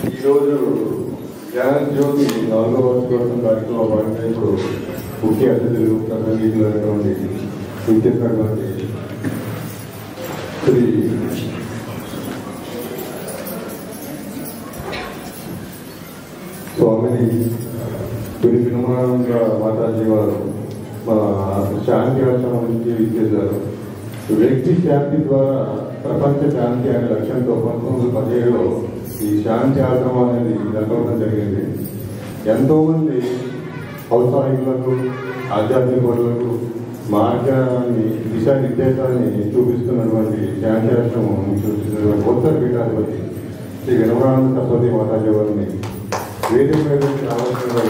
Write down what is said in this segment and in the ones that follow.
ఈరోజు జ్ఞానజ్యోతి 4వ వార్షికోత్సవం కార్యక్రమం భాగంగా ఇప్పుడు ముఖ్య అతిథులు ప్రసంగికులు అనేటువంటి విచ్చేసినటువంటి శ్రీ స్వామిని శ్రీ వినమానంద మాతాజీ వారు మన శాంతి ఆశ్రమం నుంచి ఇచ్చేశారు. వ్యక్తి శాంతి ద్వారా ప్రపంచ శాంతి అనే లక్ష్యంతో 1917లో ఈ శాంతి ఆశ్రమం అనేది నెలకొల్పడం జరిగింది. ఎంతో మంది ఔత్సాహికులకు ఆధ్యాత్మికులకు మార్గాన్ని దిశానిర్దేశాన్ని చూపిస్తున్నటువంటి శాంతి ఆశ్రమం చూపిస్తున్నటువంటి ఉత్తర పీఠాధిపతి శ్రీ వినమానంద సరస్వతి మాతాజీ వారిని వేదిక మీద రావాల్సిందిగా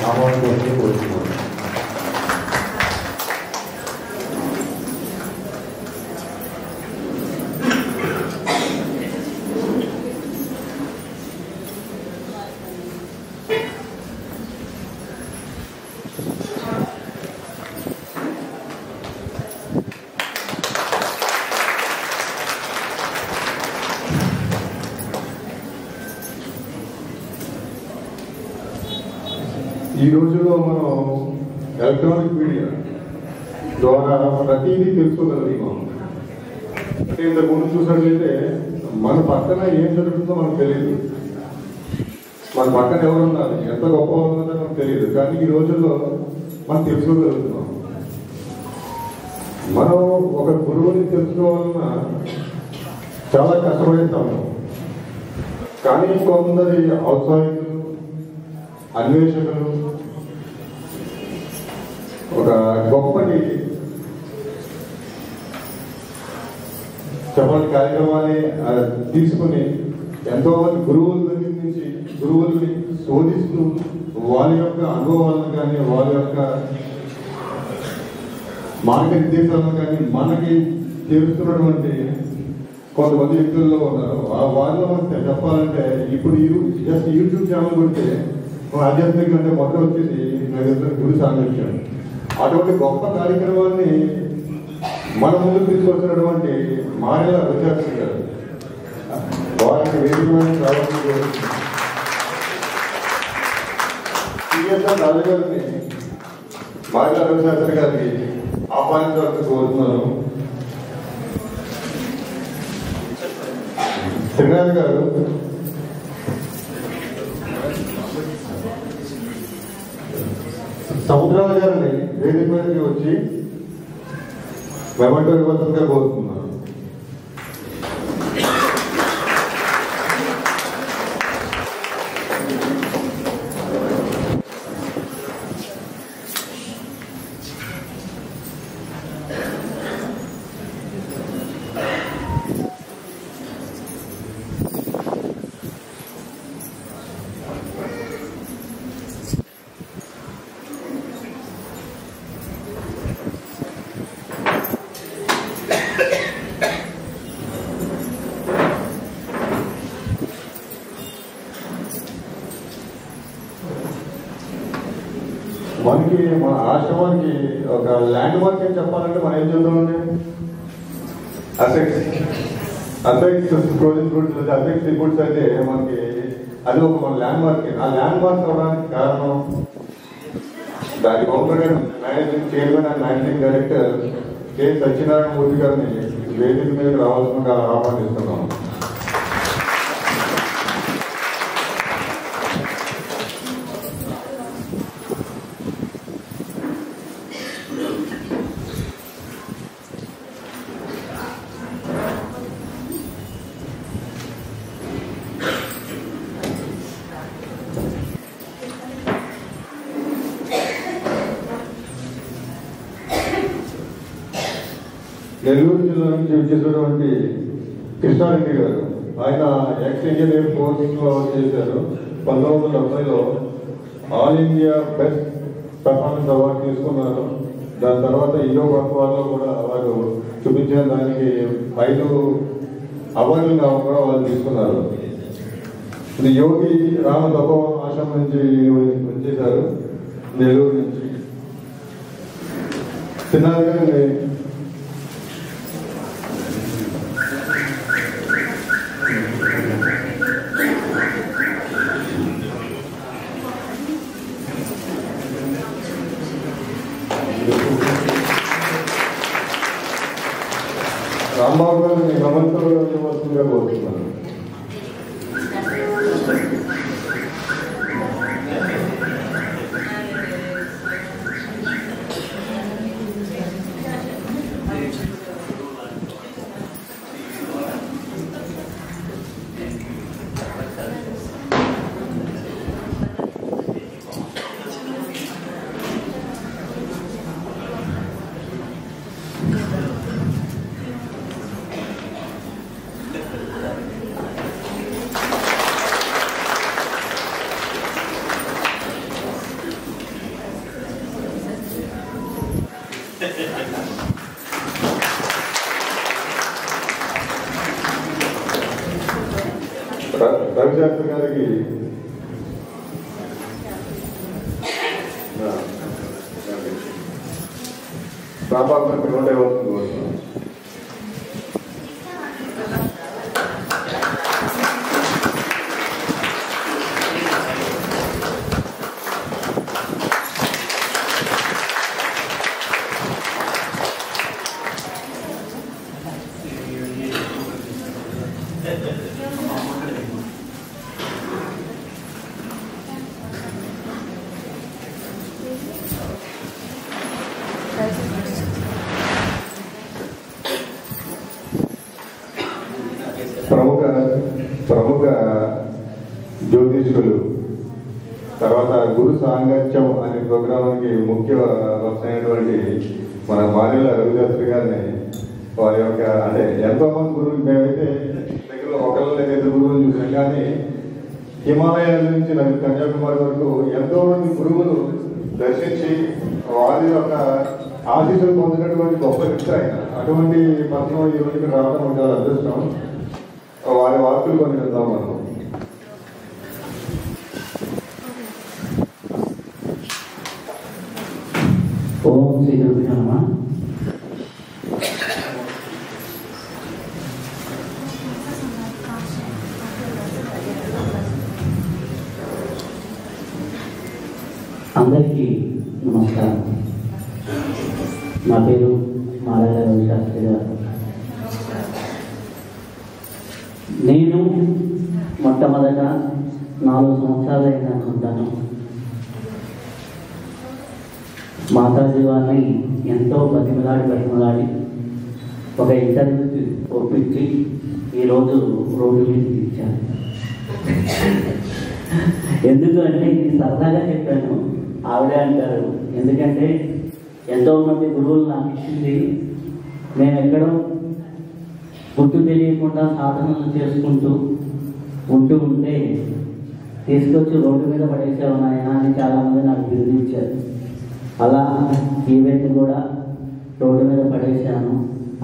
ఆహ్వానించాలని కోరుతున్నాను. ఈ రోజుల్లో మనం ఎలక్ట్రానిక్ మీడియా ద్వారా ప్రతిదీ తెలుసుకోగలుగుతాం. అంటే ఇంతకు ముందు చూసినట్లయితే మన పక్కన ఏం జరుగుతుందో మనకు తెలియదు, మన పక్కన ఎవరున్నారు, ఎంత గొప్ప ఉన్నదో మనకు తెలియదు. కానీ ఈ రోజుల్లో మనం తెలుసుకోగలుగుతున్నాం. మనం ఒక గురువుని తెలుసుకోవాలన్నా చాలా కష్టపడతాము. కానీ కొందరి ఔత్సాహికులు, అన్వేషకులు ఒక గొప్పటి చెప్పని కార్యక్రమాన్ని తీసుకుని ఎంతో మంది గురువుల దగ్గర నుంచి గురువుల్ని శోధిస్తూ వాళ్ళ యొక్క అనుభవాలను కానీ వాళ్ళ యొక్క మార్గనిర్దేశాలను కానీ మనకి చేరుస్తున్నటువంటి కొంతమంది వ్యక్తుల్లో ఉన్నారు. వాళ్ళు మనకి చెప్పాలంటే ఇప్పుడు జస్ట్ యూట్యూబ్ ఛానల్ కొడితే ఆధ్యాత్మిక అంటే మొదలు వచ్చేసి గురు సాంగత్యం. అటువంటి గొప్ప కార్యక్రమాన్ని మన ముందుకు తీసుకొచ్చినటువంటి మారెల రవిశాస్త్రి గారు వారికి వేదికమైన రావాలని సిఎస్ఆర్ రాజు గారిని మారెల రవిశాస్త్రి గారికి ఆహ్వానించాలని కోరుతున్నాను. త్రినాథ్ గారు సముద్రాల గారిని వేదిక మీదకి వచ్చి మెమంటో ఇవ్వాల్సిందిగా కోరుతున్నాను. మనకి మన ఆశ్రమానికి ఒక ల్యాండ్ మార్క్ అని చెప్పాలంటే మనం ఏం చేద్దామండి, అసెక్స్ ఫ్రోజన్ ఫ్రూట్స్, అసెక్స్ ఫుడ్స్ అంటే మనకి అది ఒక మన ల్యాండ్ మార్క్. ఆ ల్యాండ్ మార్క్ అవడానికి కారణం దాని government managing chairman and managing director K Satyanarayana Murthy గారిని వేదిక మీద రావాల్సిందిగా ఆహ్వానిస్తున్నాం. నెల్లూరు జిల్లా నుంచి వచ్చేసినటువంటి కృష్ణారెడ్డి గారు, ఆయన ఎక్స్ ఇంజనీర్ కోర్సులో చేశారు. 1970లో all India best performance award తీసుకున్నారు. దాని తర్వాత ఇండో పర్ఫార్లో కూడా వారు చూపించిన దానికి 5 అవార్డులు కూడా వాళ్ళు తీసుకున్నారు. ఇది యోగి రామ తపోవన ఆశ్రమం నుంచి వచ్చేసారు నెల్లూరు నుంచి. చిన్నగా వారిని నమస్కరించవలసిందిగా కోరుతున్నాను. రవిశాస్త్రి గారికి ప్రాపాత్మక నోట్ ఇవ్వాల్సింది కోరుతున్నాను. ప్రముఖ జ్యోతిష్కులు తర్వాత గురు సాంగత్యం అనే ప్రోగ్రాంకి ముఖ్య వస్తున్నటువంటి మన మాన్యుల రవిశాస్త్రి గారిని వారి యొక్క అంటే ఎంతో మంది గురువులు మేమైతే దగ్గర ఒకళ్ళ ఇద్దరు గురువులు చూసాం, కానీ హిమాలయాల నుంచి కన్యాకుమారి వరకు ఎంతో మంది గురువులు దర్శించి వారి యొక్క ఆశీస్సులు పొందినటువంటి గొప్ప వ్యక్తి ఆయన. అటువంటి పత్రం ఈ రోజుకి రావడం చాలా అదృష్టం. వారి వార్తలు కొన్ని వెళ్దాం మనం. ఓం శ్రీ గురుభ్యో నమః. అందరికీ నమస్కారం. నా పేరు మారాల రవిశాస్త్రి గారు. నేను మొట్టమొదట 4 సంవత్సరాలు అయినా అనుకుంటాను మాతాజీ వారిని ఎంతో బతిమలాడి ఒక ఇంటర్వ్యూకి ఒప్పించి ఈరోజు రోడ్డు మీదకి ఇచ్చాను. ఎందుకు అంటే ఇది సరదాగా చెప్పాను. ఆవిడే అంటారు, ఎందుకంటే ఎంతోమంది గురువులు నాకు ఇచ్చింది, నేను ఎక్కడో గుర్తు తెలియకుండా సాధనలు చేసుకుంటూ ఉంటే తీసుకొచ్చి రోడ్డు మీద పడేసావు నాయన అని చాలామంది నాకు బిరుదించారు. అలా ఈవెంట్ కూడా రోడ్డు మీద పడేశాను.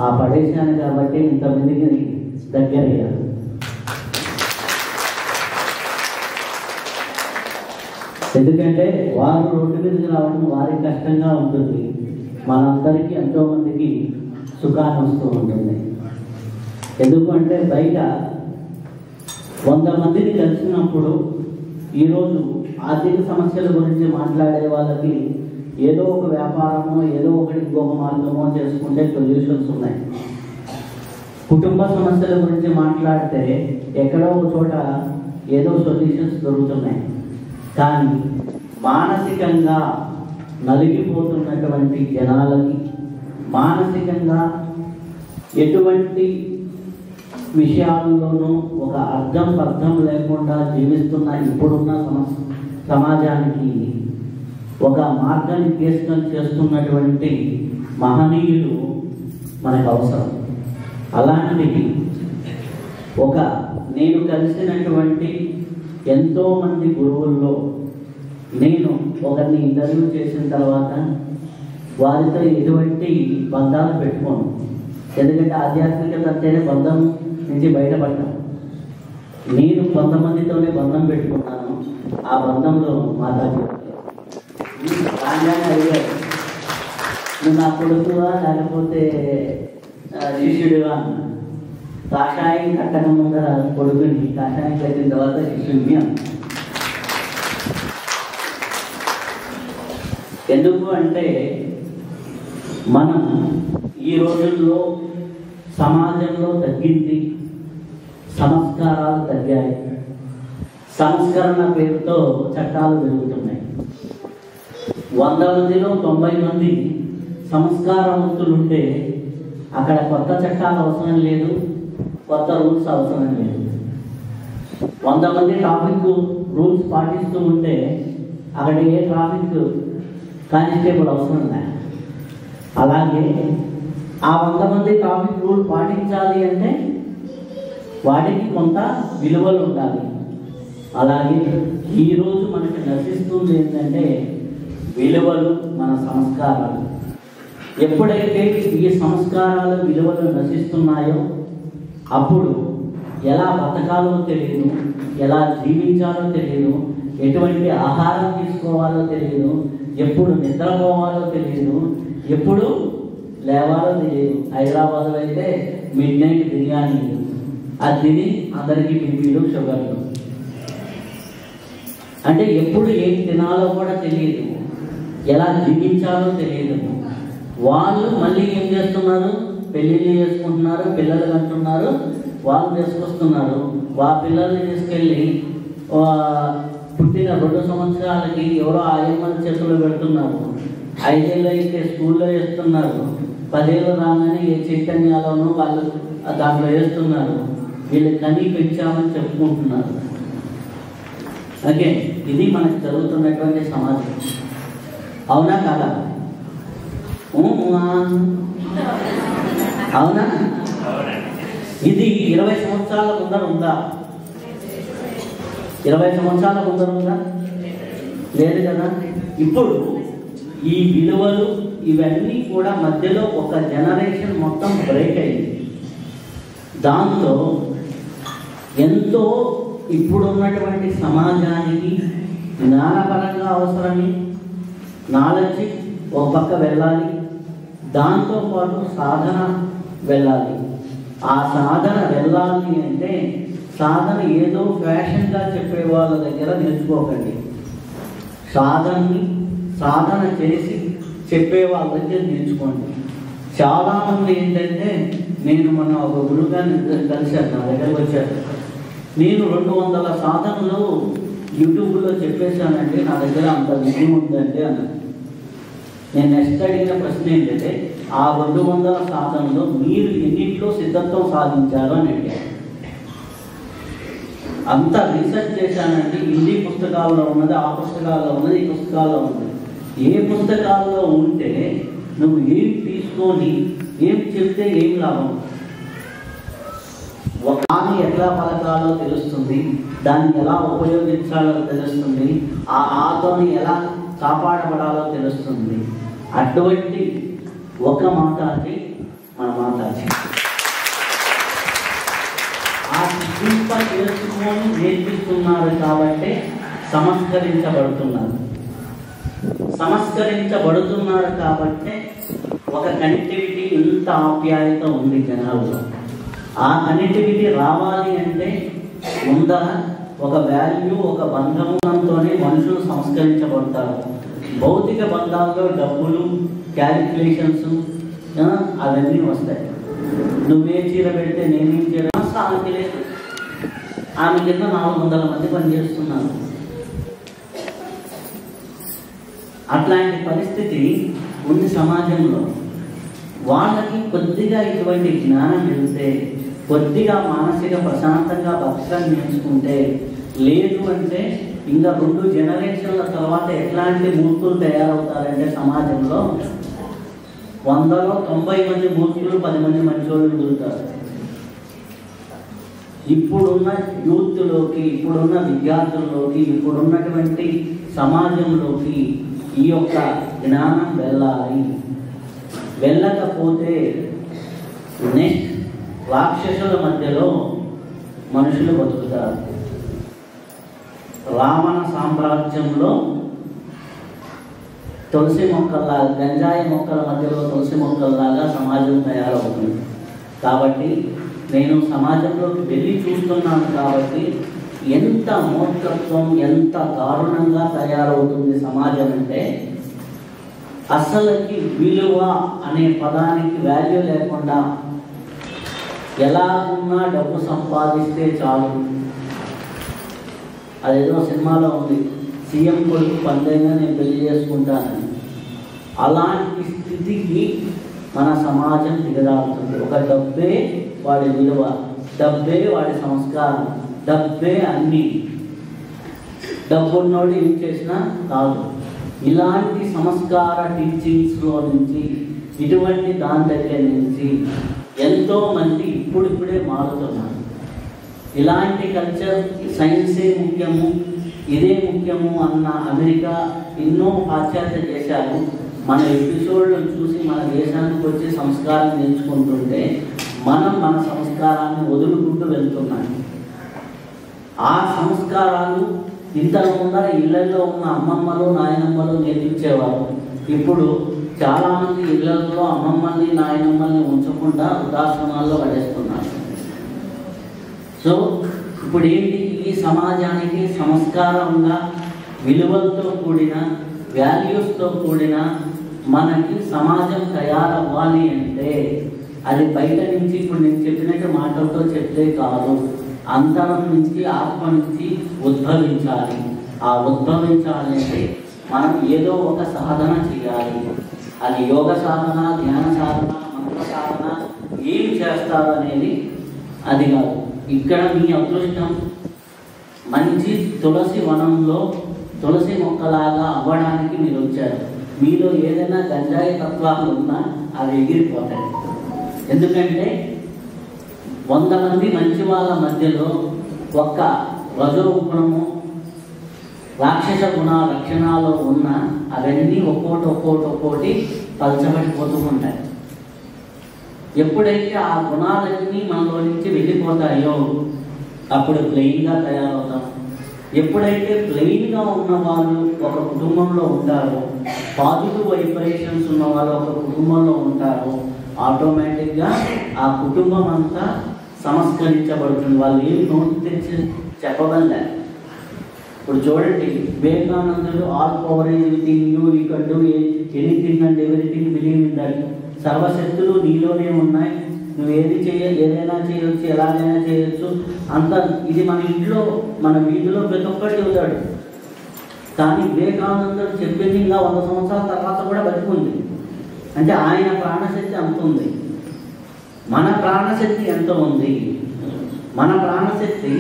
ఆ పడేశాను కాబట్టి ఇంతమందికి దగ్గర అయ్యాను. ఎందుకంటే వారు రోడ్డు మీదకి రావడం వారికి కష్టంగా ఉంటుంది, మనందరికీ ఎంతోమందికి సుఖాన్ని వస్తూ ఉంటుంది. ఎందుకంటే బయట 100 మందిని కలిసినప్పుడు ఈరోజు ఆర్థిక సమస్యల గురించి మాట్లాడే వాళ్ళకి ఏదో ఒక వ్యాపారమో ఏదో ఒకటి ఇంకొక మార్గమో చేసుకుంటే సొల్యూషన్స్ ఉన్నాయి. కుటుంబ సమస్యల గురించి మాట్లాడితే ఎక్కడో ఒక చోట ఏదో సొల్యూషన్స్ దొరుకుతున్నాయి. కానీ మానసికంగా నలిగిపోతున్నటువంటి జనాలకి మానసికంగా ఎటువంటి విషయాల్లోనూ ఒక అర్థం లేకుండా జీవిస్తున్న ఇప్పుడున్న సమాజానికి ఒక మార్గాన్ని చేస్తున్నటువంటి మహనీయులు మనకు అవసరం. అలాంటిది నేను కలిసినటువంటి ఎంతోమంది గురువుల్లో నేను ఒకరిని ఇంటర్వ్యూ చేసిన తర్వాత వారితో ఎటువంటి బంధాలు పెట్టుకోను. ఎందుకంటే ఆధ్యాత్మికత అంటేనే బంధం నుంచి బయటపడ్డాం. నేను కొంతమందితోనే బంధం పెట్టుకున్నాను. ఆ బంధంలో మాట్లాడాను. అడిగారు, నువ్వు నా కొడుకువా లేకపోతే శిష్యుడివా? కాషాయం కట్టక ముందర కొడుకుని, కాషాయం కట్టిన తర్వాత శిష్యుడిని. ఎందుకు అంటే మనం ఈ రోజుల్లో సమాజంలో తగ్గింది, సంస్కారాలు తగ్గాయి, సంస్కరణ పేరుతో చట్టాలు పెరుగుతున్నాయి. 100 మందిలో 90 మంది సంస్కారవంతులుంటే అక్కడ కొత్త చట్టాలు అవసరం లేదు, కొత్త రూల్స్ అవసరం లేదు. 100 మంది ట్రాఫిక్ రూల్స్ పాటిస్తూ ఉంటే అక్కడ ఏ ట్రాఫిక్ కానిస్టేబుల్ అవసరం లేదు. అలాగే ఆ 100 మంది ట్రాఫిక్ రూల్ పాటించాలి అంటే వాటికి కొంత విలువలు ఉండాలి. అలాగే ఈరోజు మనకి నశిస్తుంది ఏంటంటే విలువలు, మన సంస్కారాలు. ఎప్పుడైతే ఈ సంస్కారాలు, విలువలు నశిస్తున్నాయో అప్పుడు ఎలా బతకాలో తెలియదు, ఎలా జీవించాలో తెలియదు, ఎటువంటి ఆహారం తీసుకోవాలో తెలియదు, ఎప్పుడు నిద్రపోవాలో తెలియదు, ఎప్పుడు లేవాలో తెలియదు. హైదరాబాద్లో అయితే మిడ్నైట్ బిర్యానీ, అది తిని అందరికీ బీపీలు, షుగర్లు. అంటే ఎప్పుడు ఏం తినాలో కూడా తెలియదు, ఎలా జీవించాలో తెలియదు. వాళ్ళు మళ్ళీ ఏం చేస్తున్నారు? పెళ్ళిళ్ళు చేసుకుంటున్నారు, పిల్లలు అంటున్నారు, వాళ్ళు తీసుకొస్తున్నారు. పిల్లల్ని తీసుకెళ్ళి పుట్టిన 2 సంవత్సరాలకి ఎవరో ఆయమ్మల చేతుల్లో పెడుతున్నారు. 5 ఏళ్ళు అయితే స్కూల్లో వేస్తున్నారు. 10 ఏళ్ళు రాగానే ఏ చైతన్యాలను వాళ్ళు దాంట్లో వేస్తున్నారు. వీళ్ళు కనీ పెంచామని చెప్పుకుంటున్నారు. ఓకే, ఇది మనకు జరుగుతున్నటువంటి సమాజం. అవునా కాదా? అవునా? ఇది 20 సంవత్సరాల ముందర ఉందా? 20 సంవత్సరాల ముందర ఉందా? లేదు కదా. ఇప్పుడు ఈ విలువలు ఇవన్నీ కూడా మధ్యలో ఒక జనరేషన్ మొత్తం బ్రేక్ అయింది. దాంతో ఎంతో ఇప్పుడున్నటువంటి సమాజానికి జ్ఞానపరంగా అవసరమే, నాలెడ్జ్ ఒక పక్క వెళ్ళాలి, దాంతోపాటు సాధన వెళ్ళాలి. ఆ సాధన వెళ్ళాలి అంటే సాధన ఏదో ఫ్యాషన్గా చెప్పే వాళ్ళ దగ్గర నేర్చుకోకండి. సాధన చేసి చెప్పే వాళ్ళ దగ్గర నేర్చుకోండి. చాలామంది ఏంటంటే, నేను మొన్న ఒక గురుగారిని కలిశాను, నా దగ్గరకు వచ్చారు. నేను 200 సాధనలు యూట్యూబ్లో చెప్పేశానండి, నా దగ్గర అంత విజయం ఉందండి అన్నాను. నేను నెక్స్ట్ అడిగిన ప్రశ్న ఏంటంటే, ఆ 200 సాధనలో మీరు ఎన్నింటిలో సిద్ధత్వం సాధించారు అని అడిగారు. అంత రీసెర్చ్ చేశానండి, హిందీ పుస్తకాల్లో ఉన్నది, ఆ పుస్తకాల్లో ఉన్నది, ఈ పుస్తకాల్లో ఉన్నది. ఏ పుస్తకాల్లో ఉంటే నువ్వు ఏం తీసుకొని ఏం చెప్తే ఏం లాభం? దాన్ని ఎట్లా పలకాలో తెలుస్తుంది, దాన్ని ఎలా ఉపయోగించాలో తెలుస్తుంది, ఆ ఆత్మని ఎలా కాపాడబడాలో తెలుస్తుంది. అటువంటి ఒక మాతాజీ మన మాతాజీ ఆ శిల్ప తెలుసుకొని నేర్పిస్తున్నారు కాబట్టి సంస్కరించబడుతున్నారు కాబట్టి ఒక కనెక్టివిటీ, ఇంత ఆప్యాయత ఉంది జనాల్లో. ఆ కనెక్టివిటీ రావాలి అంటే ముందర ఒక వాల్యూ, ఒక బంధంతోనే మనుషులు సంస్కరించబడతారు. భౌతిక బంధాల్లో డబ్బులు, క్యాలిక్యులేషన్స్ అవన్నీ వస్తాయి. నువ్వే చీర పెడితే నేనేం చీర ఆమెకి లేదు. ఆమె కింద 400 మంది పనిచేస్తున్నారు. అట్లాంటి పరిస్థితి ఉంది సమాజంలో. వాళ్ళకి కొద్దిగా ఇటువంటి జ్ఞానం వెళ్తే, కొద్దిగా మానసిక ప్రశాంతంగా బతకడం నేర్చుకుంటే, లేదు అంటే ఇంకా 2 జనరేషన్ల తర్వాత ఎట్లాంటి మూర్తులు తయారవుతారంటే సమాజంలో 100లో 90 మంది మూర్తులు, 10 మంది మంచోళ్ళు మిగులుతారు. ఇప్పుడున్న యూత్లోకి, ఇప్పుడున్న విద్యార్థుల్లోకి, ఇప్పుడున్నటువంటి సమాజంలోకి ఈ యొక్క జ్ఞానం వెళ్ళాలి. వెళ్ళకపోతే నెక్స్ట్ రాక్షసుల మధ్యలో మనుషులు బతుకుతారు. రావణ సామ్రాజ్యంలో తులసి మొక్కల్లాగా, గంజాయి మొక్కల మధ్యలో తులసి మొక్కల్లాగా సమాజం తయారవుతుంది. కాబట్టి నేను సమాజంలోకి వెళ్ళి చూస్తున్నాను కాబట్టి ఎంత మూర్ఖత్వం, ఎంత దారుణంగా తయారవుతుంది సమాజం అంటే, అసలుకి విలువ అనే పదానికి వాల్యూ లేకుండా ఎలా ఉన్నా డబ్బు సంపాదిస్తే చాలు. అదేదో సినిమాలో ఉంది, సీఎం కొడుకు పందైనా నేను పెళ్లి చేసుకుంటానని. అలాంటి స్థితికి మన సమాజం దిగజారుతుంది. ఒక డబ్బే వాడి విలువ, డబ్బే వాడి సంస్కారం, డబ్బే అన్నీ. డబ్బున్నోడు ఏం చేసినా కాదు. ఇలాంటి సంస్కార టీచింగ్స్లో నుంచి, ఇటువంటి దాని దగ్గర నుంచి ఎంతోమంది ఇప్పుడిప్పుడే మారుతున్నారు. ఇలాంటి కల్చర్, సైన్సే ముఖ్యము, ఇదే ముఖ్యము అన్న అమెరికా ఎన్నో పాశ్చాత్య దేశాలు మన ఎపిసోడ్లను చూసి మన దేశానికి వచ్చి సంస్కారం నేర్చుకుంటుంటే మనం మన సంస్కారాన్ని వదులుకుంటూ వెళ్తున్నాం. ఆ సంస్కారాలు ఇంతకు ముందర ఇళ్లలో ఉన్న అమ్మమ్మలు నాయనమ్మలు నేర్పించేవారు. ఇప్పుడు చాలామంది ఇళ్లలో అమ్మమ్మల్ని నాయనమ్మల్ని ఉంచకుండా వృద్ధాశ్రమాల్లో పడేస్తున్నారు. సో ఇప్పుడు ఏంటి, ఈ సమాజానికి సంస్కారంగా విలువలతో కూడిన, వాల్యూస్తో కూడిన మనకి సమాజం తయారవ్వాలి అంటే అది బయట నుంచి ఇప్పుడు నేను చెప్పినట్టు మాటలతో చెప్తే కాదు, అంతరం నుంచి, ఆత్మ నుంచి ఉద్భవించాలి. ఆ ఉద్భవించాలి అంటే మనం ఏదో ఒక సాధన చేయాలి. అది యోగ సాధన, ధ్యాన సాధన, మంత్ర సాధన, ఏం చేస్తారు అనేది అది కాదు. ఇక్కడ మీ అదృష్టం మంచి తులసి వనంలో తులసి మొక్కలాగా అవ్వడానికి మీరు వచ్చారు. మీలో ఏదైనా గంజాయి తత్వాలు ఉన్నా అవి ఎగిరిపోతాయి. ఎందుకంటే 100 మంది మంచి వాళ్ళ మధ్యలో ఒక్క రజో గుణము, రాక్షస గుణ లక్షణాలు ఉన్న అవన్నీ ఒక్కోటి పలచబడిపోతూ ఉంటాయి. ఎప్పుడైతే ఆ గుణాలన్నీ మనలో నుంచి వెళ్ళిపోతాయో అప్పుడు ప్లెయిన్గా తయారవుతాం. ఎప్పుడైతే ప్లెయిన్గా ఉన్న వాళ్ళు ఒక కుటుంబంలో ఉంటారో, పాజిటివ్ వైబ్రేషన్స్ ఉన్న వాళ్ళు ఒక కుటుంబంలో ఉంటారో, ఆటోమేటిక్గా ఆ కుటుంబం అంతా సంస్కరించబడుతుంది. వాళ్ళు ఏం నోటి తెచ్చి చెప్పగలరు. ఇప్పుడు చూడండి, వివేకానందుడు all power is within you, you can do anything and everything, believe in that. సర్వశక్తులు నీలోనే ఉన్నాయి, నువ్వు ఏదైనా చేయొచ్చు, ఎలాగైనా చేయొచ్చు అంత. ఇది మన ఇంట్లో, మన వీధిలో ప్రతి ఒక్కటి చెబుతాడు. కానీ వివేకానందుడు చెప్పింది ఇంకా 100 సంవత్సరాల తర్వాత కూడా బతికుంది. అంటే ఆయన ప్రాణశక్తి అంత ఉంది. మన ప్రాణశక్తి ఎంత ఉంది? మన ప్రాణశక్తి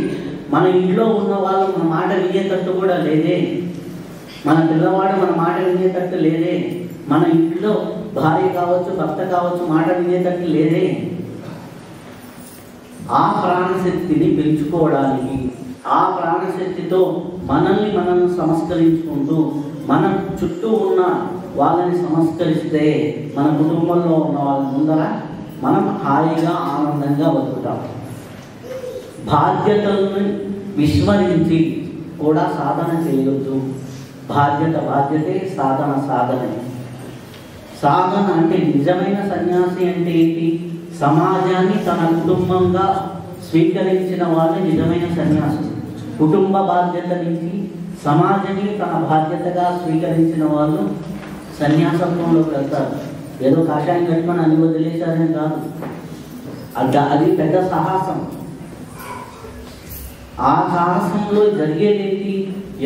మన ఇంట్లో ఉన్న వాళ్ళు మన మాట వినేటట్టు కూడా లేదే. మన పిల్లవాడు మన మాట వినేటట్టు లేదే. మన ఇంట్లో భార్య కావచ్చు, భర్త కావచ్చు, మాట వినేటట్టు లేదే. ఆ ప్రాణశక్తిని పెంచుకోవడానికి, ఆ ప్రాణశక్తితో మనల్ని మనం సంస్కరించుకుంటూ మన చుట్టూ ఉన్న వాళ్ళని సంస్కరిస్తే మన కుటుంబంలో ఉన్న వాళ్ళ ముందర మనం హాయిగా ఆనందంగా బతుకుతాం. బాధ్యతలను విస్మరించి కూడా సాధన చేయొద్దు. బాధ్యతే సాధనే. సాధన అంటే నిజమైన సన్యాసి అంటే ఏంటి? సమాజాన్ని తన కుటుంబంగా స్వీకరించిన వాళ్ళు నిజమైన సన్యాసి. కుటుంబ బాధ్యత నుంచి సమాజాన్ని తన బాధ్యతగా స్వీకరించిన వాళ్ళు సన్యాసత్వంలోకి వెళ్తారు. ఏదో కాషాయం కట్టుకొని అన్ని వదిలేశారని కాదు, అది పెద్ద సాహసం. ఆ సాహసంలో జరిగేదేంటి?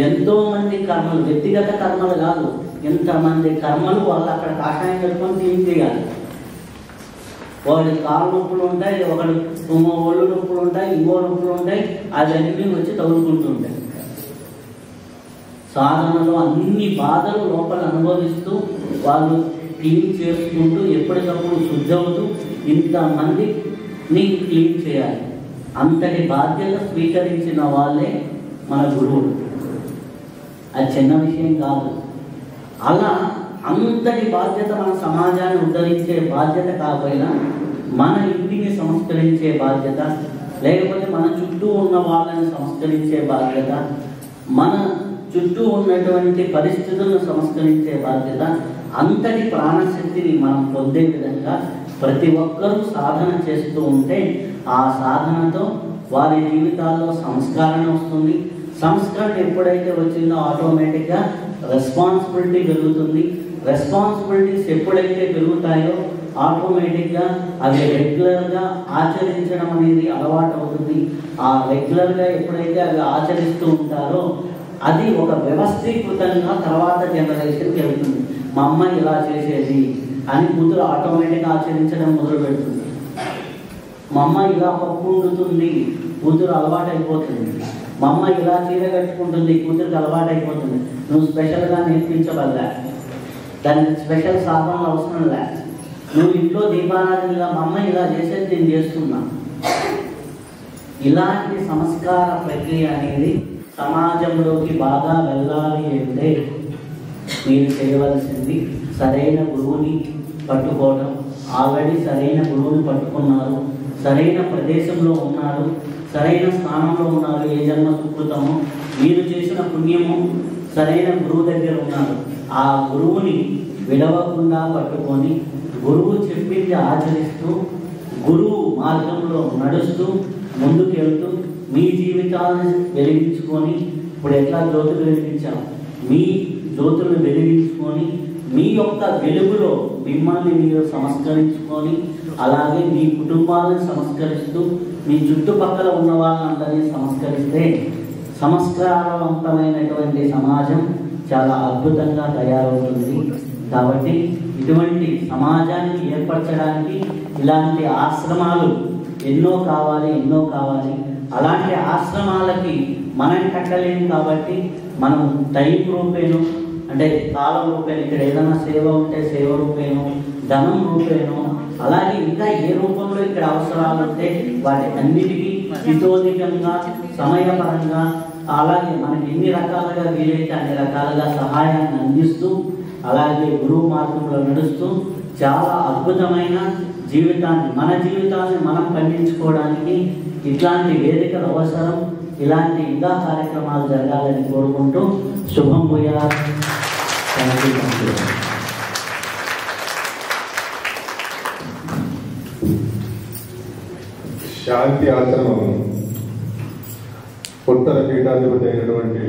ఎంతో మంది కర్మలు, వ్యక్తిగత కర్మలు కాదు, ఎంతమంది కర్మలు వాళ్ళు అక్కడ కాషాయం కట్టుకొని ఏం చేయాలి. వాడి కాళ్ళు నొప్పులు ఉంటాయి, ఒకటి ఒళ్ళు నొప్పులు ఉంటాయి, ఇంకో నొప్పులు ఉంటాయి, అవన్నీ వచ్చి తగులుకుంటుంటాయి. సాధనలో అన్ని బాధలు లోపల అనుభవిస్తూ వాళ్ళు క్లీన్ చేసుకుంటూ ఎప్పటికప్పుడు శుద్ధి అవుతూ ఇంతమందిని క్లీన్ చేయాలి. అంతటి బాధ్యత స్వీకరించిన వాళ్ళే మన గురువులు. అది చిన్న విషయం కాదు. అలా అంతటి బాధ్యత మన సమాజాన్ని ఉద్ధరించే బాధ్యత కాకపోయినా మన ఇంటిని సంస్కరించే బాధ్యత, లేకపోతే మన చుట్టూ ఉన్న వాళ్ళని సంస్కరించే బాధ్యత, మన చుట్టూ ఉన్నటువంటి పరిస్థితులను సంస్కరించే బాధ్యత, అంతటి ప్రాణశక్తిని మనం పొందే విధంగా ప్రతి ఒక్కరూ సాధన చేస్తూ ఉంటే ఆ సాధనతో వారి జీవితాల్లో సంస్కరణ వస్తుంది. సంస్కరణ ఎప్పుడైతే వచ్చిందో ఆటోమేటిక్గా రెస్పాన్సిబిలిటీ పెరుగుతుంది. రెస్పాన్సిబిలిటీస్ ఎప్పుడైతే పెరుగుతాయో ఆటోమేటిక్గా అవి రెగ్యులర్గా ఆచరించడం అనేది అలవాటు అవుతుంది. ఆ రెగ్యులర్గా ఎప్పుడైతే అవి ఆచరిస్తూ ఉంటారో అది ఒక వ్యవస్థీకృతంగా తర్వాత జనరేషన్కి వెళ్తుంది. మా అమ్మ ఇలా చేసేది అని కూతురు ఆటోమేటిక్గా ఆచరించడం మొదలు పెడుతుంది. మా అమ్మ ఇలా పప్పు వండుతుంది, కూతురు అలవాటు అయిపోతుంది. మా అమ్మ ఇలా చీర కట్టుకుంటుంది, కూతురికి అలవాటు అయిపోతుంది. నువ్వు స్పెషల్గా నేర్పించవల్లా, దానికి స్పెషల్ సాధనలు అవసరం లే. నువ్వు ఇంట్లో దీపారాధనగా మా అమ్మ ఇలా చేసేది నేను చేస్తున్నా. ఇలాంటి సంస్కార ప్రక్రియ అనేది సమాజంలోకి బాగా వెళ్ళాలి అంటే మీరు చేయవలసింది సరైన గురువుని పట్టుకోవడం. ఆల్రెడీ సరైన గురువుని పట్టుకున్నారు, సరైన ప్రదేశంలో ఉన్నారు, సరైన స్థానంలో ఉన్నారు. ఏ జన్మ సుకృతము, మీరు చేసిన పుణ్యము సరైన గురువు దగ్గర ఉన్నారు. ఆ గురువుని విడవకుండా పట్టుకొని గురువు చెప్పింది ఆచరిస్తూ గురువు మార్గంలో నడుస్తూ ముందుకెళ్తూ మీ జీవితాలను వెలిగించుకొని, ఇప్పుడు ఎట్లా జ్యోతులు వెలిగించాం, మీ జ్యోతులను వెలిగించుకొని మీ యొక్క వెలుగులో మిమ్మల్ని మీరు సంస్కరించుకొని, అలాగే మీ కుటుంబాలను సంస్కరిస్తూ మీ చుట్టుపక్కల ఉన్న వాళ్ళందరినీ సంస్కరిస్తే సంస్కారవంతమైనటువంటి సమాజం చాలా అద్భుతంగా తయారవుతుంది. కాబట్టి ఇటువంటి సమాజాన్ని ఏర్పరచడానికి ఇలాంటి ఆశ్రమాలు ఎన్నో కావాలి. అలాంటి ఆశ్రమాలకి మనం కట్టలేము కాబట్టి మనం టైం రూపేను, అంటే కాలం రూపేను, ఇక్కడ ఏదైనా సేవ ఉంటే సేవ రూపేను, ధనం రూపేను, అలాగే ఇంకా ఏ రూపంలో ఇక్కడ అవసరాలు ఉంటే వాటి అన్నిటికీ హితోధికంగా సమయపరంగా అలాగే మనకి ఎన్ని రకాలుగా వీలైతే అన్ని రకాలుగా సహాయాన్ని అందిస్తూ అలాగే గురువు మార్గంలో నడుస్తూ చాలా అద్భుతమైన జీవితాన్ని మన జీవితాన్ని మనం పండించుకోవడానికి ఇట్లాంటి వేదికలు అవసరం. ఇలాంటి ఇంకా కార్యక్రమాలు జరగాలని కోరుకుంటూ శుభం భూయాత్. శాంతి ఆశ్రమం ఉత్తర పీఠాధిపతి అయినటువంటి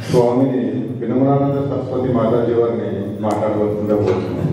స్వామిని వినమ్రానంద సరస్వతి మాతాజీ వారిని మాట్లాడవలసిందిగా కోరుతున్నాం.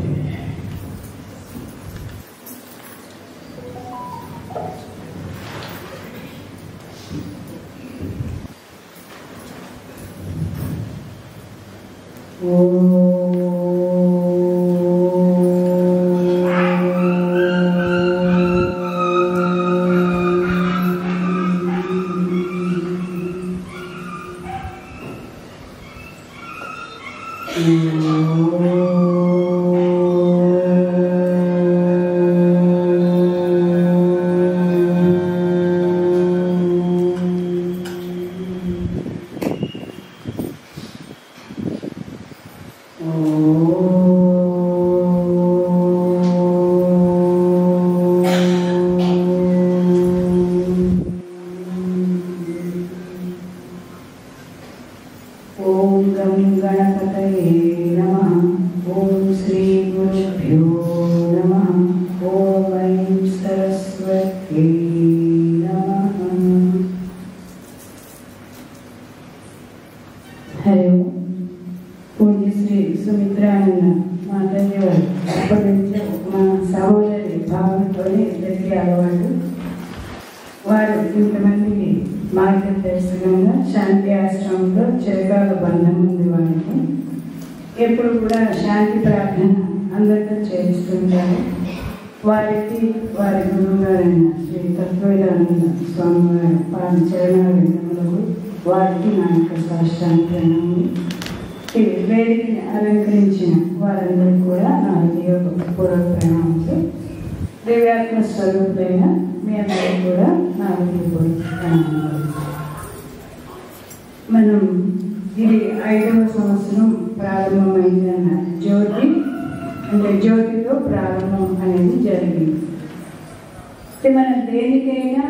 మార్గదర్శకంగా శాంతి ఆశ్రమంలో చిరకాల బంధం ఉంది. వారికి ఎప్పుడు కూడా శాంతి ప్రార్థన అందరితో చేస్తుంటారు. వారికి వారి గురువు గారైన శ్రీ తత్వవేదానంద స్వామి వారి పాదచరణాలకు వారికి నా యొక్క సాష్టాంగ ప్రణామం. ఈ వేదికని అలంకరించిన వారందరికీ కూడా నా హృదయపూర్వక ప్రణామాలు. దివ్యాత్మ స్వరూపులైన మీ అందరికీ కూడా నా హృదయపూర్వక ప్రణామాలు. మనం ఇది 5వ సంవత్సరం ప్రారంభమైందన్న జ్యోతి అంటే జ్యోతితో ప్రారంభం అనేది జరిగింది. మన దేనికైనా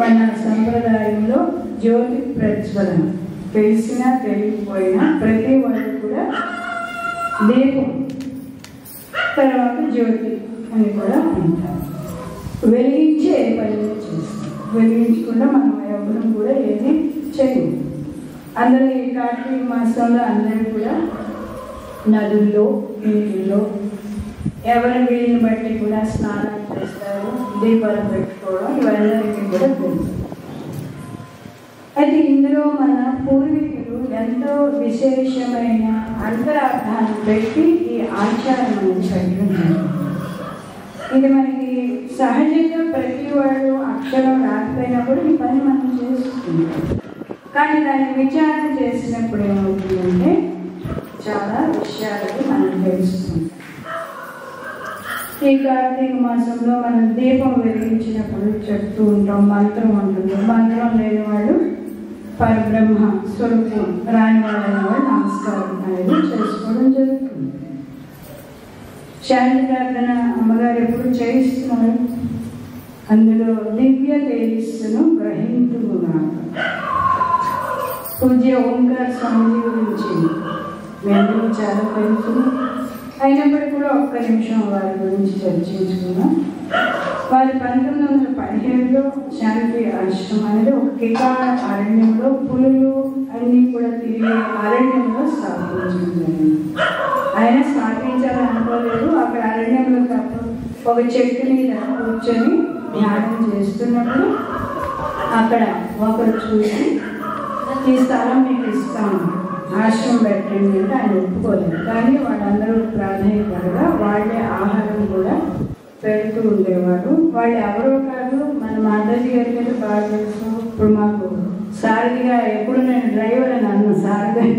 మన సంప్రదాయంలో జ్యోతి ప్రజ్వలన తెలిసినా తెలియకపోయినా ప్రతి వాళ్ళు కూడా దీపం తర్వాత జ్యోతి అని కూడా అంటారు. వెలిగించే పని చేస్తాం. వెలిగించకుండా మనం ఎవరు కూడా ఏది చేయము. అందరూ ఈ కార్తీక మాసంలో అందరూ కూడా నదుల్లో నీళ్ళలో ఎవరి వీళ్ళని బట్టి కూడా స్నానాలు చేస్తారు, దీపాలు పెట్టుకోవడం ఇవన్నీ కూడా తెలుసు. అయితే ఇందులో మన పూర్వీకులు ఎంతో విశేషమైన అంతరార్థాన్ని పెట్టి ఈ ఆచారం అనేది పెట్టడం. ఇది మనకి సహజంగా ప్రతి వాడు అక్షరం రాకపోయినప్పుడు ఈ పని మనం చేస్తున్నాం. కానీ దాన్ని విచారణ చేసినప్పుడు ఏమవుతుందంటే చాలా విషయాలు మనం తెలుసుకుంటాం. ఈ కార్తీక మాసంలో మనం దీపం వెలిగించినప్పుడు చెప్తూ ఉంటాం, మంత్రం ఉంటుంది. మంత్రం లేని వాడు పరబ్రహ్మ స్వరూపం రాని వాడైన వాడు నమస్కారం అనేది చేసుకోవడం జరుగుతుంది. శాంతి ప్రార్థన అమ్మగారు ఎప్పుడు చేయిస్తున్నారు, అందులో దివ్య తేజస్సును గ్రహించుకున్నాను. పూజ్య ఓంకార స్వామి గురించి మేము చాలా తెలుసు, అయినప్పటికీ కూడా ఒక్క నిమిషం వారి గురించి చర్చించుకున్నాం. వారి 1917లో శాంతి ఆశ్రమం అనేది ఒక కికాణ అరణ్యంలో పులులు అన్నీ కూడా తిరిగే అరణ్యంలో స్థాపించడం జరిగింది. ఆయన స్థాపించాలని అనుకోలేదు. అక్కడ అరణ్యంలో తప్ప ఒక చెట్టు మీద కూర్చొని ధ్యానం చేస్తున్నప్పుడు అక్కడ ఒకరు చూసి ఈ స్థలం మీకు ఇస్తాను, ఆశ్రమం పెట్టండి అంటే ఆయన ఒప్పుకోలేదు. కానీ వాళ్ళందరూ ప్రాధాన్యతగా వాళ్ళే ఆహారం కూడా పెడుతూ ఉండేవాడు. వాళ్ళు ఎవరో కాదు, మన మాతాజీ గారికి అయితే బాగా తెలుసు. ఇప్పుడు మాకు సారథిగా ఎప్పుడు నేను డ్రైవర్ అని అన్న సారథి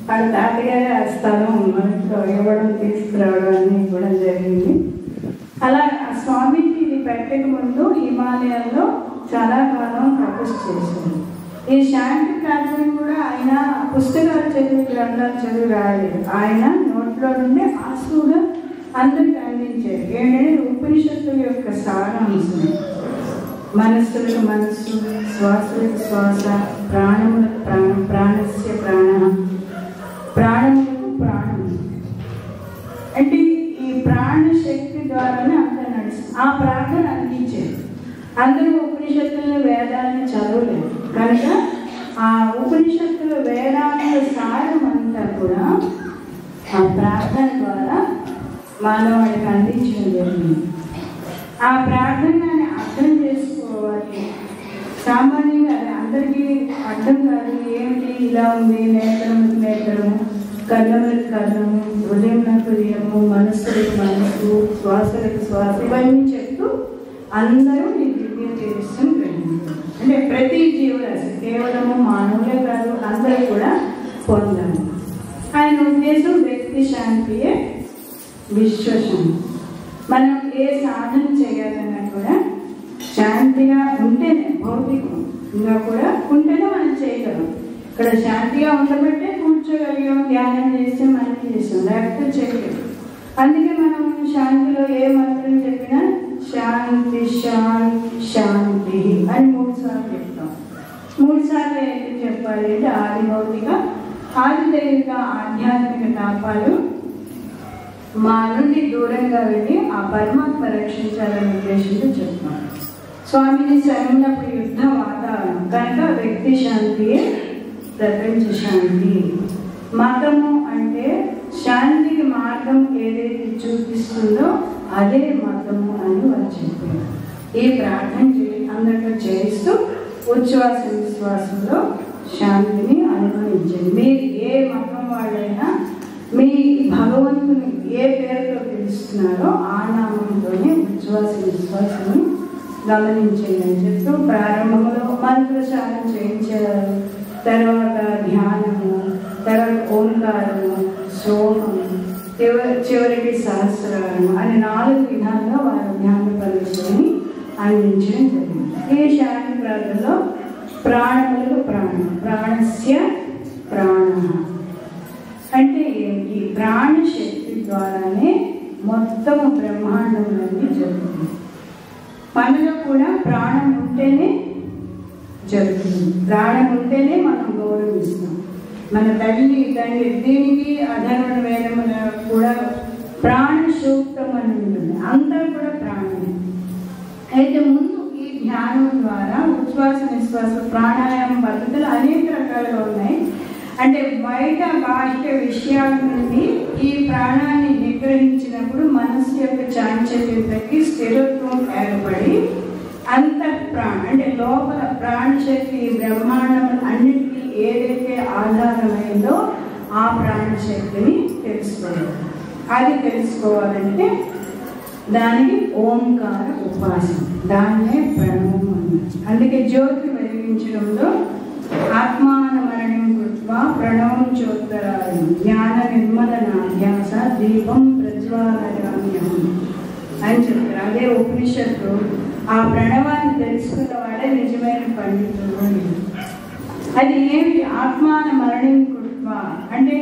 వాళ్ళ తాతగారే ఆ స్థలం మనకు ఇవ్వడం తీసుకురావడం అన్నీ కూడా జరిగింది. అలా ఆ స్వామీజీ ఇది పెట్టక ముందు హిమాలయాల్లో చాలా కాలం తపస్సు చేశారు. ఈ శాంతి ప్రార్థన కూడా ఆయన పుస్తకాలు చదివి గ్రంథాలు చదివి రాలేదు. ఆయన నోట్లో నుండి ఆసుగా అందరికి అందించారు. ఏంటంటే ఉపనిషత్తుల యొక్క సారాంశం. మనస్సులకు మనస్సు, శ్వాసలకు శ్వాస, ప్రాణములకు ప్రాణం, ప్రాణస్య ప్రాణ, ప్రాణములకు ప్రాణం. అంటే ఈ ప్రాణశక్తి ద్వారానే అంతా నడుస్తుంది. ఆ ప్రార్థన అందించారు. అందరూ ఉపనిషత్తులను వేదాలను చదవలేదు కనుక ఆ ఉపనిషత్తుల వేదాంత సారం అంతా కూడా ఆ ప్రార్థన ద్వారా మానవాడికి అందించడం జరిగింది. ఆ ప్రార్థనని అర్థం చేసుకోవాలి. సామాన్యంగా అది అందరికీ అర్థం కాదు. ఏమిటి ఇలా ఉంది, నేత్రములకు నేత్రము, కర్ణములకు కర్ణము, హృదయములకు హృదయము, మనస్సులకు మనస్సు, శ్వాసలకు శ్వాస ఇవన్నీ చెప్తూ అందరూ నీ దివ్య తేజస్సును గ్రహించారు. అంటే ప్రతి జీవరాశి కేవలము మానవులే కాదు, అందరూ కూడా పొందాలి. ఆయన ఉద్దేశం వ్యక్తి శాంతియే విశ్వశాంతి. మనం ఏ సాధన చేయాలన్నా కూడా శాంతిగా ఉంటేనే, భౌతికంగా కూడా ఉంటేనే మనం చేయగలం. ఇక్కడ శాంతిగా ఉండబట్టే కూర్చోగలిగాం, ధ్యానం చేస్తే మనం చేసాం, లేకపోతే చేయలేము. అందుకే మనం శాంతిలో ఏ మంత్రం చెప్పినా శాంతి శాంతి శాంతి అని 3 సార్లు చెప్తాం. 3 సార్లు ఏంటి చెప్పాలి అంటే ఆది భౌతిక, ఆది దైవిక, ఆధ్యాత్మిక తాపాలు మా నుండి దూరంగా వెళ్ళి ఆ పరమాత్మ రక్షించాలనే ఉద్దేశంతో చెప్తాం. స్వామిని స్వయంనప్పుడు యుద్ధ వాతావరణం కనుక వ్యక్తి శాంతియే ప్రపంచ శాంతి. మతము అంటే శాంతికి మార్గం ఏదైతే చూపిస్తుందో అదే మతము అని వాళ్ళు చెప్పారు. ఈ ప్రార్థన అందరితో చేయిస్తూ ఉచ్ఛ్వాస విశ్వాసంలో శాంతిని అనుభవించండి. మీరు ఏ మతం వాళ్ళైనా మీ భగవంతుని ఏ పేరుతో పిలుస్తున్నారో ఆ నామంతోనే ఉచ్ఛ్వాస విశ్వాసాన్ని గమనించండి అని చెప్తూ ప్రారంభంలో మంత్రశాలం చేయించారు. తర్వాత ధ్యానము, తర్వాత ఓంకారము, సోమము, చివరికి సహస్రారము అని 4 విధాలుగా వారు ధ్యాన పరిచయాన్ని అందించడం జరిగింది. ఈ శాంతి ప్రార్థనలో ప్రాణములకు ప్రాణం, ప్రాణస్య ప్రాణ అంటే ఏంటి? ప్రాణశక్తి ద్వారానే మొత్తము బ్రహ్మాండములన్నీ జరుగుతుంది. మనలో కూడా ప్రాణం ఉంటేనే జరుగుతుంది. ప్రాణం ఉంటేనే మనం గౌరవిస్తాం. మన తల్లి తండ్రి దీనికి అధర్వణ వేదముల కూడా ప్రాణ సూక్తం అని ఉంటుంది. అందరూ కూడా ప్రాణమే. అయితే ముందు ఈ ధ్యానం ద్వారా ఉచ్ఛ్వాస నిశ్వాస ప్రాణాయామ పద్ధతులు అనేక రకాలుగా ఉన్నాయి. అంటే బయట బాహ్య విషయాల నుండి ఈ ప్రాణాన్ని నిగ్రహించినప్పుడు మనస్సు యొక్క చాంచల్యం తగ్గి స్థిరత్వం ఏర్పడి అంతఃప్రాణ అంటే లోపల ప్రాణశక్తి బ్రహ్మాండం అన్నిటికీ ఏదైతే ఆధారమైందో ఆ ప్రాణశక్తిని తెలుసుకోవాలి. అది తెలుసుకోవాలంటే దానికి ఓంకార ఉపాసన, దాన్నే ప్రణవం అన్నారు. అందుకే జ్యోతి వెలిగించడంలో ఆత్మానమరణం కృత్వా ప్రణవం చోత్తరాయం జ్ఞాన నిర్మలనాధ్యాస దీపం ప్రజ్వాలయామ్యం అని చెప్తారు. అదే ఉపనిషత్తు ఆ ప్రణవాన్ని తెలుసుకున్నవాడే నిజమైన పండితుడు. అది ఏమిటి? ఆత్మాన మరణం కృత్వా అంటే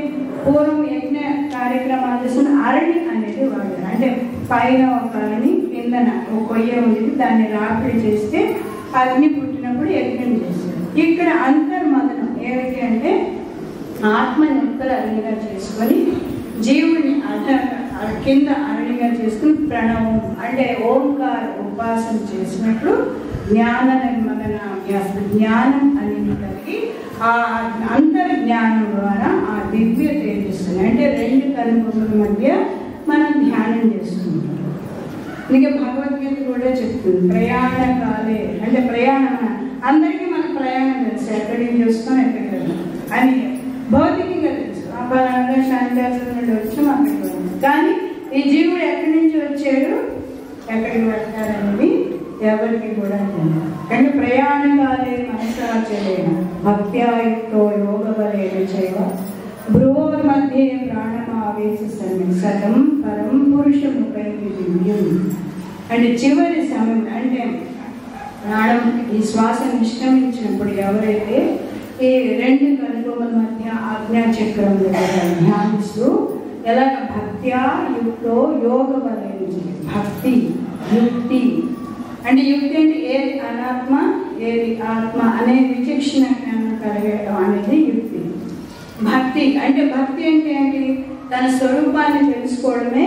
పూర్వం యజ్ఞ కార్యక్రమాలు చేస్తున్న అరణి అనేది వాడారు. అంటే పైన ఒక అరణి కిందన ఒక కొయ్య ఉండేది, దాన్ని రాపిడి చేస్తే అగ్ని పుట్టినప్పుడు యజ్ఞం చేస్తారు. ఇక్కడ అంతర్మదనం ఏమిటి అంటే ఆత్మని ఉత్తర అరణిగా చేసుకొని జీవుని కింద అరణిగా చేసుకుని ప్రణవం అంటే ఓంకార ఉపాసన చేసినప్పుడు జ్ఞాన నిర్మలన జ్ఞానం అనేది కలిగి ఆ అంతర్జ్ఞానం ద్వారా ఆ దివ్య తేజస్సుని అంటే రెండు కనుబొమ్మల మధ్య మనం ధ్యానం చేసుకుంటాం. ఇక భగవద్గీత కూడా చెప్తుంది ప్రయాణ కాలే అంటే ప్రయాణం అందరికీ మన ప్రయాణం తెలుసు, ఎక్కడికి చూస్తాం ఎక్కడికి వెళ్తాం అని భౌతికంగా తెలుసు. ఆ బలంగా శాంతిశాస్త్రం నుండి వచ్చాం అక్కడికి వెళ్తాం. కానీ ఈ జీవుడు ఎక్కడి నుంచి వచ్చాడు ఎక్కడికి వెళ్తారనేది ఎవరికి కూడా తెలియదు. అంటే ప్రయాణకాలే మనసాచలేన భక్త్యాయుక్తో యోగ బలేన చైవ భ్రువోర్ మధ్యే ప్రాణమావేశ సతం పరం పురుషముఖైకి దివ్యం. అంటే చివరి సమయం అంటే ప్రాణం ఈ శ్వాస నిష్క్రమించినప్పుడు ఎవరైతే ఈ రెండు కనుబొమ్మల మధ్య ఆజ్ఞాచక్రం దగ్గర ధ్యానిస్తూ ఎలాగ భక్త్యా యుక్తో యోగ బలేన భక్తి యుక్తి అంటే యుక్తి అంటే ఏది అనాత్మ ఏది ఆత్మ అనే విచక్షణ జ్ఞానం కలిగేయడం అనేది యుక్తి. భక్తి అంటే భక్తి అంటే ఏంటి? తన స్వరూపాన్ని తెలుసుకోవడమే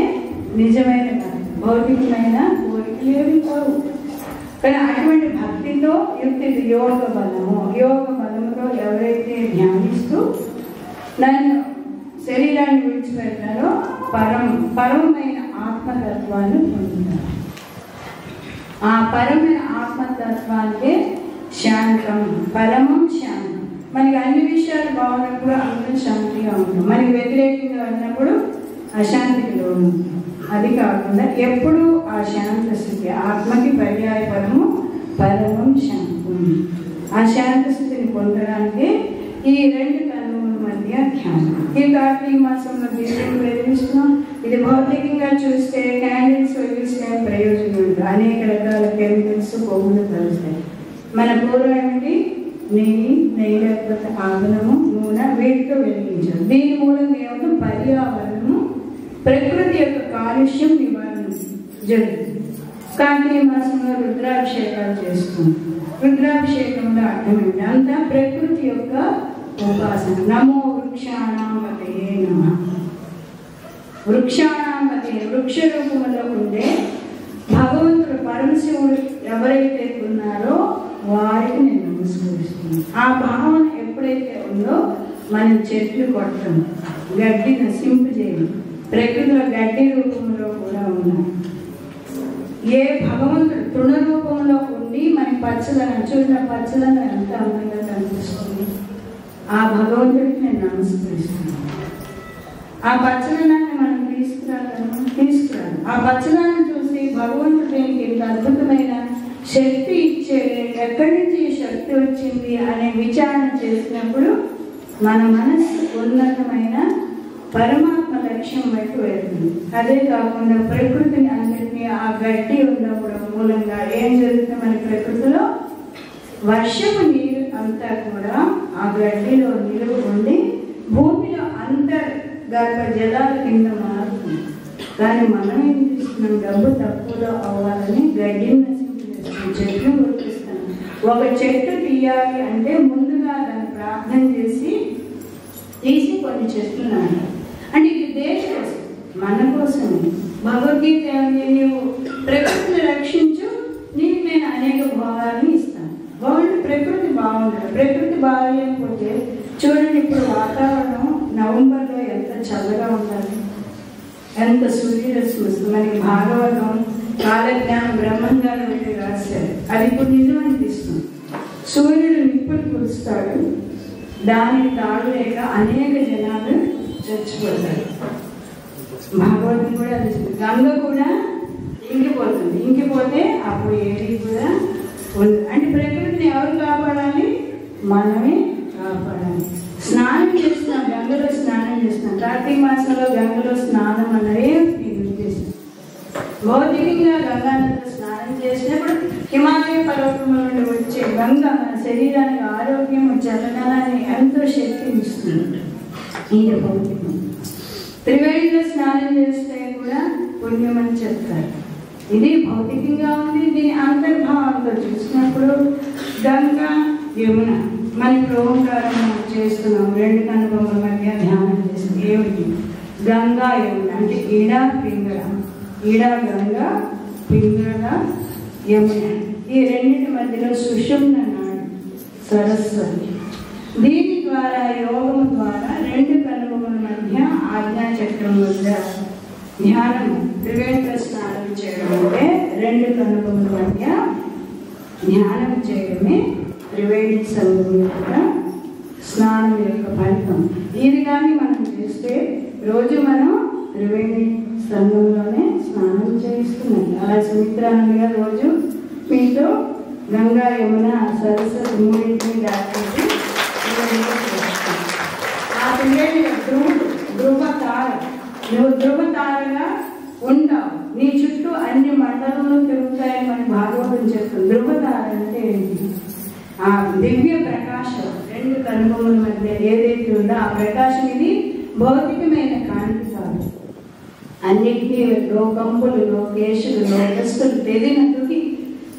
నిజమైన భక్తి. భౌతికమైన కోరికలేవి కోరు కానీ అటువంటి భక్తితో యుక్తి యోగ బలము. యోగ బలముతో ఎవరైతే ధ్యానిస్తూ నన్ను శరీరాన్ని విడిచిపెడతారో పరమైన ఆత్మతత్వాన్ని పొందుతారు. ఆ పరమైన ఆత్మతత్వానికి శాంతం పరమం శాంతం. మనకి అన్ని విషయాలు బాగున్నప్పుడు అందరూ శాంతిగా ఉంటాం, మనకి వ్యతిరేకంగా ఉన్నప్పుడు అశాంతికి లోను. అది కాకుండా ఎప్పుడూ ఆ శాంత స్థితి ఆత్మకి పర్యాయ పరము పరమం శాంతం. ఆ శాంత స్థితిని పొందడానికి ఈ రెండు కనుమల మధ్య ధ్యానం. ఈ కార్తీక మాసంలో దీపాలు వెలిగిస్తున్నాం. ఇది భౌతికంగా చూస్తే క్యాండిల్స్ వెలిగిస్తే ప్రయోజనం ఉంటుంది. అనేక రకాల కెమికల్స్ కొవ్వులు కలుస్తాయి. మన పూర్వం ఏమిటి? నెయ్యి లేకపోతే ఆవులము నూనె వీటితో వెలిగించారు. దీని మూలంగా ఏమిటో పర్యావరణము ప్రకృతి యొక్క కాలుష్యం నివారణ జరుగుతుంది. కార్తీక మాసంలో రుద్రాభిషేకాలు చేస్తున్నాం. రుద్రాభిషేకంలో అర్థం ఏంటి? అంతా ప్రకృతి యొక్క ఉపాసన. నమో వృక్షాణాంపతయే నమః. వృక్షాణాంపతయే వృక్ష రూపంలో ఉండే భగవంతుడు పరమశివుడు ఎవరైతే ఉన్నారో వారికి నేను నమస్కరిస్తున్నాను. ఆ భావన ఎప్పుడైతే ఉందో మనం చెట్లు కొట్టడం, గడ్డి నశింపు చేయడం, ప్రకృతిలో గడ్డి రూపంలో కూడా ఉన్నాయి. ఏ భగవంతుడు తృణ రూపంలో ఉండి మనకి పచ్చదనం చూసిన పచ్చదనం ఎంత అందంగా కనిపిస్తుంది. ఆ భగవంతుడికి నేను నమస్కరిస్తున్నాను. ఆ పచ్చదనాన్ని మనం తీసుకురాలి. ఆ పచ్చదనాన్ని చూసి భగవంతుడు దీనికి ఇంత అద్భుతమైన శక్తి ఇచ్చే ఎక్కడి నుంచి ఈ శక్తి వచ్చింది అనే విచారణ చేసినప్పుడు మన మనస్సు ఉన్నతమైన పరమాత్మ లక్ష్యం వైపు వెళ్తుంది. అదే కాకుండా ప్రకృతిని అందరినీ ఆ గడ్డి ఉన్నప్పుడు మూలంగా ఏం జరుగుతుంది? మన ప్రకృతిలో వర్షపు నీరు అంతా కూడా ఆ గడ్డిలో నిలువ ఉండి భూమిలో అంతర్గర్భ జలాల కింద మారుతుంది. కానీ మనం ఏం చేస్తున్నాం? డబ్బు తక్కువలో అవ్వాలని గడ్డిని నశించేస్తున్నాం, చెట్లు గుర్తిస్తాం. ఒక చెట్టు తీయాలి అంటే ముందుగా దాన్ని ప్రార్థన చేసి తీసి కొన్ని చెట్లు నాటాలి. అంటే ఇది దేశకోసం, మన కోసం. భగవద్గీత నీవు ప్రకృతిని రక్షించు, నీకు నేను అనేక భోగాన్ని ఇస్తాను. బాగుంటే ప్రకృతి బాగుండాలి. ప్రకృతి బాగాలేకపోతే చూడండి, ఇప్పుడు వాతావరణం నవంబర్లో ఎంత చల్లగా ఉండాలి. ఎంత సూర్యరశ్మి వస్తుంది. మనకి భాగవతం కాలజ్ఞానం బ్రహ్మం గారు వెళ్ళి రాశారు. అది ఇప్పుడు నిజం అనిపిస్తుంది. సూర్యుడు నిప్పులు కురుస్తాడు, దానికి తాళలేక అనేక జనాలు చచ్చిపోతారు. భాగవతం కూడా అది. గంగ కూడా ఇంకిపోతుంది. ఇంకిపోతే అప్పుడు ఏది కూడా ఉంది. అంటే ప్రకృతిని ఎవరు కాపాడాలి? మనమే కాపాడాలి. స్నానం చేస్తున్నాం, గంగలో స్నానం చేస్తున్నాం. కార్తీక మాసంలో గంగలో స్నానం అన్నదే ఉద్దేశం. భౌతికంగా గంగానదిలో స్నానం చేసినప్పుడు హిమాలయ పర్వతంలో నుండి వచ్చే గంగ మన శరీరానికి ఆరోగ్యం, చలనాన్ని ఎంతో శక్తినిస్తుంది. ఇది భౌతికం. త్రివేణిలో స్నానం చేస్తే కూడా పుణ్యం అని చెప్తారు. ఇది భౌతికంగా ఉంది. దీని అంతర్భావంతో చూసినప్పుడు గంగా యమున మనకి ఓంకారం చేస్తున్నాం. రెండు కనుబొమ్మల మధ్య ధ్యానం చేస్తున్నాం. ఏమిటి? గంగా యమున అంటే ఈడా పింగళ. ఈడా గంగా, పింగళ యమున. ఈ రెండింటి మధ్యలో సుషుమ్న నాడు సరస్వతి. దీని ద్వారా యోగం ద్వారా రెండు కనుబొమ్మల మధ్య ఆజ్ఞాచక్రం వద్ద ధ్యానం, త్రివేణి స్నానం చేయడం అంటే రెండు కనుబొమ్మల మధ్య ధ్యానం చేయడమే త్రివేణి సంగమం యొక్క స్నానం యొక్క ఫలితం. ఇది కానీ మనం చేస్తే రోజు మనం త్రివేణి సంగంలోనే స్నానం చేస్తున్నాం. అలా సుమిత్రానంద గారు రోజు మీతో గంగా యమున సరస్వతి మూడింటిని దాటేసి ఆ త్రివేణి ధ్రువ తార. నువ్వు ధ్రువ తారగా ఉంటావు. నీ చుట్టూ అన్ని మండలంలో తిరుగుతాయని మన భాగవతం చెప్తుంది. ధ్రువ తార అంటే ఏంటి? ఆ దివ్య ప్రకాశం రెండు కనుబొమ్మల మధ్య ఏదైతే ఉందో ఆ ప్రకాశం ఇది భౌతికమైన కాంతి కాదు. అన్నిటికీ లోకంపులు, లోకేశులు, లోకస్తులు తెలియనట్టుకి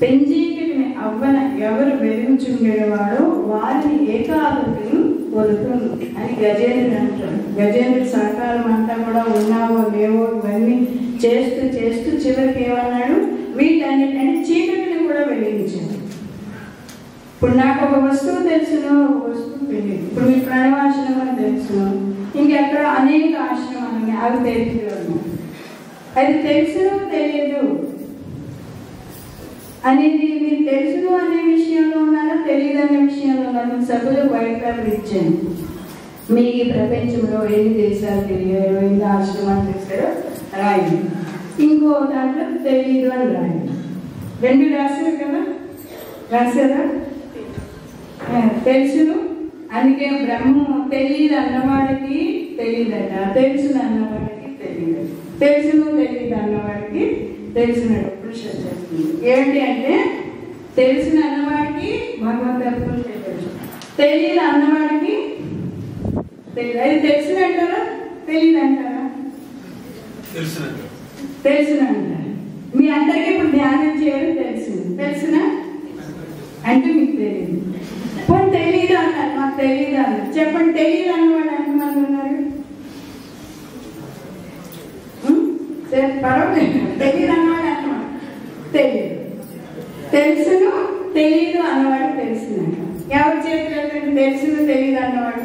పెంచీకటిని అవ్వన ఎవరు వెలుగుచుండేవాడో వారిని ఏకాగ్రతను పొందుతుంది అని గజేంద్రుడు అంటాడు. గజేంద్రుడి సహకారం అంతా కూడా ఉన్నావో లేవో ఇవన్నీ చేస్తూ చేస్తూ చివరికి ఏమన్నాడు? వీటన్నిటిని చీకటిని కూడా వెలిగించాడు. ఇప్పుడు నాకు ఒక వస్తువు తెలుసును, ఒక వస్తువు తెలియదు. ఇప్పుడు మీ ప్రణవాశ్రమం అని తెలుసును, ఇంకెక్కడ అనేక ఆశ్రమాలు అవి తెలియదు. అది తెలుసును తెలియదు అనేది మీరు తెలుసును అనే విషయంలో ఉన్నారా, తెలియదు అనే విషయంలో ఉన్నారా? సభ్యులకు వైట్ పేపర్ ఇచ్చాను. మీ ఈ ప్రపంచంలో ఎన్ని దేశాలు తెలియదు, ఎన్ని ఆశ్రమాలు చేశారో రాయండి. ఇంకో దాంట్లో తెలియదు అని రాయండి. రెండు రాశారు కదా, రాశారా? తెలుసును. అందుకే బ్రహ్మము తెలియదు అన్నవాడికి తెలియదట, తెలుసును అన్నవాడికి తెలియదు. తెలుసును తెలియదు అన్నవాడికి తెలిసినట్టు పురుషుడు చేస్తుంది. ఏంటి అంటే తెలిసిన అన్నవాడికి భగవంతుడు తెలుసు, తెలియదు అన్నవాడికి తెలియదు. అది తెలిసినట్టారా తెలియదు అంటారా? తెలిసిన అంటారు. మీ అందరికీ ఇప్పుడు ధ్యానం చేయడం తెలిసిన అంటే మీకు తెలియదు. పోనీ తెలియదు అన్నారు, మాకు తెలియదు అన్నారు. చెప్పండి, తెలియదు అన్నవాడు ఎంతమంది ఉన్నారు? పర్వాలేదు. తెలియదు అన్నవాడు అన్నమాట తెలియదు. తెలుసును తెలియదు అన్నవాడు తెలిసిందంట. ఎవరి చేతులు తెలుసును తెలియదు అన్నవాడు?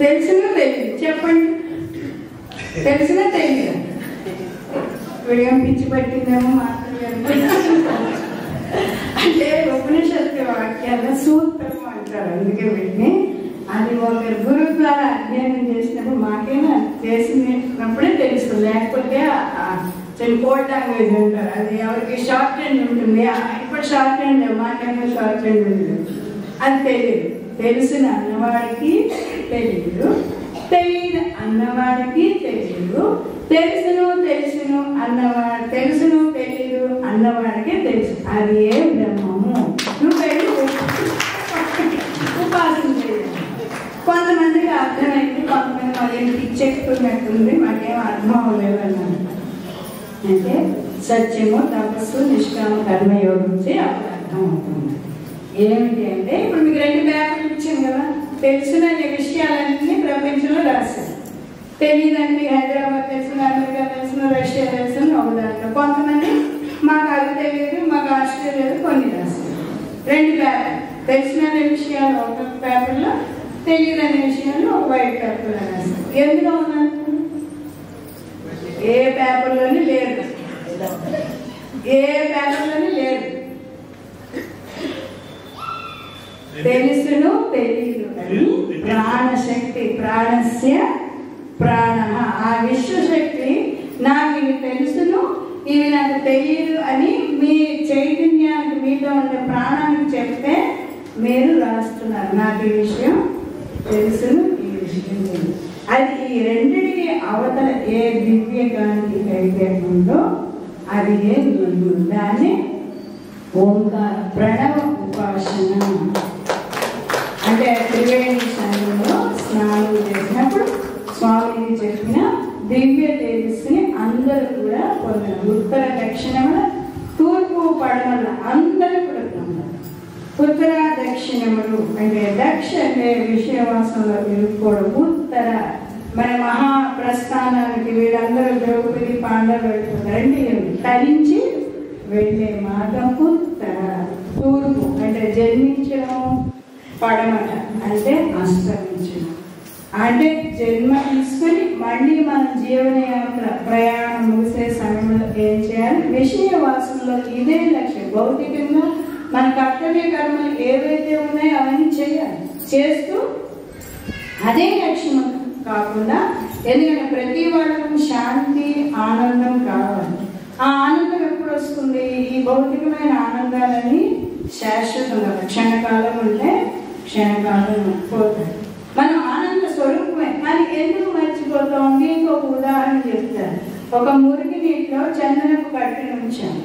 తెలుసును తెలియదు. చెప్పండి, తెలిసినా తెలియదు. వీడియో పిచ్చి పట్టిందేమో మాట్లాడారు. అంటే ఉపనిషత్తు వాక్యాల సూత్రం అంటారు. అందుకే వీటిని అది ఒకరి గురువు ద్వారా అధ్యయనం చేసినప్పుడు మాకేమో చేసినప్పుడే తెలుస్తుంది. లేకపోతే కోడ్ లాంగ్వేజ్ అంటారు. అది ఎవరికి షార్ట్ హ్యాండ్ ఉంటుంది. ఇప్పుడు షార్ట్ హ్యాండ్ మాకేమో షార్ట్ హ్యాండ్ ఉంటుంది. అది తెలియదు. తెలిసిన అన్నవాడికి తెలియదు, తెలియదు అన్నవాడికి తెలియదు. తెలుసును అన్నవాడు తెలుసును తెలియదు అన్నవాడికి తెలుసు. అది ఏ బ్రహ్మము. నువ్వు వెళ్ళి ఉపాసన చేయాలి. కొంతమందికి అర్థమైంది, కొంతమంది మళ్ళీ పిచ్చెక్కుతున్నట్టుంది, మాకేం అర్థం అవ్వలేదు అన్నాను. అంటే సత్యము, తపస్సు, నిష్కామ కర్మయోగం అప్పుడు అర్థం అవుతుంది. ఏమిటి అంటే ఇప్పుడు మీకు రెండు పేపర్లు ఇచ్చాను కదా, తెలిసిన విషయాలన్నీ ప్రపంచంలో రాశారు. తెలియదండి హైదరాబాద్ తెలుసు, అమెరికా తెలుసు, రష్యా తెలుసు ఒక దాంట్లో. కొంతమంది మాకు అది తెలియదు, మాకు ఆస్ట్రేలియా కొన్ని రాశారు. రెండు పేపర్ తెలిసిన విషయాలు ఒక పేపర్లో, తెలియదనే విషయాలు ఒక వైట్ పేపర్లో రాశారు. ఎందులో ఉన్నారు? ఏ పేపర్లోని లేదు, ఏ పేపర్లోని లేదు. తెలుసును తెలియదు అని ప్రాణశక్తి, ప్రాణస్య ప్రాణ. ఆ విశ్వశక్తి నాకు ఇవి తెలుసును ఇవి నాకు తెలియదు అని మీ చైతన్యానికి, మీలో ఉండే ప్రాణానికి చెప్తే మీరు రాస్తున్నారు. నాకు ఈ విషయం తెలుసును ఈ విషయం తెలియదు. అది ఈ రెండిటికి అవతల ఏ దివ్య కాంతి అయితే ఉందో అది ఏ నేను. దాన్ని ఓంకార ప్రణవ ఉపాసన అంటే త్రివేణి సంఘంలో స్నానం చేసినప్పుడు స్వామిని చెప్పిన దివ్య తేజస్సుని అందరూ కూడా పొందారు. ఉత్తర దక్షిణముల తూర్పు పడమల అందరూ కూడా పొందారు. ఉత్తర దక్షిణములు అంటే దక్ష అంటే విషయవాసంలో ఇరుక్కోవడం. ఉత్తర మన మహాప్రస్థానానికి వీళ్ళందరూ ద్రౌపది పాండవులు వెళ్తున్నారంటే తరించి వెళ్ళే మార్గం ఉత్తర. తూర్పు అంటే జన్మించడం, పడమట అంటే అస్తమించడం. అంటే జన్మ తీసుకొని మళ్ళీ మన జీవనయాత్ర ప్రయాణం ముగిసే సమయంలో ఏం చేయాలి? విషయ వాసనలో ఇదే లక్ష్యం. భౌతికంగా మన కర్తవ్య కర్మలు ఏవైతే ఉన్నాయో అవన్నీ చేయాలి. చేస్తూ అదే లక్ష్యం కాకుండా, ఎందుకంటే ప్రతి వాళ్ళకు శాంతి ఆనందం కావాలి. ఆ ఆనందం ఎప్పుడు వస్తుంది? ఈ భౌతికమైన ఆనందాలన్నీ శాశ్వతంగా క్షణకాలం ఉంటే క్షణకాలం పోతాయి. మనం ఆనంద స్వరూపమే, కానీ ఎందుకు మర్చిపోతాం? మీకు ఒక ఉదాహరణ చెప్తాను. ఒక మురికి నీటిలో చందనపు కట్టెను ఉంచాము.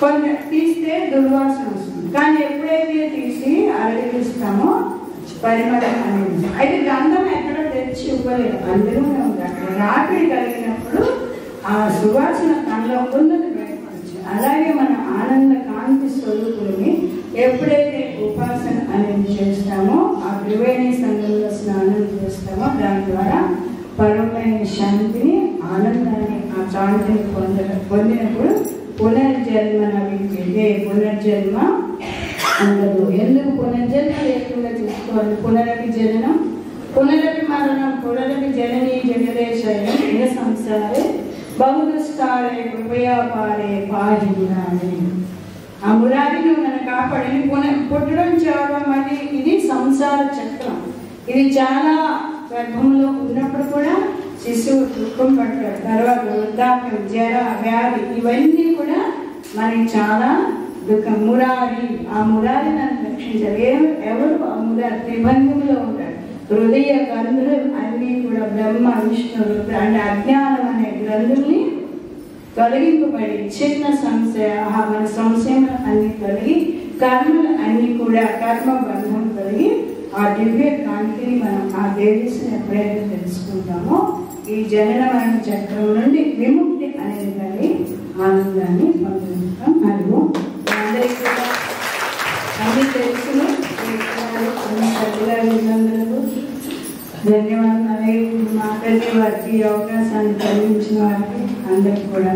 కొన్ని తీస్తే దుర్వాసన వస్తుంది, కానీ ఎప్పుడైతే తీసి అరగిస్తామో పరిమళం అనేది. అయితే గంధం ఎక్కడ తెచ్చి ఇవ్వలేదు, అందులోనే ఉంది. అక్కడ రాత్రి కలిగినప్పుడు ఆ సువాసన తనలో ఉన్నది బయటపడుతుంది. అలాగే మన ఆనంద కాంతి స్వరూపులని ఎప్పుడైతే ఉపాసన అనేది చేస్తామో, ఆ త్రివేణి సంఘంలో స్నానం చేస్తామో, దాని ద్వారా పరమైన శాంతిని, ఆనందాన్ని, ఆ కాంతిని పొందినప్పుడు పునర్జన్మ నవిద్యతే. పునర్జన్మ ఉండదు. ఎందుకు పునర్జన్మ లేకుండా చూసుకోవాలి? పునరపి జననం, పునరపి మరణం, పునరపి జననీ జగదేశయం ఇహ సంసారే బహుదుష్టారే కృపయాపారే పాహి మురారి. ఆ మురారి నువ్వు నన్ను కాపాడి. పుట్టడం చావడం మళ్ళీ ఇది సంసార చక్రం. ఇది చాలా గర్భంలో ఉన్నప్పుడు కూడా శిశువు దుఃఖం పడతాడు. తర్వాత వృద్ధాప్యం, జర, వ్యాధి ఇవన్నీ కూడా మనకి చాలా దుఃఖం. మురారి, ఆ మురారి నన్ను రక్షించారు. ఎవరు ఆ మురారి? త్రిభంగంలో ఉంటాడు. హృదయ గ్రంథులు అన్నీ కూడా బ్రహ్మ విష్ణు రుద్ర అంటే అజ్ఞానం అనే గ్రంథుల్ని తొలగింపబడి చిన్న సంశయ మన సంశయములు అన్ని తొలగి కర్మలు అన్ని కూడా కర్మ బంధం తొలగి ఆ దివ్య కాంతిని మనం ఆ తేజస్సుని ఎప్పుడైతే తెలుసుకుంటామో ఈ జనన మరణ చక్రం నుండి విముక్తి అనేది కానీ ఆనందాన్ని పొందుతాం. మరియు అందరికీ కూడా అన్ని తెలుసును అన్ని సభ్యులందరూ ధన్యవాదాలు. మాట్లాడే వారికి అవకాశాన్ని కలిగించిన వారికి అందరికీ కూడా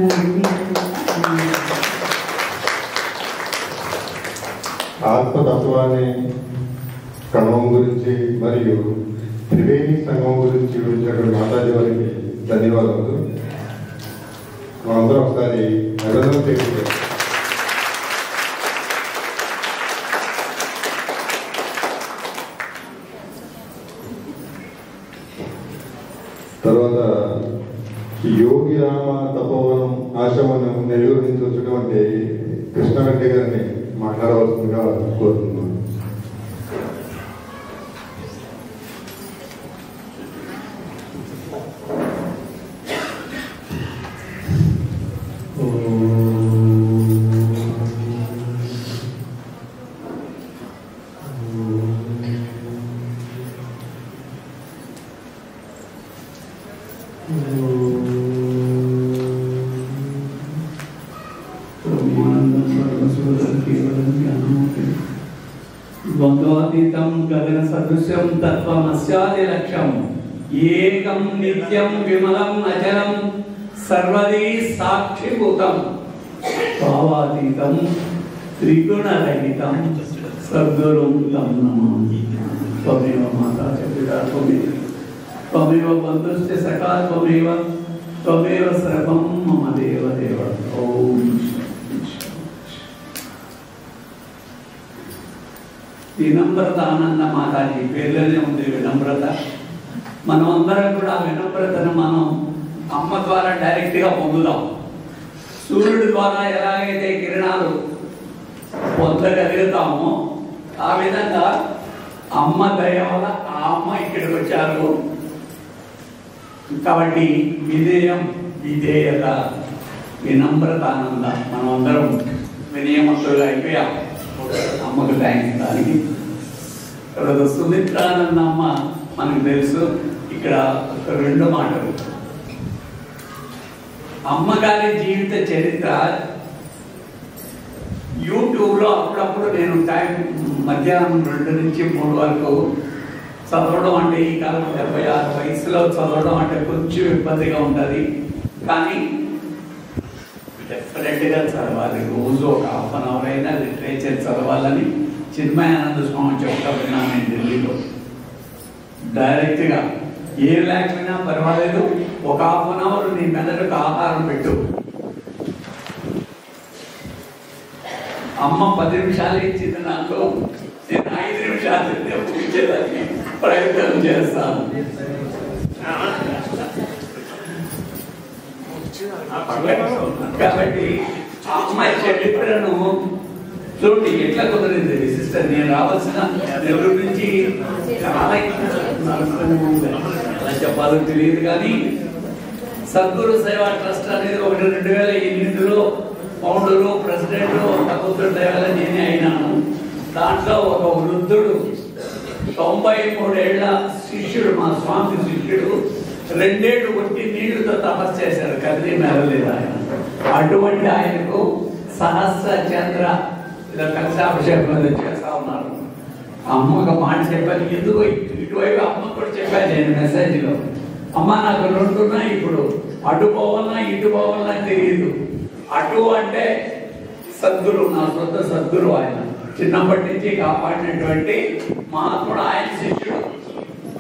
ఆత్మతత్వాన్ని, క్రమం గురించి మరియు త్రివేణి సంఘం గురించి వివరించినటువంటి మాతాజీ వారికి ధన్యవాదాలు. మనందరం ఒకసారి అభినందన చేస్తున్నాం. తర్వాత యోగి రామ తపోవనం ఆశ్రమం నెల్లూరు నుంచి వచ్చినటువంటి కృష్ణారెడ్డి గారిని మాట్లాడవలసిందిగా కోరుతున్నాను. ద్వంద్వాతీతం గగన సదృశ్యం తత్వమస్యాది లక్ష్యం ఏకం నిత్యం విమలం అచలం సర్వదీ సాక్షిభూతం భావాతీతం త్రిగుణరహితం సద్గురుం తం నమామి. త్వమేవ మాతా చ పితా త్వమేవ బంధుశ్చ సఖా త్వమేవ త్వమేవ సర్వం మమ దేవదేవ. ఓం వినమ్రత ఆనంద మాతాజీ పేర్లోనే ఉంది వినమ్రత. మనం అందరం కూడా ఆ వినమ్రతను మనం అమ్మ ద్వారా డైరెక్ట్గా పొందుదాం. సూర్యుడి ద్వారా ఎలాగైతే కిరణాలు పొందగలుగుతామో ఆ విధంగా అమ్మ దయ వల్ల ఆ అమ్మ ఇక్కడికి వచ్చారు. కాబట్టి వినయం, విధేయత, వినమ్రత, ఆనంద మనం అందరం వినయమంతులుగా అయిపోయాం. అమ్మకు థ్యాంక్స్. దానికి తర్వాత సుమిత్రానంద అమ్మ మనకు తెలుసు. ఇక్కడ ఒక 2 మాటలు. అమ్మగారి జీవిత చరిత్ర యూట్యూబ్లో అప్పుడప్పుడు నేను టైం మధ్యాహ్నం 2 నుంచి 3 వరకు చదవడం అంటే ఈ కాలం 76 వయసులో చదవడం అంటే కొంచెం ఇబ్బందిగా ఉంటుంది. కానీ డెఫినెట్గా చదవాలి. రోజు ఒక ½ అన్ అవర్ అయినా లిటరేచర్ చదవాలని చిన్మయానంద స్వామి చెప్తా విన్నాను నేను ఢిల్లీలో. డైరెక్ట్గా ఏ లేకపోయినా పర్వాలేదు, ఒక ½ అన్ అవర్ నీ మెదడుకు ఆహారం పెట్టు. అమ్మ 10 నిమిషాలు ఇచ్చింది నాకు, నేను 5 నిమిషాలు ముగించేదానికి ప్రయత్నం చేస్తాను. కాబట్టి అమ్మాయి చరిత్రను చూడండి ఎట్లా కుదిరింది. సిస్టర్ నేను రావాల్సిన నెల్లూరు నుంచి చాలా ఎలా చెప్పాలో తెలియదు, కానీ సద్గురు సేవా ట్రస్ట్ అనేది 2008లో ఫౌండరు, ప్రెసిడెంట్, భగవంతుడి దయవల్ల నేనే అయినాను. దాంట్లో ఒక వృద్ధుడు 93 ఏళ్ల శిష్యుడు, మా స్వామి శిష్యుడు, 2 ఏళ్ళు కొట్టి నీళ్లతో తపస్సు చేశారు, కదిలి మెరలేదు ఆయన. అటువంటి ఆయనకు సహస్ర చంద్ర కలశాభిషేకం చేస్తా ఉన్నారు. అమ్మ ఒక మాట చెప్పాను, ఎందుకు ఇటువైపు అమ్మ కూడా చెప్పాను నేను మెసేజ్లో. అమ్మ నాకు 2 ఉన్నాయి, ఇప్పుడు అటు పోవాలన్నా ఇటు పోవాలన్నా తెలియదు. అటు అంటే సద్గురు, నా సొంత సద్గురు ఆయన, చిన్నప్పటి నుంచి కాపాడినటువంటి మహాత్ముడు, ఆయన శిష్యుడు.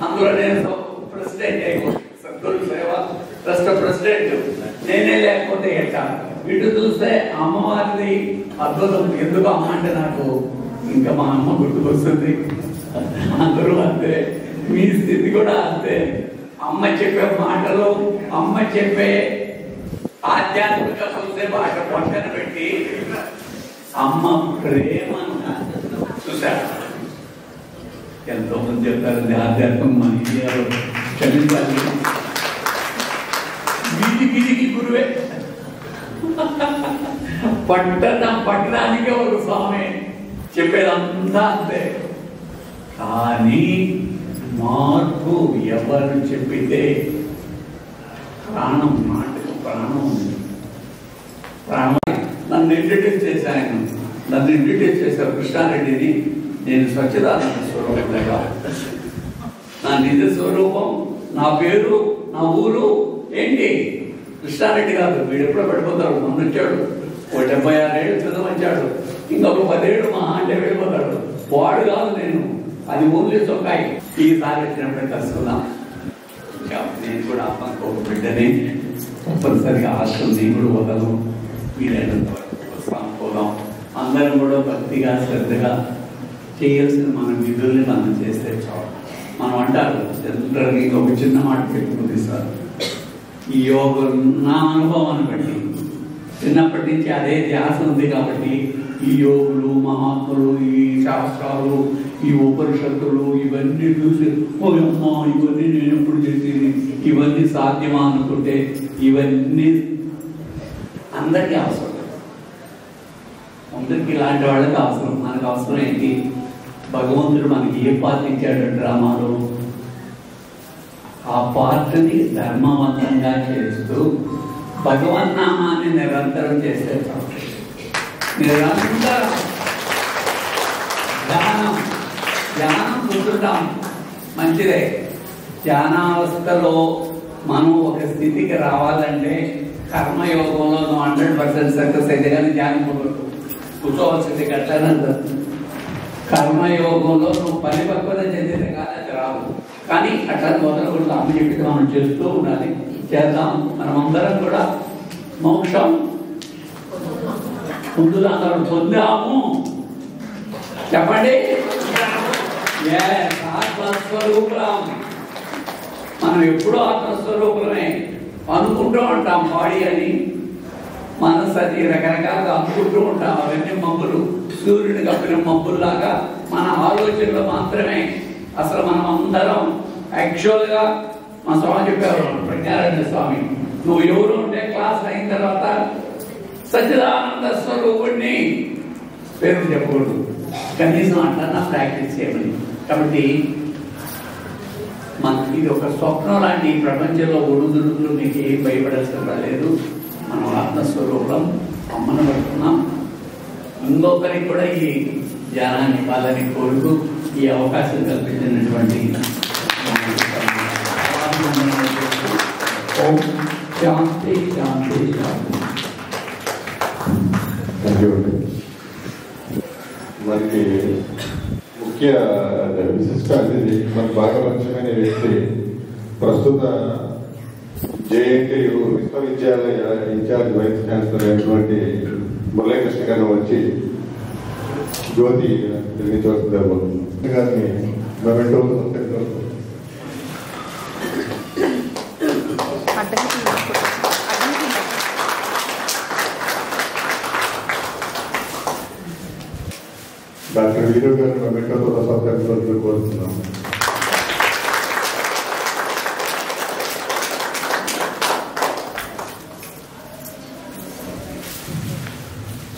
అందులో నేను ప్రెసిడెంట్ అయిపోయి సద్గురు సేవ ట్రస్ట్ ప్రెసిడెంట్ నేనే, లేకపోతే ఎట్లా. ఇటు చూస్తే అమ్మవారిది అద్భుతం. ఎందుకు అమ్మ అంటే నాకు ఇంకా మా అమ్మ గుర్తుకొస్తుంది. అందరూ అంతే, మీ స్థితి కూడా అంతే. అమ్మ చెప్పే మాటలు, అమ్మ చెప్పే ఆధ్యాత్మిక చూసే భాష పక్కన పెట్టి అమ్మ ప్రేమను చూశారు. ఎంతో మంది చెప్తారు ఆధ్యాత్మికం మన ఇండియాలో క్షమించాలి, వీటికి గురువే. పట్టడానికే ఒక స్వామి చెప్పేదంతా అంతే. కానీ మార్పు ఎవరు చెప్పితే ప్రాణం, మాటకు ప్రాణం ఉంది. ప్రాణం నన్ను ఇంట్రడ్యూస్ చేశాను, నన్ను ఇంట్రడ్యూస్ చేశారు కృష్ణారెడ్డిని. నేను స్వచ్ఛతానంద స్వరూపంగా, నా నిజ స్వరూపం, నా పేరు, నా ఊరు ఏంటి కృష్ణారెడ్డి కాదు. వీడు ఎప్పుడో పడిపోతాడు. మొన్న వచ్చాడు, 76 ఏళ్ళు చదువు వచ్చాడు, ఇంకొక 10 ఏళ్ళు మా అంటే వెళ్ళిపోతాడు. వాడు కాదు నేను, అది ఓన్లీ సొక్కాయి. ఈసారి వచ్చినప్పుడు కలుసుకుందాం. నేను కూడా అమ్మకు ఒక బిడ్డని, తప్పనిసరిగా ఆశ్రమం నేను కూడా వదలను. వీలైనంత వరకు వస్తాం, పోదాం. అందరం కూడా భక్తిగా శ్రద్ధగా చేయాల్సిన మన విధుల్ని మనం చేస్తే చాలు. మనం అంటారు జనరల్గా ఇంకొక చిన్న మాట పెట్టుకుంది సార్, ఈ యోగం నా అనుభవాన్ని బట్టి చిన్నప్పటి నుంచి అదే ధ్యాస ఉంది. కాబట్టి ఈ యోగులు, మహాత్ములు, ఈ శాస్త్రాలు, ఈ ఉపనిషత్తులు ఇవన్నీ చూసి అమ్మా ఇవన్నీ నేను ఎప్పుడు చేసేది, ఇవన్నీ సాధ్యమా అనుకుంటే ఇవన్నీ అందరికీ అవసరం. అందరికీ ఇలాంటి వాళ్ళకి అవసరం. మనకు అవసరం ఏంటి? భగవంతుడు మనకి ఏ పాత్ర ఇచ్చాడు డ్రామాలో, ఆ పాత్రని ధర్మవంతంగా చేస్తూ భగవన్నామాన్ని నిరంతరం చేసే నిరంతరం ధ్యానం కూర్చుంటాం, మంచిదే. ధ్యానావస్థలో మనం ఒక స్థితికి రావాలంటే కర్మయోగంలో 100% సక్సెస్ అయితే కానీ ధ్యానం కూర్చోవలసింది. గట్లనే కర్మయోగంలో నువ్వు పరిపక్వత చెందిన కానీ అది రాదు. కానీ అట్లా మొదలకుండా అమ్మ చెప్పి మనం చేస్తూ ఉండాలి. చేద్దాం. మనమందరం కూడా మోక్షం ముందుగా అందరం పొందాము. చెప్పండి. ఆత్మస్వరూపులం. మనం ఎప్పుడూ ఆత్మస్వరూపులమే అనుకుంటూ ఉంటాం. బాడీ అని మనసు అది రకరకాలుగా అనుకుంటూ ఉంటాం. అవన్నీ మబ్బులు, సూర్యుని కప్పిన మబ్బుల్లాగా మన ఆలోచనలు మాత్రమే. అసలు మనం అందరం యాక్చువల్గా మా స్వామి చెప్పారు, ప్రజ్ఞారాయణ స్వామి, నువ్వు ఎవరు ఉంటే క్లాస్ అయిన తర్వాత సచ్చిదానంద స్వరూపుణ్ణి పేరు చెప్పకూడదు, కనీసం అంటన్నా ప్రాక్టీస్ చేయమని. కాబట్టి మనకి ఇది ఒక స్వప్నం లాంటి ప్రపంచంలో ఒడుదుడుకులు మీకు ఏం భయపడాల్సిన లేదు. మనం ఆత్మస్వరూపం అమ్మను పడుతున్నాం. ఇంకొకరికి కూడా ఈ జ్ఞానాన్ని ఇవ్వాలని కోరుతూ ఈ అవకాశం కల్పించినటువంటి శాంతి శాంతి శాంతి. మనకి ముఖ్య విశిష్ట అతిథి, మనకు బాగా పరిచయమైన వ్యక్తి, ప్రస్తుత JNTU విశ్వవిద్యాలయ ఇన్ఛార్జ్ వైస్ ఛాన్సలర్ అయినటువంటి మురళీకృష్ణ గారిని వచ్చి జ్యోతి తెలియజేస్తుంది గారిని మెమెంటో డాక్టర్ వీరు గారిని మెమెంటోతో సత్కరించాలని కోరుతున్నాం.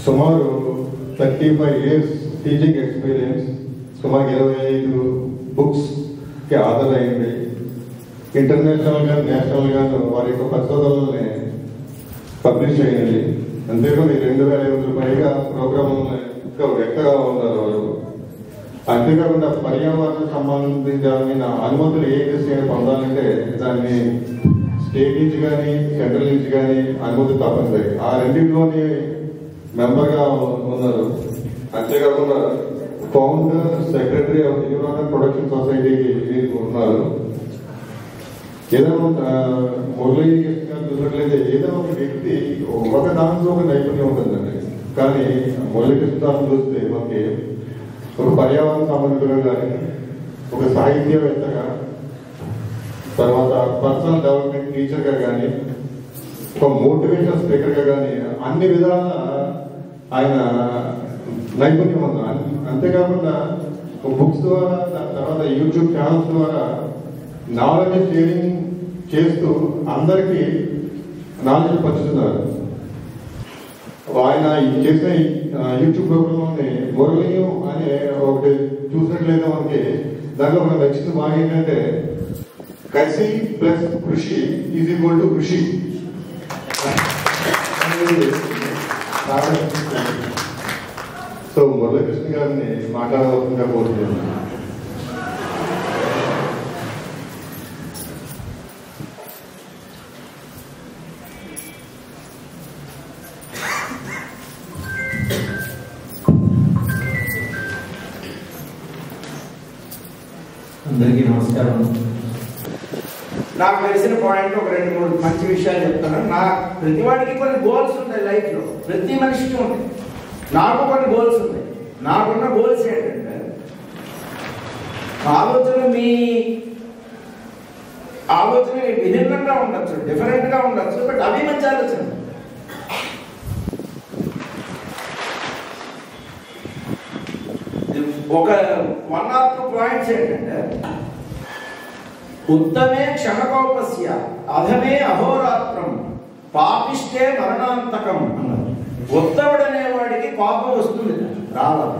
సుమారు 35 years టీచింగ్ ఎక్స్పీరియన్స్, సుమారు 25 బుక్స్కి ఆధారైంది. ఇంటర్నేషనల్ గా నేషనల్ గాను వారి యొక్క పరిశోధనల్ని పబ్లిష్ అయ్యింది. అంతేకాదు 2000 పైగా ప్రోగ్రామ్ వ్యక్తగా ఉన్నారు వారు. అంతేకాకుండా పర్యావరణ సంబంధించిన అనుమతులు ఏ దృష్టిని పొందాలంటే దాన్ని స్టేట్ నుంచి కానీ సెంట్రల్ నుంచి కానీ అనుమతి తప్పనిసరి. ఆ రెండింటిలోని మెంబర్ గా ఉన్నారు. అంతేకాకుండా founder secretary of environment production సొసైటీకి ఉన్నారు. ఏదైనా మురళీ చూసినట్లయితే ఏదైనా ఒక వ్యక్తి ఒక దాంట్లో ఒక నైపుణ్యం ఉంటుందండి. కానీ మురళీకృష్ణ చూస్తే మనకి ఒక పర్యావరణ సంబంధితులుగా కానీ, ఒక సాహిత్యవేత్తగా, తర్వాత పర్సనల్ డెవలప్మెంట్ టీచర్గా కానీ, ఒక మోటివేషన్ స్పీకర్గా కానీ అన్ని విధాల ఆయన నైపుణ్యం ఉంది. అంతేకాకుండా బుక్స్ ద్వారా, తర్వాత యూట్యూబ్ ఛానల్స్ ద్వారా నాలెడ్జ్ షేరింగ్ చేస్తూ అందరికీ నాలెడ్జ్ పంచుతున్నారు. ఆయన చేసిన యూట్యూబ్ ప్రోగ్రాంలోని మురళీయం అనే ఒకటి చూసినట్లయితే మనకి దాంట్లో ఒక నచ్చింది బాగా ఏంటంటే కసి ప్లస్ కృషి ఈజ్ ఈక్వల్ టు కృషి. సో మురళీకృష్ణ గారిని మాట్లాడవలసిందిగా కోరుతున్నాను. అందరికీ నమస్కారం. నాకు తెలిసిన పాయింట్ ఒక 2-3 మంచి విషయాలు చెప్తాను. ప్రతి వాడికి కొన్ని గోల్స్ ఉంటాయి లైఫ్ లో, ప్రతి మనిషికి ఉంటాయి. నాకు కొన్ని గోల్స్ ఉన్నాయి. నాకున్న గోల్స్ ఏంటంటే, మీ ఆలోచన విభిన్నంగా ఉండొచ్చు, డిఫరెంట్ గా ఉండొచ్చు, బట్ అవి మంచి ఆలోచన. ఒక 1 or 2 పాయింట్స్ ఏంటంటే, ఉత్తమే క్షణకోపస్య అధమే అహోరాత్రం పాపిష్టే మరణాంతకం అన్నారు. ఉత్తముడు అనేవాడికి కోపం వస్తుంది, రావాలి.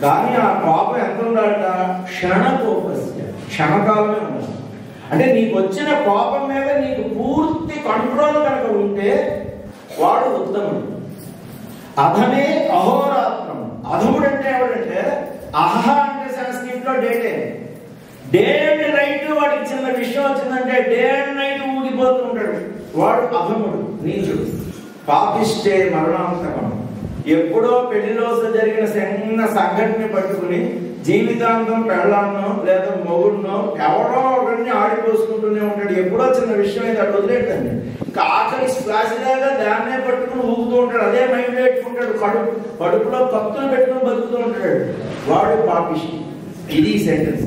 కానీ ఆ కోపం ఎంత ఉండాలట? క్షణకోపస్య, క్షణకాలమే ఉండాలి. అంటే నీకు వచ్చిన కోపం మీద నీకు పూర్తి కంట్రోల్ కనుక ఉంటే వాడు ఉత్తముడు. అధమే అహోరాత్రం. అధముడు అంటే ఎవడంటే, అహ అంటే సంస్కృత్ లో డేటే, డే అండ్ నైట్. వాడికి చిన్న విషయం వచ్చిందంటే డే అండ్ నైట్ ఊగిపోతూ ఉంటాడు, వాడు అధముడు, నీచుడు. పాపిష్టే మరణాంతకం. ఎప్పుడో పెళ్లిలో జరిగిన చిన్న సంఘటన పట్టుకుని జీవితాంతం పెళ్ళాన్నో లేదా మొగుడునో ఎవరో ఒకరిని ఆడిపోసుకుంటూనే ఉంటాడు. ఎప్పుడో చిన్న విషయం అయితే అటు వదిలేటండి. ఇంకా ఆఖరి శ్వాసలాగా దాన్నే పట్టుకుని ఊగుతూ ఉంటాడు. అదే మైండ్ పెట్టుకుంటాడు. కడుపులో కత్తులు పెట్టుకుని బతుకుతూ ఉంటాడు. వాడు పాపిష్టి. ఇది సెంటెన్స్.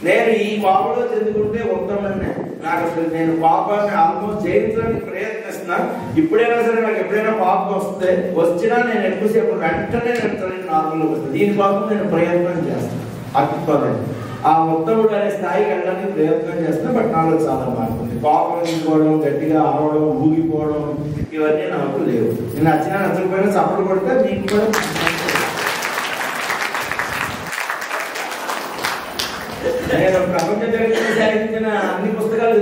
నేను ఈ పాపలో చెందుకుంటే ఉత్తమనే. నాకు అసలు నేను పాపాన్ని ఆల్మోస్ట్ జయించడానికి ప్రయత్నిస్తున్నా. ఇప్పుడైనా సరే నాకు ఎప్పుడైనా పాపం వచ్చినా నేను ఎక్కువసేపు వెంటనే నార్మల్గా వస్తుంది. దీనికోసం నేను ప్రయత్నం చేస్తాను. అత్యుత్పదండి ఆ ఉత్తముడు అనే స్థాయికి వెళ్ళడానికి ప్రయత్నం చేస్తున్నా. బట్ నాలో చాలా మార్పు ఉంది. పాపం తీసుకోవడం, గట్టిగా ఆడడం, ఊగిపోవడం ఇవన్నీ నాకు లేవు. నేను నచ్చినా నచ్చకపోయినా చప్పట్లు కొడితే మీకు కూడా నేను ప్రపంచ చరిత్ర సాగించిన అన్ని పుస్తకాలు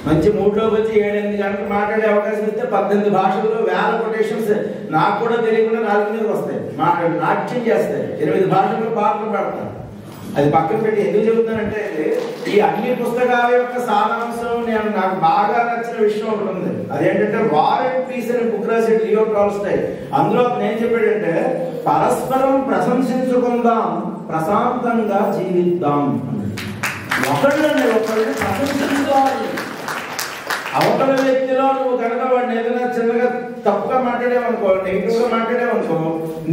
మంచి మూడ్లోకి వచ్చి 7-8 గంటలు మాట్లాడే అవకాశం ఇస్తే 18 భాషల్లో 1000 కొటేషన్స్ నాకు కూడా తెలియకుండా 4 మీద వస్తాయి. నాట్యం చేస్తాయి. 8 భాషల్లో పాటలు పాడతాను. అది పక్కన పెట్టి ఎందుకు చెబుతానంటే ఈ అన్ని పుస్తకాల యొక్క సారాంశం నాకు బాగా నచ్చిన విషయం ఒకటి ఉంది. అదేంటంటే వార్ అండ్ పీస్ అనే బుక్ రాసాడు లియో టాల్స్టాయ్. అందులో నేను చెప్పాడంటే పరస్పరం ప్రశంసించుకుందాం, ప్రశాంతంగా జీవిద్దాం. ఒకళ్ళని ప్రశంసించుకోవాలి. అవతల వ్యక్తిలో నువ్వు కనుక వాడిని ఏదైనా చిన్నగా తప్పుగా మాట్లాడేవనుకో, నెగిటివ్ గా మాట్లాడేవనుకో,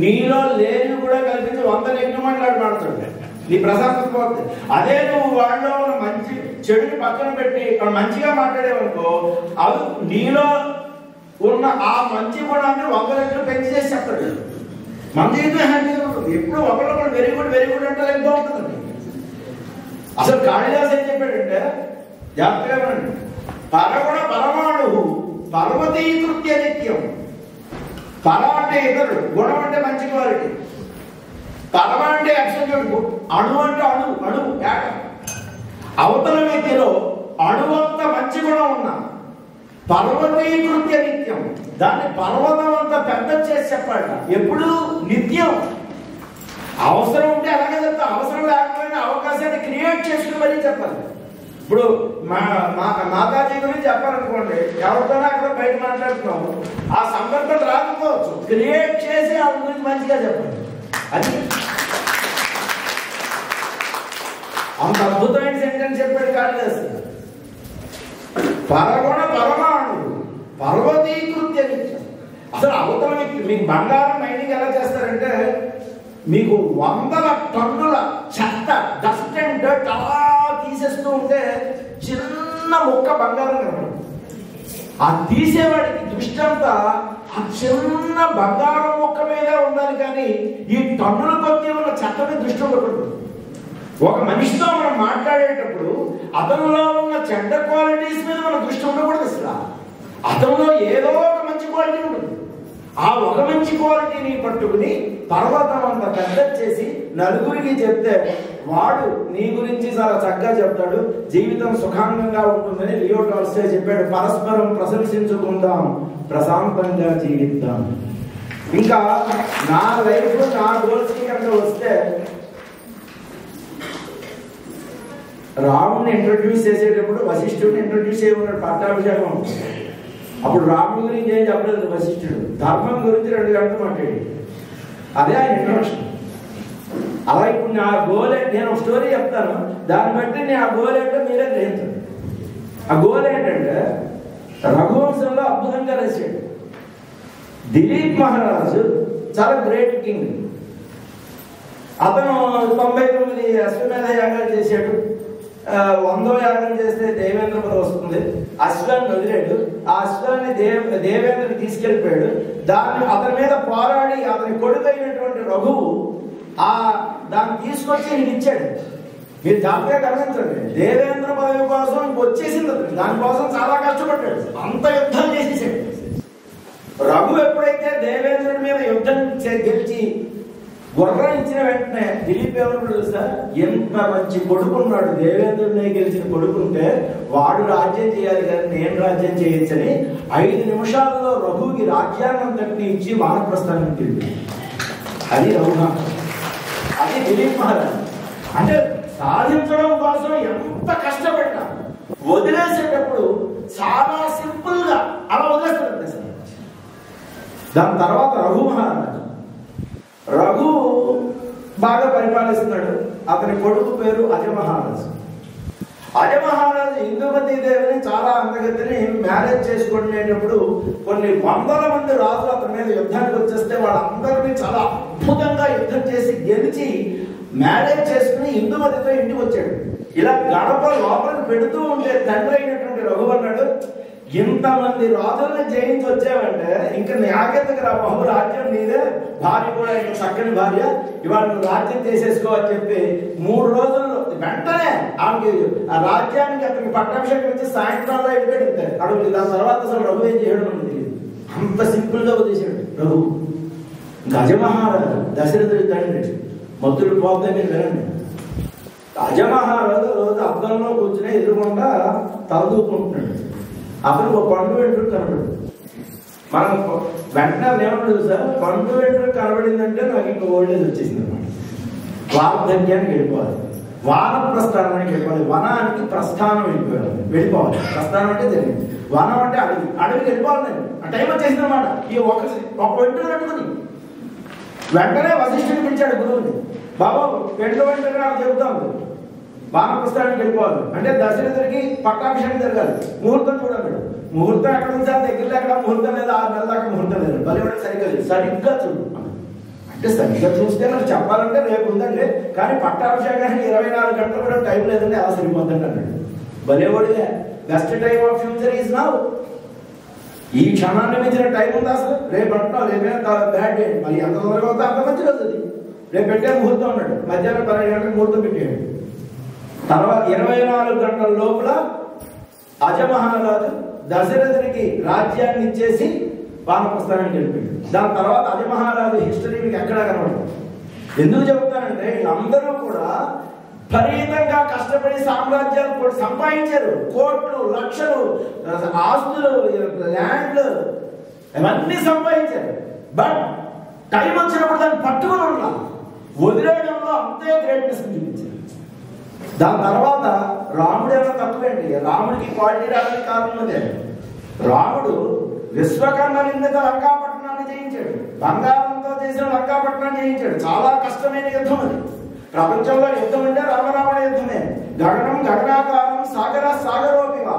నీలో లేని కూడా కల్పించి 100 నెగిటివ్ మాట్లాడతాడు. నీ ప్రశాంతత పోతుంది. అదే నువ్వు వాళ్ళలో ఉన్న మంచి చెడుని పక్కన పెట్టి మంచిగా మాట్లాడేవనుకో, అది నీలో ఉన్న ఆ మంచి గుణాన్ని 100 రెట్లు పెంచి చేసి చెప్తాడు. మన జీవితం హ్యాపీగా ఉంటుంది. ఎప్పుడు ఒకళ్ళు వెరీ గుడ్ అంటే ఎంత ఉంటుందండి. అసలు కాళిదాస్ ఏం చెప్పాడంటే జాగ్రత్తగా పరగుణ పరమాణు పర్వతీకృత్య నిత్యం. పరం అంటే ఇతరుడు, గుణం అంటే మంచి క్వాలిటీ, పరమ అంటే అబ్సల్యూట్, అణు అంటే అణు యాటం. అవతల వ్యక్తిలో అణువంత మంచి గుణం ఉన్నా పర్వతీకృత్య నిత్యం, దాన్ని పర్వతం అంతా పెద్ద చేసి చెప్పాడు. ఎప్పుడు నిత్యం. అవసరం ఉంటే అలాగే చెప్తా, అవసరం లేకపోయినా అవకాశాన్ని క్రియేట్ చేసుకుని మరీ చెప్పాలి. ఇప్పుడు మాతాజీ గురించి చెప్పాలనుకోండి, ఎవరితోనే అక్కడ బయట మాట్లాడుతున్నాము, ఆ సందర్భం రాకపోవచ్చు, క్రియేట్ చేసి ఆవిడ గురించి మంచిగా చెప్పాలి. అది అంత అద్భుతమైన సెంటెన్స్ చెప్పాడు కాళిదాసు. పరగుణ పరమాణు పర్వతీకృత్య నిత్యం. అసలు అవతల వ్యక్తి మీకు బంగారం మైనింగ్ ఎలా చేస్తారంటే, మీకు 100 టన్నుల చెత్త డస్ట్ అండ్ డర్ట్ అలా తీసేస్తూ ఉంటే చిన్న ముక్క బంగారం కనపడదు. ఆ తీసేవాడికి దృష్టి అంతా ఆ చిన్న బంగారం ముక్క మీదే ఉండాలి, కానీ ఈ టన్నుల కొద్ది ఉన్న చెత్త మీద దృష్టి ఉండకూడదు. ఒక మనిషితో మనం మాట్లాడేటప్పుడు అతనిలో ఉన్న చెడ్డ క్వాలిటీస్ మీద మన దృష్టి ఉండకూడదు. అసలు అతనిలో ఏదో ఒక మంచి క్వాలిటీ ఉంటుంది. ఆ ఒక మంచి క్వాలిటీని పట్టుకుని పర్వతం అంత పెద్ద చేసి నలుగురికి చెప్తే వాడు నీ గురించి చాలా చక్కగా చెప్తాడు, జీవితం సుఖాంగంగా ఉంటుందని లియో టాల్స్టాయ్ చెప్పాడు. పరస్పరం ప్రశంసించుకుందాం, ప్రశాంతంగా జీవిద్దాం. ఇంకా నా లైఫ్ నా గోల్స్ కి కనుక వస్తే, రాముడిని ఇంట్రడ్యూస్ చేసేటప్పుడు వశిష్ఠుడిని ఇంట్రడ్యూస్ చేయమన్నాడు పట్టాభిషేకం. అప్పుడు రాముడి గురించి ఏం చెప్పలేదు వశిష్ఠుడు, ధర్మం గురించి 2 గంటలు మాట్లాడి. అదే ఆయన ఇంట్రడక్షన్. అలా ఇప్పుడు నా గోల్, నేను ఒక స్టోరీ చెప్తాను, దాన్ని బట్టి నేను ఆ గోల్ ఏంటో మీరే గ్రహించండి. ఆ గోల్ ఏంటంటే రఘువంశంలో అద్భుతంగా రాశాడు. దిలీప్ మహారాజు చాలా గ్రేట్ కింగ్. అతను 99 అశ్వమేధ యాగాలు చేశాడు. 100వ యాగం చేస్తే దేవేంద్ర పదవి వస్తుంది. అశ్వాన్ని వదిలేడు. ఆ అశ్వాన్ని దేవేంద్రుడు తీసుకెళ్ళిపోయాడు. అతని మీద పోరాడి అతని కొడుకైనటువంటి రఘువు దాన్ని తీసుకొచ్చి నేను ఇచ్చాడు. మీరు జాగ్రత్తగా గమనించండి. దేవేంద్ర పదవి కోసం వచ్చేసింది, దానికోసం చాలా కష్టపడ్డాడు, అంత యుద్ధం చేసేసాడు. రఘు ఎప్పుడైతే దేవేంద్రుడి మీద యుద్ధం గెలిచి గుర్రం ఇచ్చిన వెంటనే దిలీప్ ఎవరు తెలుసా, ఎంత మంచి కొడుకున్నాడు, దేవేంద్రుడిని గెలిచిన కొడుకుంటే వాడు రాజ్యం చేయాలి కానీ నేను రాజ్యం చేయొచ్చని 5 నిమిషాల్లో రఘుకి రాజ్యాన్నంతటిని ఇచ్చి వానప్రస్థానం తిరిగి. అది రఘునా, అది దిలీప్ మహారాజ్. అంటే సాధించడం కోసం ఎంత కష్టపడ్డా వదిలేసేటప్పుడు చాలా సింపుల్ గా అలా వదిలేస్తాడు. దాని తర్వాత రఘు మహారాజు. రఘు బాగా పరిపాలిస్తున్నాడు. అతని కొడుకు పేరు అజమహారాజు. అజమహారాజు ఇందుమతి దేవిని చాలా అందగతిని మ్యారేజ్ చేసుకునేటప్పుడు కొన్ని వందల మంది రాజులు అతని మీద యుద్ధానికి వచ్చేస్తే వాళ్ళందరినీ చాలా అద్భుతంగా యుద్ధం చేసి గెలిచి మ్యారేజ్ చేసుకుని ఇందుమతితో ఇంటికి వచ్చాడు. ఇలా గడప లోపలికి పెడుతూ ఉంటే తండ్రి అయినటువంటి రఘు అన్నాడు, ఇంతమంది రాజుల్ని జయించి వచ్చావంటే ఇంకా నాకెందుకు రా బాబు, రాజ్యం నీదే, భార్య కూడా ఇంకా చక్కని భార్య, ఇవాళ నువ్వు రాజ్యం చేసేసుకో అని చెప్పి 3 రోజుల్లో వెంటనే ఆమెకి ఆ రాజ్యానికి అతనికి పట్టాభిషేకం ఇచ్చి సాయంత్రంలో వెళ్ళిపోయాడు అడుగు. దాని తర్వాత అసలు రఘు ఏం చేయడం మనకు తెలియదు. అంత సింపుల్ గా వదిలేశాడు రఘు. గజమహారాజు దశరథుడి తండ్రి, మధుడు పోతే మీరు వినండి. అజమహారాజు రోజు అద్దంలో కూర్చుని ఎదురుకుండా తలదూకుంటున్నాడు. అతను ఒక పండు వెంట్రుక కనబడు. మనం వెంటనే ఏమన్నా సార్, పండు వెంట్రుక కనబడిందంటే నాకు ఇంకా ఓల్డేజ్ వచ్చేసింది అనమాట. వార్ధక్యానికి వెళ్ళిపోవాలి, వానప్రస్థానానికి వెళ్ళిపోవాలి, వనానికి ప్రస్థానం వెళ్ళిపోవాలి. ప్రస్థానం అంటే జరిగింది, వనం అంటే అడవి, అడవికి వెళ్ళిపోవాలి. నేను ఆ టైం వచ్చేసింది అనమాట. ఈ ఒక వెంట్రుక కట్టుకుని వెంటనే వశిష్ఠుడిని పిలిచాడు గురువుని. బాబు వెంట్రుక నాకు చెబుతాం, వానప్రస్థానానికి వెళ్ళిపోవాలి అంటే దశరథుడికి పట్టాభిషేకం జరగాలి, ముహూర్తం చూడాలి. ముహూర్తం ఎక్కడ ఉంచాలి, దగ్గరలో ఎక్కడ ముహూర్తం లేదు, 6 నెలల దాకా ముహూర్తం లేదు. బలివాడికి సరిగ్గా లేదు, సరిగ్గా చూడు అంటే సరిగ్గా చూస్తే నాకు చెప్పాలంటే రేపు ఉందండి, కానీ పట్టాభిషేకానికి 24 గంటలు కూడా టైం లేదండి, అలా సరిపోద్దండి అన్నాడు. బలివాడిగా best time of future is now. ఈ క్షణాన్ని మించిన టైం ఉంది అసలు? రేపు అంటున్నావు, రేపైనా బ్యాడ్ డే, మరి ఎంత తొందరగా అవుతా అంత మంచి రోజు అది. రేపు పెట్టే ముహూర్తం అన్నాడు, మధ్యాహ్నం 12 గంటలకు ముహూర్తం పెట్టాడు. తర్వాత 24 గంటల లోపల అజమహారాజు దశరథుడికి రాజ్యాన్ని ఇచ్చేసి వానప్రస్థానానికి వెళ్ళిపోయాడు. దాని తర్వాత అజమహారాజు హిస్టరీ మీకు ఎక్కడా కనబడదు. ఎందుకు చెబుతానంటే వీళ్ళందరూ కూడా విపరీతంగా కష్టపడి సామ్రాజ్యాలు సంపాదించారు. కోట్లు, లక్షలు ఆస్తులు, ల్యాండ్లు ఇవన్నీ సంపాదించారు. బట్ టైం వచ్చినప్పుడు దాన్ని పట్టుకుని ఉండాలి, వదిలేయడంలో అంతే గ్రేట్నెస్ చూపించారు. దాని తర్వాత రాముడు ఏమైనా తక్కువేంటి? రాముడికి క్వాలిటీ రావడానికి కారణం అదే. రాముడు విశ్వకర్మ నిందిత లంకాపట్టణాన్ని జయించాడు, బంగారంతో చేసిన లంకాపట్టణాన్ని జయించాడు. చాలా కష్టమైన యుద్ధం అది. ప్రపంచంలో యుద్ధం అంటే రామరావణ యుద్ధమే. గగనం గగనాకారం, సాగర సాగరోపివ.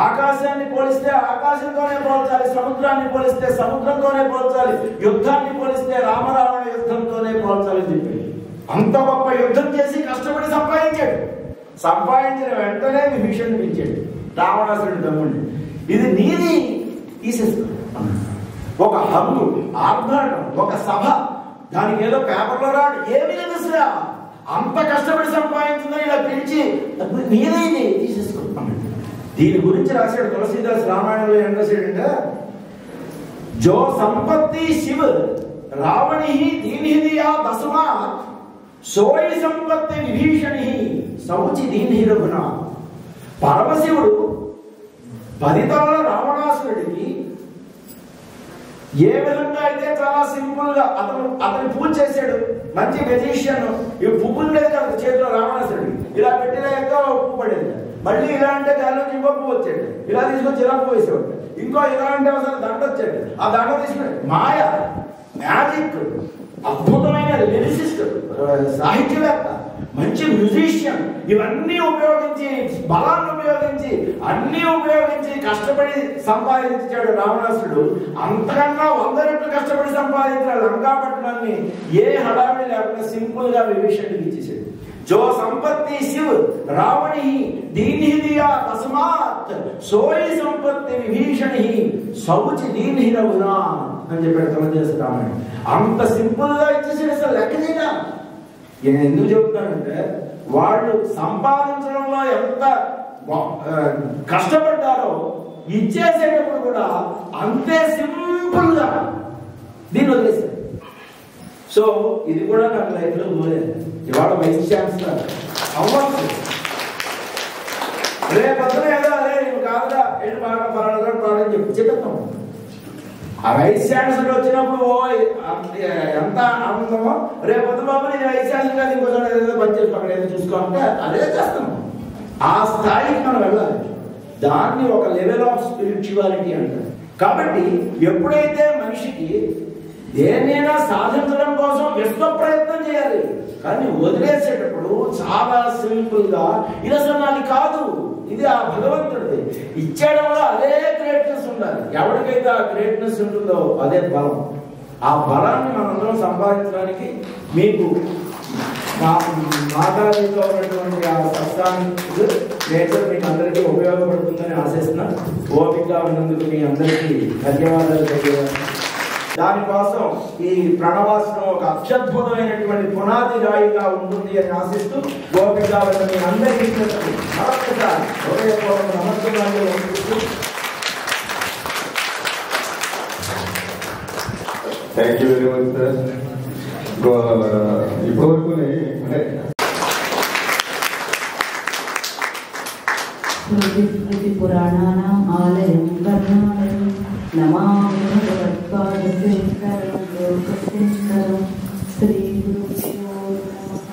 ఆకాశాన్ని పోలిస్తే ఆకాశంతోనే పోల్చాలి, సముద్రాన్ని పోలిస్తే సముద్రంతోనే పోల్చాలి, యుద్ధాన్ని పోలిస్తే రామరావణ యుద్ధంతోనే పోల్చాలని చెప్పి అంత గొప్ప యుద్ధం చేసి కష్టపడి సంపాదించాడు. సంపాదించిన వెంటనే విభీషణుని పిలిచాడు, రావణాసురుడి తమ్ముడిని. ఇది నీది తీసేస్తుంది. ఒక హంగు, ఆర్భాటం, ఒక సభ, దానికి ఏదో పేపర్లో రాడు, ఏమీ లేదు అసలు. అంత కష్టపడి సంపాదించిందో ఇలా పిలిచి నీదే ఇది తీసేసుకుంటాను. దీని గురించి రాశాడు తులసీదాస్ రామాయణంలో. ఏం రాశాడంటే, జో సంపత్తి శివ రావణి దీనిదియా దశమా సోయి సంపత్తి విభీషణి సౌచి దీని రఘున. పరమశివుడు 10 తలల రావణాసురుడికి ఏ విధంగా అయితే చాలా సింపుల్ గా అతను పూజ చేశాడు. మంచి మెజిషియన్. ఈ పువ్వులు లేదు కదా చేతిలో రావణాసురుడికి, ఇలా పెట్టిన ఎంతో పువ్వు పడేది. మళ్ళీ ఇలా అంటే దానిలో ఇంకో పువ్వు వచ్చాడు, ఇలా తీసుకొచ్చి ఇలా పువ్వు వేసేవాడు. ఇంకో ఇలా అంటే అసలు దండ వచ్చాడు, ఆ దండ తీసుకున్నాడు. మాయ, మ్యాజిక్, అద్భుతమైన లిరిసిస్ట్, సాహిత్యవేత్త, మంచి మ్యూజిషియన్, ఇవన్నీ ఉపయోగించి, బలాన్ని ఉపయోగించి, అన్ని ఉపయోగించి కష్టపడి సంపాదించాడు రావణాసురుడు. అంతకన్నా 100 రెట్లు కష్టపడి సంపాదించిన లంకాపట్టణాన్ని ఏ హడావిడి లేకుండా సింపుల్ గా విభీషణుడికి ఇచ్చేసాడు. जो संपत्ति शिव रावणी दीनहिदिया तस्मात् सोई संपत्ति विभीषणी सौच दीनहि रघुना అని చెప్పాడు తులసీదాస్ రామాయణం. అంత సింపుల్ గా ఇచ్చేసాడు. అసలు లెక్క చేయడా. నేను ఎందుకు చెబుతానంటే వాళ్ళు సంపాదించడంలో ఎంత కష్టపడ్డారో ఇచ్చేసేటప్పుడు కూడా అంతే సింపుల్ గా దీన్ని వదిలేశారు. సో ఇది కూడా నాకు లైఫ్ లో పోలేదు. ఇవాళ వైస్ ఛాన్సలర్ అవ్వచ్చు, రేపొద్దున ఏదో అదే నువ్వు కాదుగా వెళ్ళి బాగా పరాలని చెప్పేస్తాం. ఆ వైస్ ఛాన్సలర్ వచ్చినప్పుడు ఎంత ఆనందమో, రేపొద్దు బాబు నేను వైస్ ఛాన్సలర్ కాదు ఇంకో ఏదో పని చేసి అక్కడ ఏదో చూసుకోవాలంటే అదే చేస్తాము. ఆ స్థాయికి మనం వెళ్ళాలి. దాన్ని ఒక లెవెల్ ఆఫ్ స్పిరిచువాలిటీ అంటారు. కాబట్టి ఎప్పుడైతే మనిషికి దేన్నైనా సాధించడం కోసం విశ్వ ప్రయత్నం చేయాలి, కానీ వదిలేసేటప్పుడు చాలా సింపుల్ గా ఇది అసలు నాది కాదు, ఇది ఆ భగవంతుడిది ఇచ్చేయడంలో అదే గ్రేట్నెస్ ఉండాలి. ఎవరికైతే ఆ గ్రేట్నెస్ ఉంటుందో అదే బలం. ఆ బలాన్ని మనందరం సంపాదించడానికి మీకు మాతాజీతో ఉన్నటువంటి ఆ సత్సాంగ నేచర్ మీకు అందరికీ ఉపయోగపడుతుందని ఆశిస్తున్నాను. ఓపికగా ఉన్నందుకు మీ అందరికీ ధన్యవాదాలు తెలియజేస్తున్నాను. దానికోసం ఈ ప్రణవాసనం ఒక అత్యద్భుతమైనటువంటి పునాది రాయిగా ఉంటుంది అని ఆశిస్తూ ఓపికగా ఉన్న మీ అందరికీ మరొకసారి హృదయపూర్వక నమస్కారాలు పంపిస్తూ thank you very much sir. ఇప్పటివరకు స్మృతి పురాణానాం ఆలయం కర్ణాలయం నమామి భగవత్పాదశంకరం లోకశంకరం శ్రీ గురుభ్యో నమః.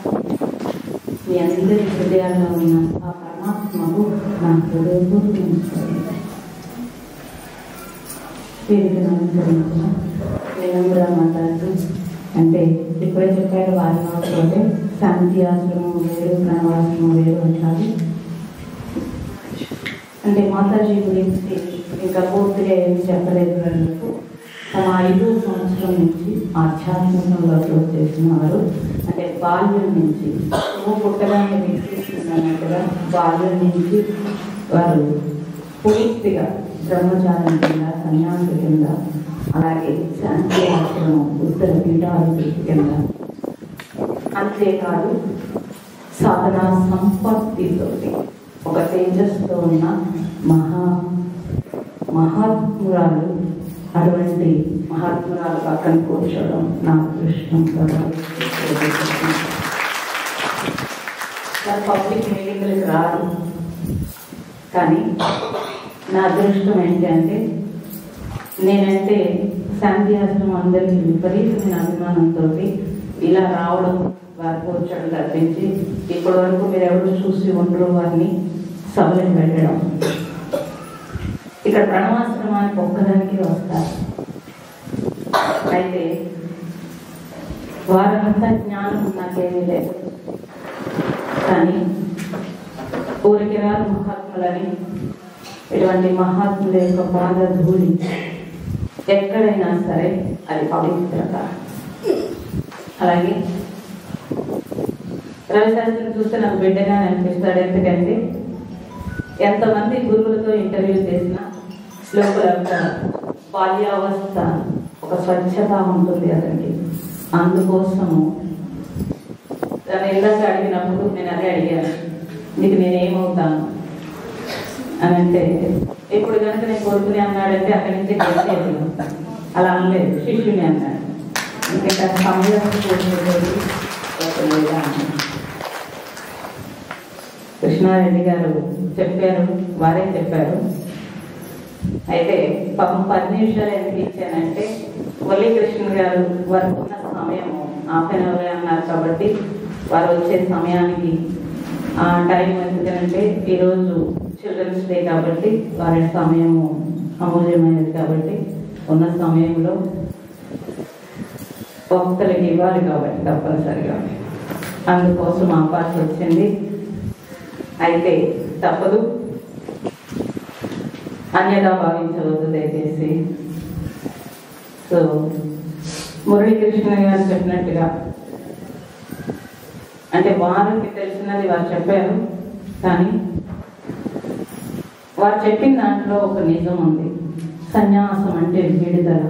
మీ అందరి హృదయాల్లో ఉన్న ఆ పరమాత్మకు నా హృదయపూర్వక నమస్కారం. వీరికి నమస్కరించిన నేను కూడా మాట్లాడుతూ అంటే ఇప్పుడే చెప్పారు వారి మాటలోనే శాంతి ఆశ్రమం వేరు ప్రణవాశ్రమం వేరు అంటారు. అంటే మాతాజీ గురించి ఇంకా పూర్తిగా ఏం చెప్పలేదు. తమ 5వ సంవత్సరం నుంచి ఆధ్యాత్మికంలోకి వచ్చేసిన వారు అంటే బాల్యం నుంచి పుట్టగానే వికసిస్తున్నట్టుగా బాల్యం నుంచి వారు పూర్తిగా బ్రహ్మచారం కింద సన్యాసి కింద అలాగే శాంతి ఆశ్రమం ఉత్తర పీఠాభివృద్ధి కింద అంతేకాదు సాధనా సంపత్తితోటి ఒక తేజస్తో ఉన్న మహాత్మురాలు అటువంటి మహాత్మురాలు పక్కన కూర్చోవడం నా అదృష్టం కదా. పబ్లిక్ మీటింగ్లకు రాదు, కానీ నా అదృష్టం ఏంటి అంటే నేనంటే శాంతి ఆశ్రమం అందరికీ విపరీతమైన అభిమానంతో ఇలా రావడం వారి కూర్చోడం తప్పించి ఇప్పటి వరకు మీరు ఎవరు చూసి ఉండరు వారిని సభలకు వెళ్ళడం. ఇక్కడ ప్రణవాశ్రమానికి ఒక్కదానికి వస్తారు. అయితే వారంతా జ్ఞానం నాకేమీ లేదు, కానీ ఊరికి రారు మహాత్ములని ఇటువంటి మహాత్ముల యొక్క పాద ధూళి ఎక్కడైనా సరే అది పవిత్రత. అలాగే రవిశాస్త్రిని చూస్తే నాకు బిడ్డగా అనిపిస్తాడు. ఎందుకంటే ఎంతమంది గురువులతో ఇంటర్వ్యూ చేసినా లోపల బాల్యావస్థ ఒక స్వచ్ఛత ఉంటుంది కదండి. అందుకోసము తను ఇందాక అడిగినప్పుడు నేను అదే అడిగాను, నీకు నేనేమవుతాను అని అంటే ఇప్పుడు కనుక నేను కొడుకుని అన్నాడంటే అక్కడి నుంచి గెలిచేది. అలా అనలేదు, శిష్యుని అన్నాడు. ఇంకా సమయం కృష్ణారెడ్డి గారు చెప్పారు, వారే చెప్పారు. అయితే పాపం 10 నిమిషాలు ఎందుకు ఇచ్చానంటే మురళీకృష్ణ గారు వారికి ఉన్న సమయం హాఫ్ అన్ అవర్ అన్నారు కాబట్టి వారు వచ్చే సమయానికి ఆ టైం ఎందుకంటే ఈరోజు చిల్డ్రన్స్ డే కాబట్టి వారి సమయము అమూల్యమైనది కాబట్టి ఉన్న సమయంలో భక్తులకి ఇవ్వాలి కాబట్టి తప్పనిసరిగా అందుకోసం ఆపాల్సి వచ్చింది. అయితే తప్పదు, అన్యదా భావించవద్దు దయచేసి. సో మురళీకృష్ణ గారు చెప్పినట్టుగా అంటే వారికి తెలిసినది వారు చెప్పారు, కానీ వారు చెప్పిన దాంట్లో ఒక నిజం ఉంది. సన్యాసం అంటే విడుదల,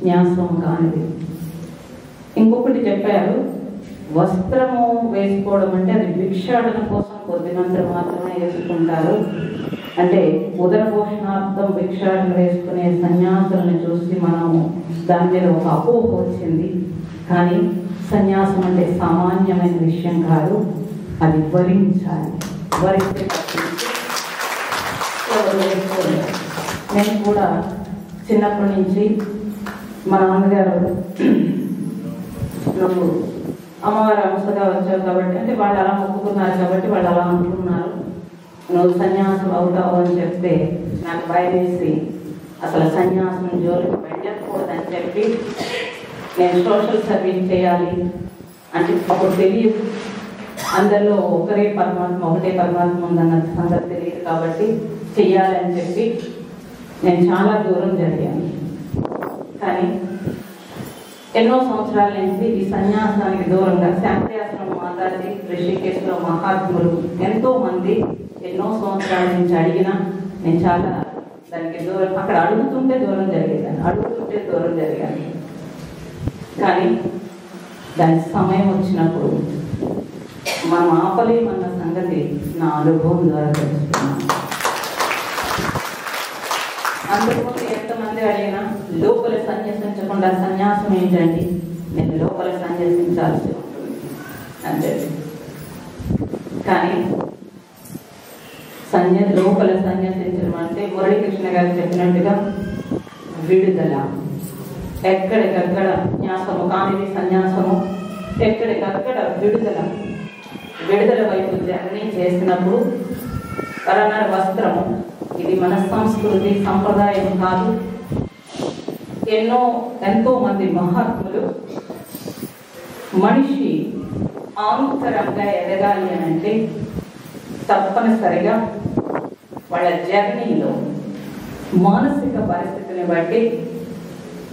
న్యాసం కానిది. ఇంకొకటి చెప్పారు, వస్త్రము వేసుకోవడం అంటే అది భిక్షాటన కోసం కొద్దిమంది మాత్రమే వేసుకుంటారు. అంటే ఉదర పోషణార్థం భిక్షాటన వేసుకునే సన్యాసులను చూసి మనము దాని మీద ఒక అపోహ వచ్చింది. కానీ సన్యాసం అంటే సామాన్యమైన విషయం కాదు, అది వరించాలి. వరిస్తే నేను కూడా చిన్నప్పటి నుంచి మా నాన్నగారు నువ్వు అమ్మవారి అంశగా వచ్చావు కాబట్టి అంటే వాళ్ళు అలా మొక్కుకున్నారు కాబట్టి వాళ్ళు అలా అనుకున్నారు, నువ్వు సన్యాసం అవుతావు అని చెప్తే నాకు భయం వేసి అసలు సన్యాసం జోలికి వెళ్ళకూడదని చెప్పి నేను సోషల్ సర్వీస్ చేయాలి అంటే అప్పుడు తెలియదు, అందరిలో ఒకటే పరమాత్మ ఉందన్న సంగతి తెలియదు కాబట్టి చెయ్యాలని చెప్పి నేను చాలా దూరం జరిగాను. కానీ ఎన్నో సంవత్సరాల నుంచి ఈ సన్యాసానికి దూరంగా శాంత్యాశ్రమం మాట్లాడి ఋషికేశ్లో మహాత్ములు ఎంతో మంది ఎన్నో సంవత్సరాల నుంచి అడిగినా నేను చాలా దానికి దూరం, అక్కడ అడుగుతుంటే దూరం జరిగాను. కానీ దాని సమయం వచ్చినప్పుడు మనం ఆపలేమన్న సంగతి నా అనుభవం ద్వారా తెలుసుకున్నాను. అందుకోసం ఎంతమంది అడిగినా లోపల సన్యాసించకుండా సన్యాసం ఏంటండి, నేను లోపల సన్యాసించాల్సి ఉంటుంది అంటే, కానీ లోపల సన్యాసించడం అంటే మురళీకృష్ణ గారు చెప్పినట్టుగా విడుదల. ఎక్కడికక్కడ న్యాసము కానిది సన్యాసము, ఎక్కడికక్కడ విడుదల వైపు జర్నీ చేసినప్పుడు పరనాడు వస్త్రము ఇది మన సంస్కృతి సంప్రదాయం కాదు. ఎంతో మంది మహాత్ములు మనిషి ఆంతరంగా ఎదగాలి అని అంటే తప్పనిసరిగా వాళ్ళ జర్నీలో మానసిక పరిస్థితిని బట్టి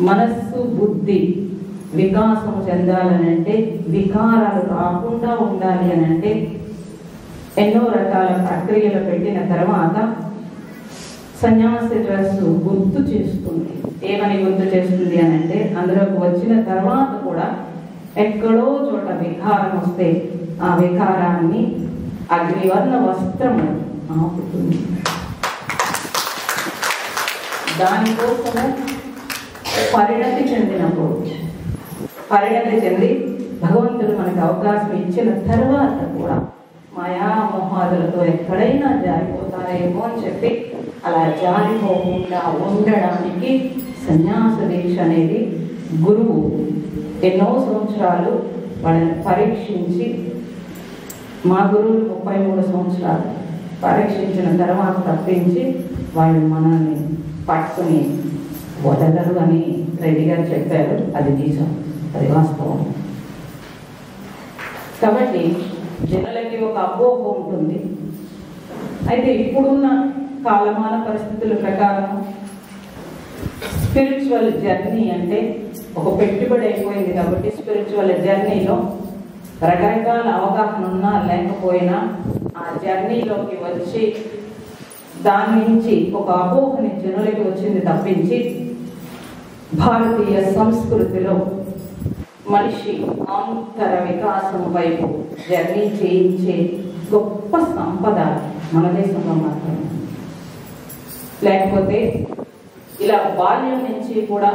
మనస్సు బుద్ధి వికాసం చెందాలని అంటే, వికారాలు రాకుండా ఉండాలి అని అంటే ఎన్నో రకాల ప్రక్రియలు పెట్టిన తర్వాత సన్యాసి డ్రెస్సు గుర్తు చేస్తుంది. ఏమని గుర్తు చేస్తుంది అని అంటే, అందులోకి వచ్చిన తర్వాత కూడా ఎక్కడో చోట వికారం వస్తే ఆ వికారాన్ని అగ్నివర్ణ వస్త్రము ఆపుతుంది. దానికోసము పరిణతి చెంది భగవంతుడు మనకు అవకాశం ఇచ్చిన తర్వాత కూడా మాయామోహాదులతో ఎక్కడైనా జారిపోతారేమో అని చెప్పి అలా జారిపోకుండా ఉండడానికి సన్యాస దీక్ష అనేది గురువు ఎన్నో సంవత్సరాలు వాళ్ళని పరీక్షించి, మా గురువులు 33 సంవత్సరాలు పరీక్షించిన తర్వాత తప్పించి వాళ్ళు మనల్ని పట్టుకుని వదలరు అని రెడ్డి గారు చెప్పారు. అది నిజం, అది వాస్తవం. కాబట్టి జనులకి ఒక అపోహ ఉంటుంది. అయితే ఇప్పుడున్న కాలమాన పరిస్థితుల ప్రకారం స్పిరిచువల్ జర్నీ అంటే ఒక పెట్టుబడి అయిపోయింది. కాబట్టి స్పిరిచువల్ జర్నీలో రకరకాల అవగాహన ఉన్నా లేకపోయినా ఆ జర్నీలోకి వచ్చి దాని నుంచి ఒక అపోహని జనులకి వచ్చింది తప్పించి, భారతీయ సంస్కృతిలో మనిషి అంతర వికాసం వైపు జర్నీ చేయించే గొప్ప సంపద మన దేశంలో మాత్రమే. లేకపోతే ఇలా బాల్యం నుంచి కూడా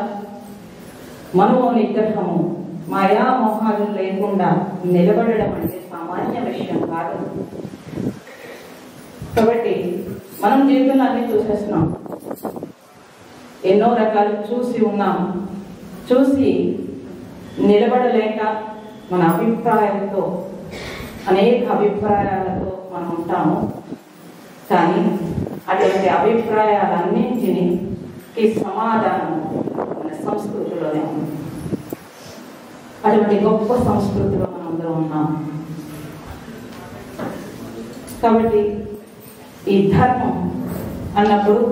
మనోనిగ్రహము మాయామోహాలు లేకుండా నిలబడడం అంటే సామాన్య విషయం కాదు. కాబట్టి మనం జీవితంలో అన్ని చూసేస్తున్నాం, ఎన్నో రకాలు చూసి ఉన్నాం. చూసి నిలబడలేక మన అభిప్రాయాలతో అనేక అభిప్రాయాలతో మనం ఉంటాము. కానీ అటువంటి అభిప్రాయాలన్నింటికి సమాధానం మన సంస్కృతిలోనే ఉంది. అటువంటి గొప్ప సంస్కృతిలో మనందరం ఉన్నాం. కాబట్టి ఈ ధర్మం అన్నప్పుడు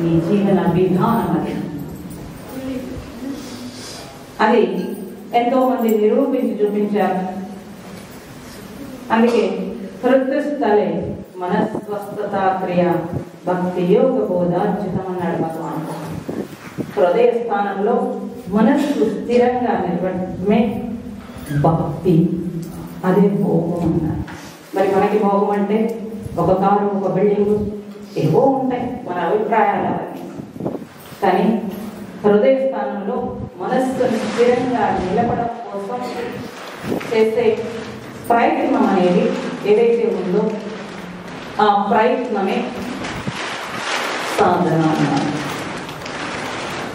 ఈ జీవన విధానం అది ఎంతో మంది నిరూపించి చూపించారు. అందుకే హృదయస్థలే మనస్వస్థత క్రియ భక్తి యోగ బోధార్జితం అన్నాడు భగవాన్. హృదయ స్థానంలో మనస్సు స్థిరంగా నిలబడమే భక్తి, అదే భోగం అన్నారు. మరి మనకి భోగం అంటే ఒక కారు, ఒక బిల్డింగ్ ఏవో ఉంటాయి మన అభిప్రాయాలు. కానీ హృదయ స్థానంలో మనస్సును స్థిరంగా నిలబడడం కోసం చేసే ప్రయత్నం అనేది ఏదైతే ఉందో ఆ ప్రయత్నమే సాధన అన్నారు.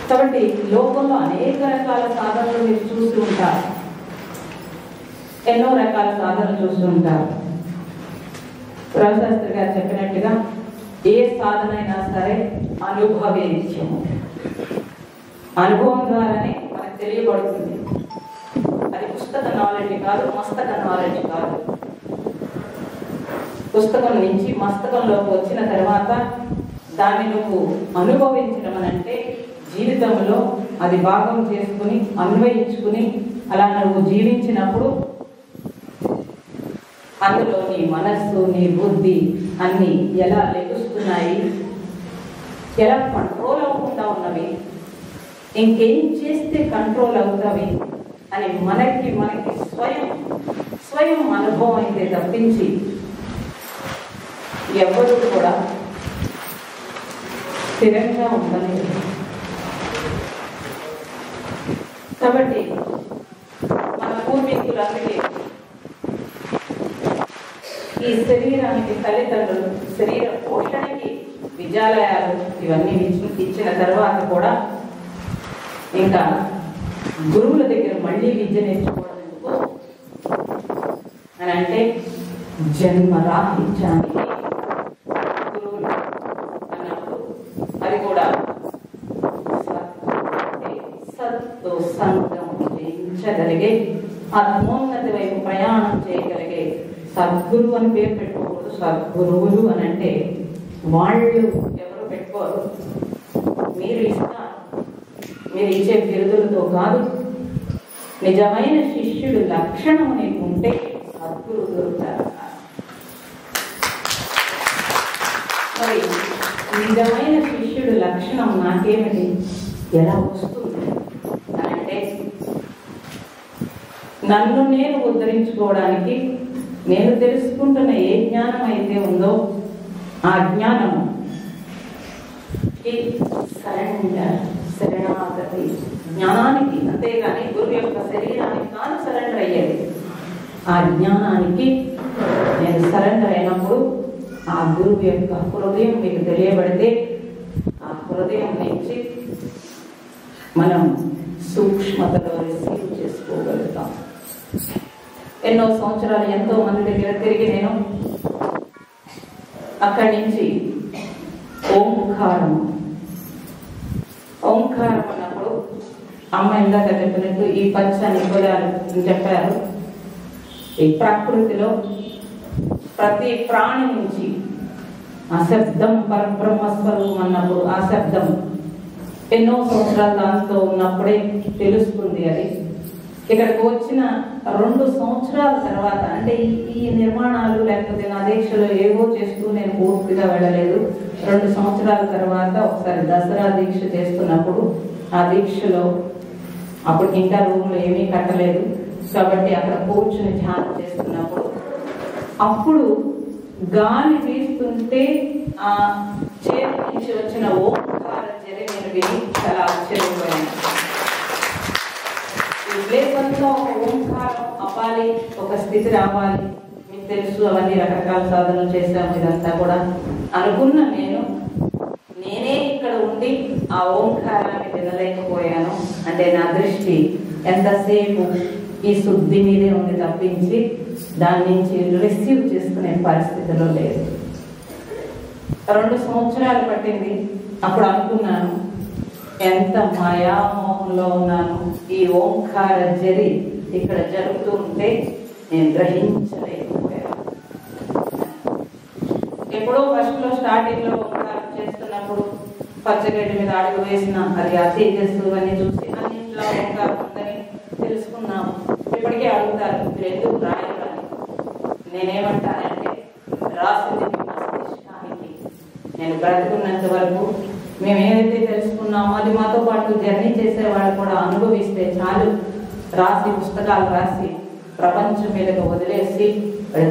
కాబట్టి లోకంలో అనేక రకాల సాధనలు మీరు చూస్తూ ఉంటారు, ఎన్నో రకాల సాధనలు చూస్తూ ఉంటారు. రవిశాస్త్రి గారు చెప్పినట్టుగా ఏ సాధన అయినా సరే అనుభవేద్యము. అనుభవం ద్వారానే మనకు తెలియబడుతుంది. అది పుస్తక నాలెడ్జ్ కాదు, మస్తక నాలెడ్జ్ కాదు. పుస్తకం నుంచి మస్తకంలోకి వచ్చిన తర్వాత దాన్ని నువ్వు అనుభవించడం అంటే జీవితంలో అది భాగం చేసుకుని అన్వయించుకుని అలా నువ్వు జీవించినప్పుడు అందులో నీ మనస్సు, నీ బుద్ధి అన్నీ ఎలా లెగుస్తున్నాయి, ఎలా కంట్రోల్ అవ్వకుండా ఉన్నవి, ఇంకేం చేస్తే కంట్రోల్ అవుతావి అని మనకి స్వయం అనుభవం అయితే తప్పించి ఎవరు కూడా స్థిరంగా ఉండలేదు. కాబట్టి మన పూర్వీకులందరికీ ఈ శరీరానికి తల్లిదండ్రులు శరీర పోషణకి విద్యాలయాలు ఇవన్నీ ఇచ్చిన తర్వాత కూడా ఇంకా గురువుల దగ్గర మళ్ళీ విద్య నేర్చుకోవడం ఎందుకు అని అంటే జన్మరాహిత్యానికి గురువులు అన్నప్పుడు అది కూడా సత్తో సంగం జయించగలిగే అధోన్నతి వైపు ప్రయాణం చేయగలిగే సద్గురు అని పేరు పెట్టుకోకూడదు. సద్గురువులు అని అంటే వాళ్ళు ఎవరు పెట్టుకోరు, మీరు ఇస్తారు. మీరు ఇచ్చే బిరుదులతో కాదు, నిజమైన శిష్యుడు లక్షణం నీకు ఉంటే సద్గురు దొరుకుతారు. మరి నిజమైన శిష్యుడు లక్షణం నాకేమిటి, ఎలా వస్తుంది అని అంటే నన్ను నేను ఉద్ధరించుకోవడానికి నేను తెలుసుకుంటున్న ఏ జ్ఞానం అయితే ఉందో ఆ జ్ఞానము సరెండర్, శరణాగతి జ్ఞానానికి, అంతేగాని గురువు యొక్క శరీరానికి కాదు సరెండర్ అయ్యేది. ఆ జ్ఞానానికి నేను సరెండర్ అయినప్పుడు ఆ గురువు యొక్క హృదయం మీకు తెలియబడితే ఆ హృదయం నుంచి మనం సూక్ష్మతలో రిసీవ్ చేసుకోగలుగుతాం. ఎన్నో సంవత్సరాలు ఎంతో మంది దగ్గర తిరిగి నేను అక్కడి నుంచి ఓంకారం అన్నప్పుడు అమ్మ ఇందాక చెప్పినట్టు ఈ పచ్చని పొలాలు చెప్పారు. ఈ ప్రకృతిలో ప్రతి ప్రాణి నుంచి ఆ శబ్దం పరబ్రహ్మస్వరూపం అన్నప్పుడు ఆ శబ్దం ఎన్నో సంవత్సరాలు దాంతో ఉన్నప్పుడే తెలుస్తుంది. అది ఇక్కడికి వచ్చిన 2 సంవత్సరాల తర్వాత, అంటే ఈ నిర్మాణాలు లేకపోతే నా దీక్షలో ఏవో చేస్తూ నేను పూర్తిగా వెళ్ళలేదు. 2 సంవత్సరాల తర్వాత ఒకసారి దసరా దీక్ష చేస్తున్నప్పుడు ఆ దీక్షలో అప్పుడు ఇంకా రూమ్లో ఏమీ కట్టలేదు కాబట్టి అక్కడ కూర్చుని ధ్యానం చేస్తున్నప్పుడు అప్పుడు గాలి వీస్తుంటే ఆ చేతి నుంచి వచ్చిన ఓంకార జరి నేను విని చాలా ఆశ్చర్యపోయాను. ఈ ప్లేస్ అంతా ఒక ఓంకారం అవ్వాలి, ఒక స్థితి రావాలి. మీకు తెలుసు అవన్నీ రకరకాల సాధనలు చేశాము. ఇదంతా కూడా అనుకున్న నేనే ఇక్కడ ఉండి ఆ ఓంకారాన్ని వినలేకపోయాను. అంటే నా దృష్టి ఎంతసేపు ఈ శుద్ధి మీదే ఉంది తప్పించి దాని నుంచి రిసీవ్ చేసుకునే పరిస్థితిలో లేదు. 2 సంవత్సరాలు పట్టింది. అప్పుడు అనుకున్నాను ఎంత మాయామోహంలో ఉన్నాను, ఈ ఓంకార జరి ఇక్కడ జరుగుతూ ఉంటే నేను గ్రహించలేకపోయాను. ఎప్పుడో ఫస్ట్ లో స్టార్టింగ్ లో ఓంకారం చేస్తున్నప్పుడు పచ్చగడ్డి మీద అడుగు వేసిన అది ఆ తేజస్సు అని చూసి అన్నింటిలో ఓంకారం ఉందని తెలుసుకున్నాము. ఇప్పటికే అడుగుతారు మీరు ఎందుకు రాయరు అని. నేనేమంటానంటే రాసింది మస్తిష్కానికి. నేను బ్రతుకున్నంత వరకు మేము ఏదైతే తెలుసుకున్నామో అది మాతో పాటు జర్నీ చేసే వాళ్ళు కూడా అనుభవిస్తే చాలు. రాసి పుస్తకాలు రాసి ప్రపంచం మీదకి వదిలేసి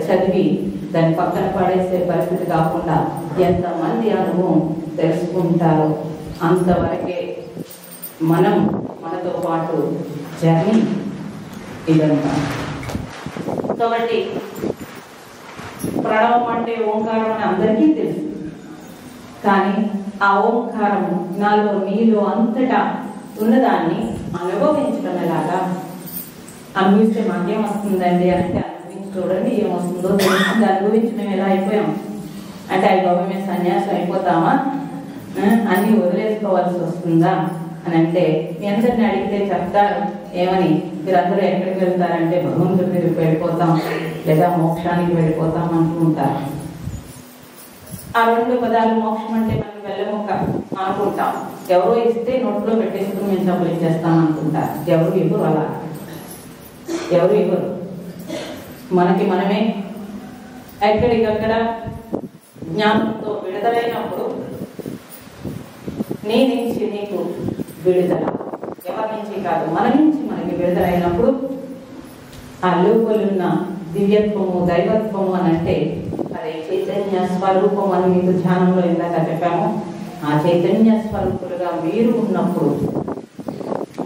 చదివి దాన్ని పక్కన పడేసే పరిస్థితి కాకుండా ఎంతమంది అనుభవం తెలుసుకుంటారో అంతవరకే మనం మనతో పాటు జర్నీ ఇదంతా. కాబట్టి ప్రణవం అంటే ఓంకారం అని అందరికీ తెలుసు. కానీ ఆ ఓంకారం నాలో మీలో అంతటా ఉన్నదాన్ని అనుభవించడం ఎలాగా? అనుభవిస్తే మాకేం వస్తుందండి అంటే అనుభవించి చూడండి ఏమొస్తుందో తెలుస్తుంది. అనుభవించి మేము ఎలా అయిపోయాం అంటే అవి బాబు మేము సన్యాసం అయిపోతామా, అన్ని వదిలేసుకోవాల్సి వస్తుందా అని అంటే మీ అందరిని అడిగితే చెప్తారు ఏమని, మీరందరూ ఎక్కడికి వెళ్తారంటే భగవంతుడి దగ్గరికి వెళ్ళిపోతాం లేదా మోక్షానికి వెళ్ళిపోతాం అనుకుంటారు. ఆ రెండు పదాలు మోక్షం అంటే మనం వెళ్ళమొక్క అనుకుంటాం. ఎవరో ఇస్తే నోట్లో పెట్టేసుకుని మేము డబ్బులు ఇచ్చేస్తాం అనుకుంటారు. ఎవరు ఇవ్వరు, అలా ఎవరు ఇవ్వరు. మనకి మనమే ఎక్కడికక్కడ జ్ఞానంతో విడుదలైనప్పుడు నీ నుంచి నీకు విడుదల, ఎవరి నుంచి కాదు మన నుంచి మనకి విడుదలైనప్పుడు ఆ లోపలున్న దివ్యత్వము దైవత్వము అని అంటే అదే చైతన్య స్వరూపం అని మీకు ధ్యానంలో ఇందాక చెప్పాము. ఆ చైతన్య స్వరూపులుగా మీరు ఉన్నప్పుడు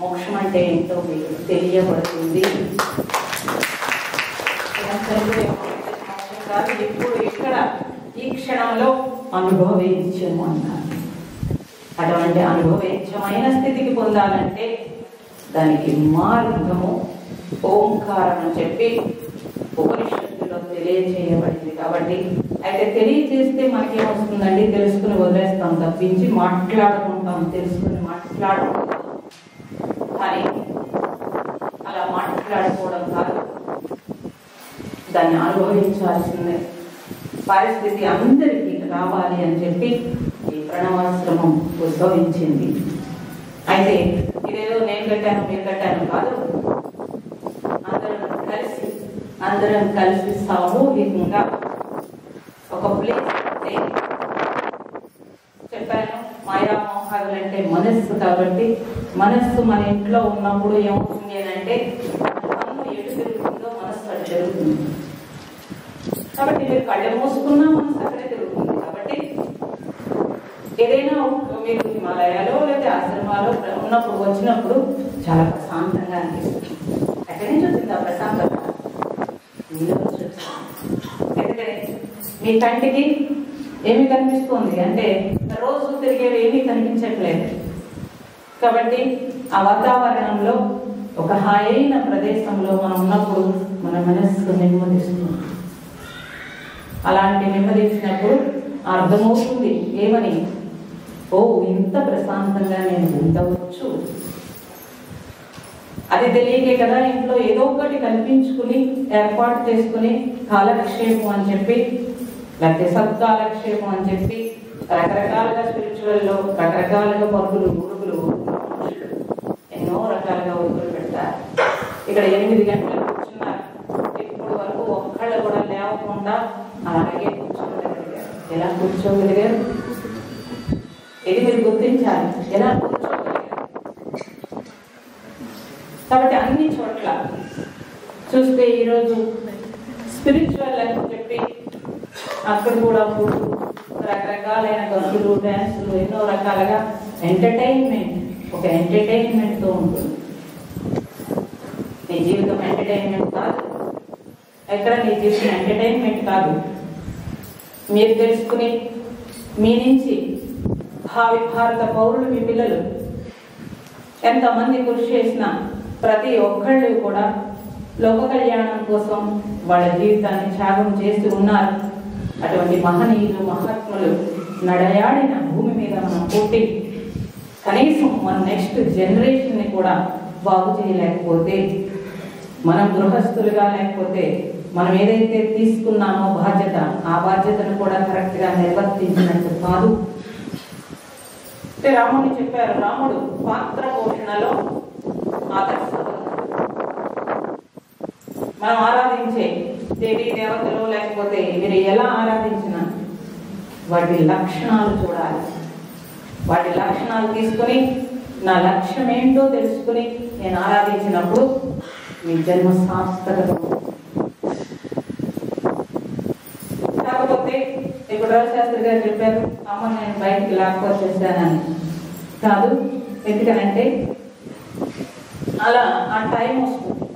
మోక్షం అంటే ఏంటో మీకు తెలియబడుతుంది. ఇప్పుడు ఇక్కడ ఈ క్షణంలో అనుభవేచ్ఛము అన్నారు. అటువంటి అనుభవేచ్ఛమైన స్థితికి పొందాలంటే దానికి మార్గము ఓంకారం అని చెప్పి ఉపనిషత్తులో తెలియజేయబడింది. కాబట్టి అయితే తెలియజేస్తే మనకేమొస్తుందండి, తెలుసుకుని వదిలేస్తాం తప్పించి మాట్లాడుకుంటాం, తెలుసుకుని మాట్లాడుకుంటాం. కానీ అలా మాట్లాడుకోవడం కాదు, దాన్ని అనుభవించాల్సిందే. పరిస్థితి అందరికీ రావాలి అని చెప్పి ఈ ప్రణవాశ్రమం ఉద్భవించింది. అయితే ఇదేదో నేను కట్టాను మీరు కట్టాను కాదు, అందరం కలిసి సామూహికంగా ఒక ప్లేస్ చెప్పాను. మాయామోహాలు అంటే మనస్సు, కాబట్టి మనస్సు మన ఇంట్లో ఉన్నప్పుడు ఏమవుతుంది అని అంటే కన్ను ఎటు తిరుగుతుందో మనస్సు అటు తిరుగుతుంది. కాబట్టి మీరు కళ్ళ మూసుకున్నా మనసు అక్కడే తిరుగుతుంది. కాబట్టి ఏదైనా మీరు హిమాలయాలో లేదా ఆశ్రమాలో ఉన్నప్పుడు వచ్చినప్పుడు చాలా ప్రశాంతంగా అనిపిస్తుంది. ఎక్కడి నుంచి వచ్చింది ఆ ప్రశాంతత? ఎందుకంటే మీ కంటికి ఏమి కనిపిస్తుంది అంటే రోజు తిరిగేవి ఏమీ కనిపించట్లేదు. కాబట్టి ఆ వాతావరణంలో ఒక హాయైన ప్రదేశంలో మనం ఉన్నప్పుడు మన మనస్సు నెమ్మదిస్తుంది. అలాంటి నెమ్మదించినప్పుడు అర్థమవుతుంది ఏమని, ఓ ఇంత ప్రశాంతంగా నేను ఉండవచ్చు. అది తెలియకే కదా ఇంట్లో ఏదో ఒకటి కల్పించుకుని ఏర్పాటు చేసుకుని కాలక్షేపం అని చెప్పి లేకపోతే సత్కాలక్షేపం అని చెప్పి రకరకాలుగా స్పిరిచువల్లో రకరకాలుగా పరుగులు గురుగులు ఎన్నో రకాలుగా ఉరుకులు పెడతారు. ఇక్కడ 8 గంటలకు కూర్చున్నారు, ఇప్పుడు వరకు ఒక్కళ్ళు కూడా లేవకుండా అలాగే కూర్చోగలిగారు. ఎలా కూర్చోగలిగారు? ఇది మీరు గుర్తించాలి, ఎలా కూర్చోగలిగారు. కాబట్టి అన్ని చోట్ల చూస్తే ఈరోజు స్పిరిచువల్ అని చెప్పి అక్కడ కూడా ఫుడ్, రకరకాలైన గంతులు, డ్యాన్సులు, ఎన్నో రకాలుగా ఎంటర్టైన్మెంట్, ఒక ఎంటర్టైన్మెంట్తో ఉంటుంది. నీ జీవితం ఎంటర్టైన్మెంట్ కాదు, ఎక్కడ నీ జీవితం ఎంటర్టైన్మెంట్ కాదు. మీరు తెలుసుకుని మీ నుంచి భావి భారత పౌరులు మీ పిల్లలు ఎంతమంది కృషి చేసినా ప్రతి ఒక్కళ్ళు కూడా లోక కళ్యాణం కోసం వాళ్ళ జీవితాన్ని త్యాగం చేసి ఉన్నారు. అటువంటి మహనీయులు మహాత్ములు నడయాడిన భూమి మీద మనం పుట్టి కనీసం మన నెక్స్ట్ జనరేషన్ని కూడా బాగు చేయలేకపోతే, మనం గృహస్థులుగా లేకపోతే మనం ఏదైతే తీసుకున్నామో బాధ్యత, ఆ బాధ్యతను కూడా కరెక్ట్గా నిర్వర్తించినట్టు కాదు. రాముడు చెప్పారు, రాముడు పాత్ర పోషణలో ఆదర్శవంతుడు. మనం ఆరాధించే దేవీ దేవతలు లేకపోతే మీరు ఎలా ఆరాధించినా వాటి లక్షణాలు చూడాలి. వాటి లక్షణాలు తీసుకుని నా లక్ష్యం ఏంటో తెలుసుకుని నేను ఆరాధించినప్పుడు మీ జన్మ సార్థకత. కాకపోతే ఇప్పుడు రవిశాస్త్రి గారు చెప్పారు, అమ్మ నేను బయటికి లాక్కొచ్చేసానని. కాదు, ఎందుకనంటే అలా ఆ టైం వస్తుంది,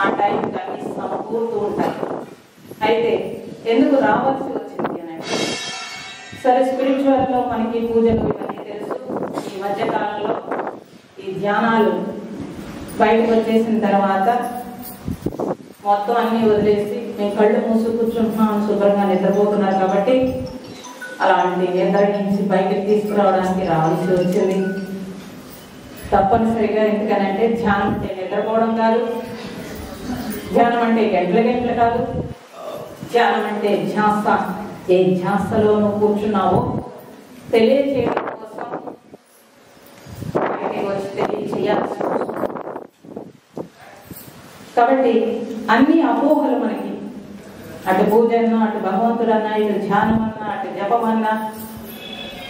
ఆ టైం అన్ని సమకూరుతూ ఉంటాయి. అయితే ఎందుకు రావాల్సి వచ్చింది అని అంటే, సరే స్పిరిచువల్లో మనకి పూజలు ఇవన్నీ తెలుసు. ఈ మధ్యకాలంలో ఈ ధ్యానాలు బయటకు వచ్చేసిన తర్వాత మొత్తం అన్ని వదిలేసి మేము కళ్ళు మూసి కూర్చుంటున్నాం, శుభ్రంగా నిద్రపోతున్నారు. కాబట్టి అలాంటి నిద్ర నుంచి బయటకు తీసుకురావడానికి రావాల్సి వచ్చింది. తప్పనిసరిగా. ఎందుకనంటే ధ్యానం అంటే నిద్రపోవడం కాదు, ధ్యానం అంటే గంటల గంటలు కాదు, ధ్యానం అంటే ధ్యాస. ఏ ధ్యాసలో నువ్వు కూర్చున్నావో తెలియచేయడం కోసం వచ్చి తెలియచేయాల్సి. కాబట్టి అన్ని అపోహలు మనకి, అటు పూజ అన్నా, అటు భగవంతుడన్నా, ఇటు ధ్యానం అన్నా, అటు జపం అన్నా,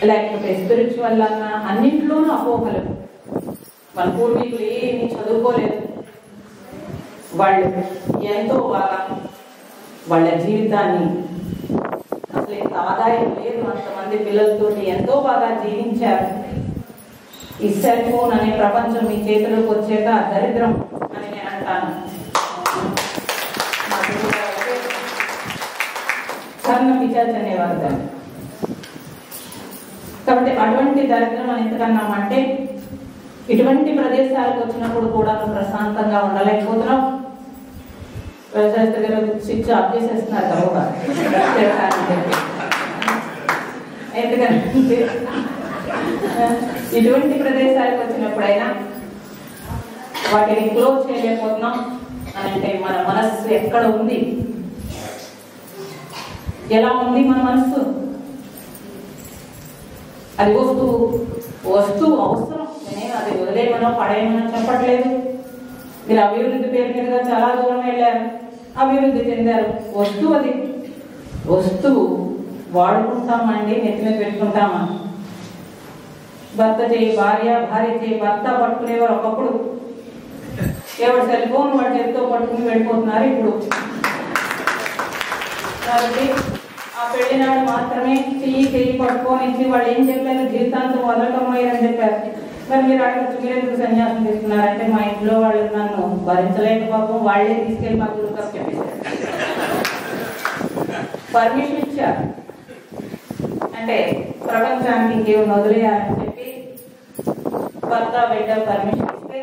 లేకపోతే స్పిరిచువల్ అన్నా, అన్నింటిలోనూ అపోహలు. మన పూర్వీకులు ఏమీ చదువుకోలేదు, వాళ్ళు ఎంతో బాగా వాళ్ళ జీవితాన్ని, అసలు ఇంత ఆదాయం లేదు అంతమంది పిల్లలతోటి ఎంతో బాగా జీవించారు. ఈ సెల్ ఫోన్ అనే ప్రపంచం మీ చేతిలోకి వచ్చాక దరిద్రం అని నేను అంటాను. కర్ణ పిచాచ్ అనేవారు దాన్ని. కాబట్టి అటువంటి దరిద్రం అని ఎందుకన్నామంటే, ఇటువంటి ప్రదేశాలకు వచ్చినప్పుడు కూడా ప్రశాంతంగా ఉండలేకపోతున్నాం. శాస్త్రి గారు స్విచ్ ఆఫ్ చేసేస్తున్నారు కదా. ఎందుకంటే ఇటువంటి ప్రదేశాలకు వచ్చినప్పుడైనా వాటిని క్లోజ్ చేయలేకపోతున్నాం అని అంటే మన మనస్సు ఎక్కడ ఉంది, ఎలా ఉంది మన మనస్సు? అది వస్తువు అవసరం. నేను అది వదిలేయమనో పడేయమనో చెప్పట్లేదు. మీరు అభివృద్ధి పేరు మీదుగా చాలా దూరం వెళ్ళారు, అభివృద్ధి చెందారు. వస్తువు అది, వస్తువు వాడుకుంటామండి, నెత్తి మీద పెట్టుకుంటామా? భర్త చేయి భార్య, భార్య చేయి భర్త పట్టుకునేవారు ఒకప్పుడు. ఎవరు సెల్ ఫోన్ వాడి చేతితో పట్టుకుని వెళ్ళిపోతున్నారు ఇప్పుడు. కాబట్టి ఆ పెళ్లినాడు మాత్రమే చెయ్యి పట్టుకొని వాళ్ళు ఏం చెప్పారు, జీవితాంతం వదలకమయ్యారని చెప్పారు. మరి మీరు అడగచ్చు, మీరు ఎందుకు సన్యాసం తీసుకున్నారంటే, మా ఇంట్లో వాళ్ళు నన్ను భరించలేక పాపం వాళ్ళే తీసుకెళ్ళి మా గురువు చెప్పేశారు, పర్మిషన్ ఇచ్చారు. అంటే ప్రపంచానికి ఇంకేమైనా వదిలేయాలని చెప్పి భర్త బిడ్డ పర్మిషన్ ఇస్తే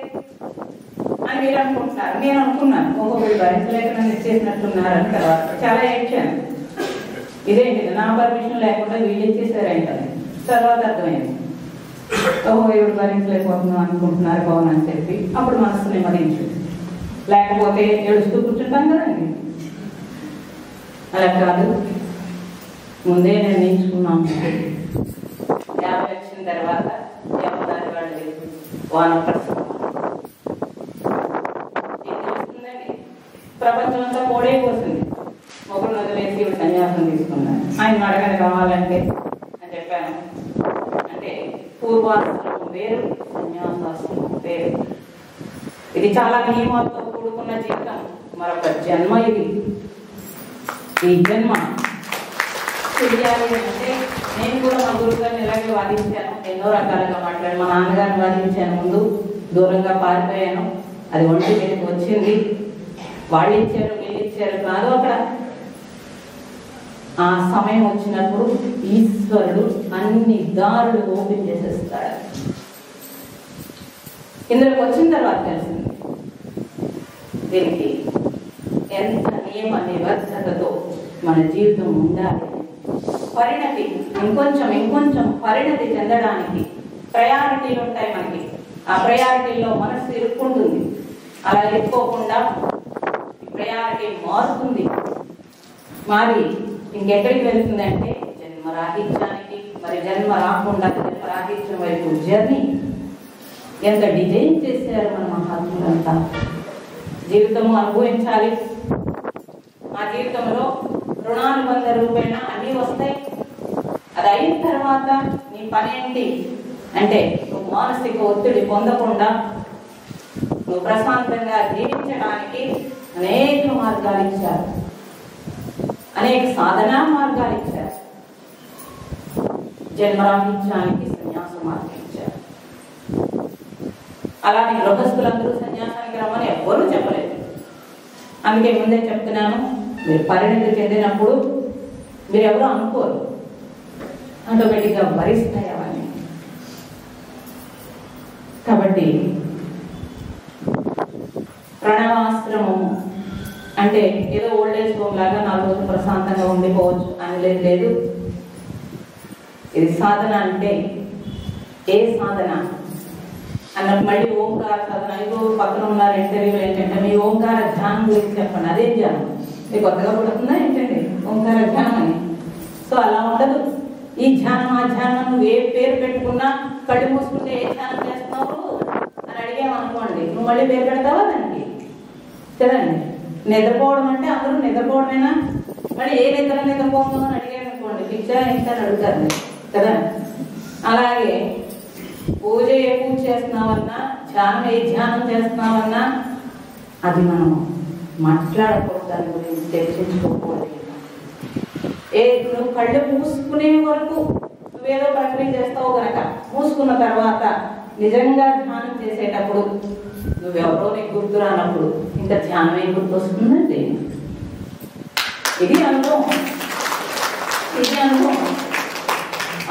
అని మీరు అనుకుంటున్నారు. నేను అనుకున్నాను, ఒక్కొక్కరు భరించలేక నన్ను ఇచ్చేసినట్టున్నారని. తర్వాత చాలా ఏడ్చాను, ఇదేంటి నా పర్మిషన్ లేకుండా వీళ్ళు ఇచ్చేసారేంటని. తర్వాత అర్థమైంది, ఓహో ఎవరు భరించలేకపోతున్నాం అనుకుంటున్నారు పవన్ అని చెప్పి. అప్పుడు మనసు నెమ్మదించింది. లేకపోతే ఏడుస్తూ కూర్చుంటాం కదండి. అలా కాదు, ముందే నిర్ణయించుకున్నాం. 50 వచ్చిన తర్వాత ఎవరి వాళ్ళు వానప్రస్థం తెలుస్తుందండి. ప్రపంచం అంతా పోడైపోతుంది. ఒకరు వదిలేసి ఇప్పుడు సన్యాసం తీసుకున్నాను. ఆయన అడగని కావాలంటే అని చెప్పాను. అంటే పూర్వాశ్రమం వేరు, సన్యాసాశ్రమం వేరు. ఇది చాలా నియమాలతో కూడుకున్న జీవితం. మరొక జన్మ ఇది. ఈ జన్మ తెలియాలి అంటే నేను కూడా మా గురువు గారిని ఇలాగే వాదించాను, ఎన్నో రకాలుగా మాట్లాడి. మా నాన్నగారిని వాదించాను, ముందు దూరంగా పారిపోయాను. అది ఒంటి మీదకి వచ్చింది. వాళ్ళు ఇచ్చారు, వీళ్ళు ఇచ్చారు కాదు. అక్కడ ఆ సమయం వచ్చినప్పుడు ఈశ్వరుడు అన్ని దారులు ఓపెన్ చేసేస్తాడు. ఇందులోకి వచ్చిన తర్వాత తెలిసింది దీనికి ఎంత నియమ నిబద్ధతతో మన జీవితం ఉండాలి. పరిణతి ఇంకొంచెం పరిణతి చెందడానికి ప్రయారిటీలు ఉంటాయి మనకి. ఆ ప్రయారిటీలో మనసు ఇరుక్కుంటుంది. అలా ఇరుక్కోకుండా ప్రయారిటీ మారుతుంది. మారి ఇంకెక్కడికి వెళ్తుందంటే జన్మరాహిత్యానికి. మరి జన్మ రాకుండా జన్మరాహిత్యం వైపు జర్నీ ఎంత డిజైన్ చేశారు మన మహాత్ములంతా. జీవితము అనుభవించాలి. ఆ జీవితంలో రుణానుబంధ రూపేణ అన్నీ వస్తాయి. అది అయిన తర్వాత నీ పని ఏంటి అంటే, నువ్వు మానసిక ఒత్తిడి పొందకుండా నువ్వు ప్రశాంతంగా జీవించడానికి అనేక మార్గాలు ఇచ్చారు, అనేక సాధనా మార్గాలు ఇచ్చారు. జన్మరాహిత్యానికి సన్యాస మార్గం ఇచ్చారు. అలానే గృహస్థులందరూ సన్యాసానికి రమ్మని ఎవ్వరూ చెప్పలేదు. అందుకే ముందే చెప్తున్నాను, మీరు పరిణతి చెందినప్పుడు మీరెవరూ అనుకోరు, ఆటోమేటిక్గా భరిస్తాయి అవన్నీ. కాబట్టి ప్రణవాశ్రమము అంటే ఏదో ఓల్డేజ్ హోమ్ లాగా 4 రోజులు ప్రశాంతంగా ఉండిపోవచ్చు అనేది లేదు. ఇది సాధన. అంటే ఏ సాధన అన్నప్పుడు మళ్ళీ ఓంకార సాధన. ఇగో పక్కన ఉన్నారు ఇంటర్వ్యూలు ఏంటంటే మీ ఓంకార ధ్యానం గురించి చెప్పండి. అదే ధ్యానం మీకు కొత్తగా పడుతుందా ఏంటండి ఓంకార ధ్యానం అని? సో అలా ఉండదు. ఈ ధ్యానం ఆ ధ్యానం నువ్వు ఏ పేరు పెట్టుకున్నా కళ్ళు మూసుకుంటే ఏ ధ్యానం చేస్తున్నావు అని అడిగామనుకోండి, నువ్వు మళ్ళీ పేరు పెడతావా దానికి? కదండి. నిద్రపోవడం అంటే అందరూ నిద్రపోవడమేనా? మళ్ళీ ఏ నిద్రపోవడం అని అడిగామనుకోండి, పిచ్చా ఎంత అని అడుగుతారు కదా. అలాగే పూజ ఏ పూజ చేస్తున్నావన్నా, ధ్యానం ఏ ధ్యానం చేస్తున్నావన్నా అది మనం మాట్లాడకూడదు, దాని గురించి చర్చించుకోకూడదు. నువ్వు కళ్ళు మూసుకునే వరకు నువ్వేదో ప్రక్రియ చేస్తావు కనుక మూసుకున్న తర్వాత నిజంగా ధ్యానం చేసేటప్పుడు నువ్వెవరో నీకు గుర్తు రానప్పుడు ఇంకా ధ్యానం ఏం గుర్తు వస్తుందండి? ఇది అనుభవం.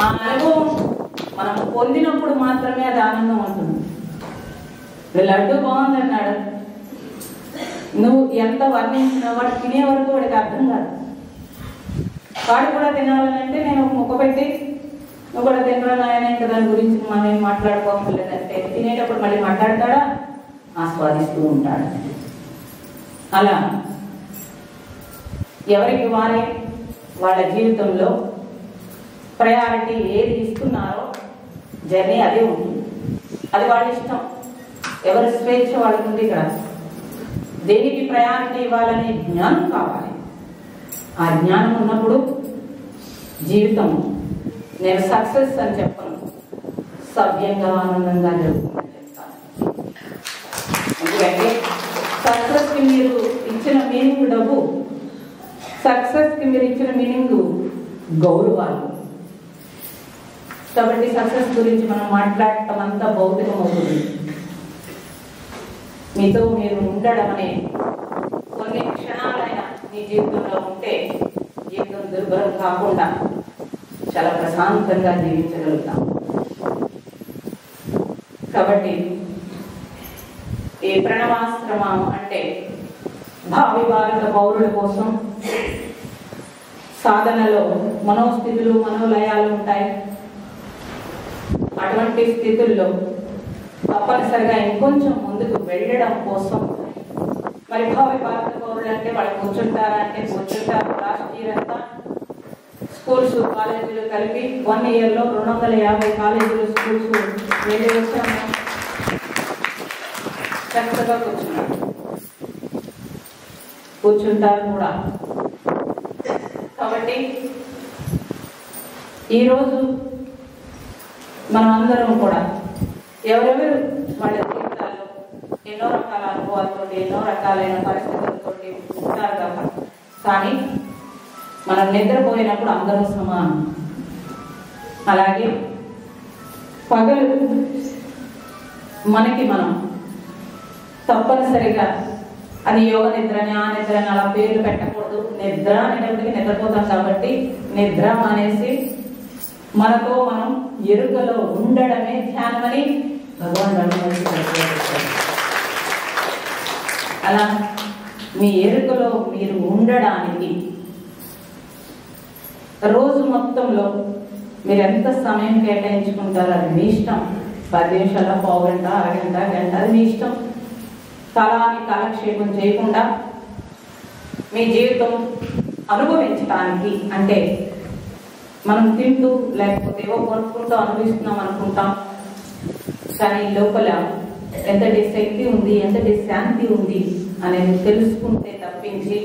ఆ అనుభవం మనం పొందినప్పుడు మాత్రమే అది ఆనందం ఉంటుంది. లడ్డు బాగుందన్నాడు, నువ్వు ఎంత వర్ణించినా వాడు తినే వరకు వాడికి అర్థం కాదు. వాడు కూడా తినాలంటే నేను ఒక ముక్క పెట్టి నువ్వు కూడా తినరా నాయన, ఇంకా దాని గురించి మనం ఏం మాట్లాడుకోవట్లేదంటే తినేటప్పుడు మళ్ళీ మాట్లాడతాడా? ఆస్వాదిస్తూ ఉంటాడు. అలా ఎవరికి వారే వాళ్ళ జీవితంలో ప్రయారిటీ ఏది ఇస్తున్నారో జర్నీ అదే ఉంటుంది. అది వాళ్ళ ఇష్టం, ఎవరి స్వేచ్ఛ వాళ్ళకి ఉంది. ఇక్కడ దేనికి ప్రయారిటీ ఇవ్వాలనే జ్ఞానం కావాలి. ఆ జ్ఞానం ఉన్నప్పుడు జీవితం, నేను సక్సెస్ అని చెప్పను, సవ్యంగా ఆనందంగా జరుగుతుందని చెప్తాను. ఎందుకంటే సక్సెస్కి మీరు ఇచ్చిన మీనింగ్ డబ్బు, సక్సెస్కి మీరు ఇచ్చిన మీనింగ్ గౌరవాలు. కాబట్టి సక్సెస్ గురించి మనం మాట్లాడటం అంతా భౌతికం అవుతుంది. మీతో మీరు ఉండడం అనే కొన్ని క్షణాలైనా మీ జీవితంలో ఉంటే జీవితం దుర్భరం కాకుండా చాలా ప్రశాంతంగా జీవించగలుగుతాం. కాబట్టి ఈ ప్రణవాశ్రమం అంటే భావి భారత పౌరుల కోసం సాధనలో మనోస్థితులు మనోలయాలు ఉంటాయి. అటువంటి స్థితుల్లో తప్పనిసరిగా ఇంకొంచెం ముందుకు వెళ్ళడం కోసం మరి భావి భారత పౌరులు అంటే వాళ్ళు కూర్చుంటారా అంటే కూర్చుంటారు. లాస్ట్ ఇయర్ అంతా స్కూల్స్ కాలేజీలు కలిపి 1 yearలో 250 కాలేజీలు స్కూల్స్ వెళ్ళి వచ్చాము. చక్కగా కూర్చుంటారు కూడా. కాబట్టి ఈరోజు మనం అందరం కూడా ఎవరెవరు వాళ్ళ జీవితాల్లో ఎన్నో రకాల అనుభవాలతో ఎన్నో రకాలైన పరిస్థితులతో ఉంటారు కదా. కానీ మనం నిద్రపోయినప్పుడు అందరూ సమానం. అలాగే పగలు మనకి మనం తప్పనిసరిగా అది యోగ నిద్రని ఆ నిద్రని అలా పేర్లు పెట్టకూడదు. నిద్ర అనేటప్పటికీ నిద్రపోతాం కాబట్టి నిద్ర అనేసి మనతో మనం ఎరుకలో ఉండడమే ధ్యానమని భగవాన్ అలా మీ ఎరుకలో మీరు ఉండడానికి రోజు మొత్తంలో మీరు ఎంత సమయం కేటాయించుకుంటారో అది మీ ఇష్టం. 10 నిమిషాల, పావు గంట, అరగంట, గంట, అది మీ ఇష్టం. కాలాన్ని కాలక్షేపం చేయకుండా మీ జీవితం అనుభవించడానికి, అంటే మనం తింటూ లేకపోతే ఏవో కొనుక్కుంటూ అనుభవిస్తున్నాం అనుకుంటాం, కానీ లోపల ఎంతటి శక్తి ఉంది, ఎంతటి శాంతి ఉంది అనేది తెలుసుకుంటే తప్పించి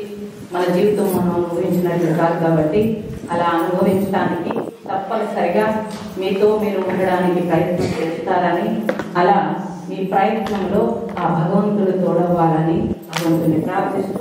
మన జీవితం మనం అనుభవించినట్లు కాదు. కాబట్టి అలా అనుభవించడానికి తప్పనిసరిగా మీతో మీరు ఉండడానికి ప్రయత్నం చేస్తారని, అలా మీ ప్రయత్నంలో ఆ భగవంతుడు తోడవ్వాలని భగవంతుని ప్రార్థిస్తూ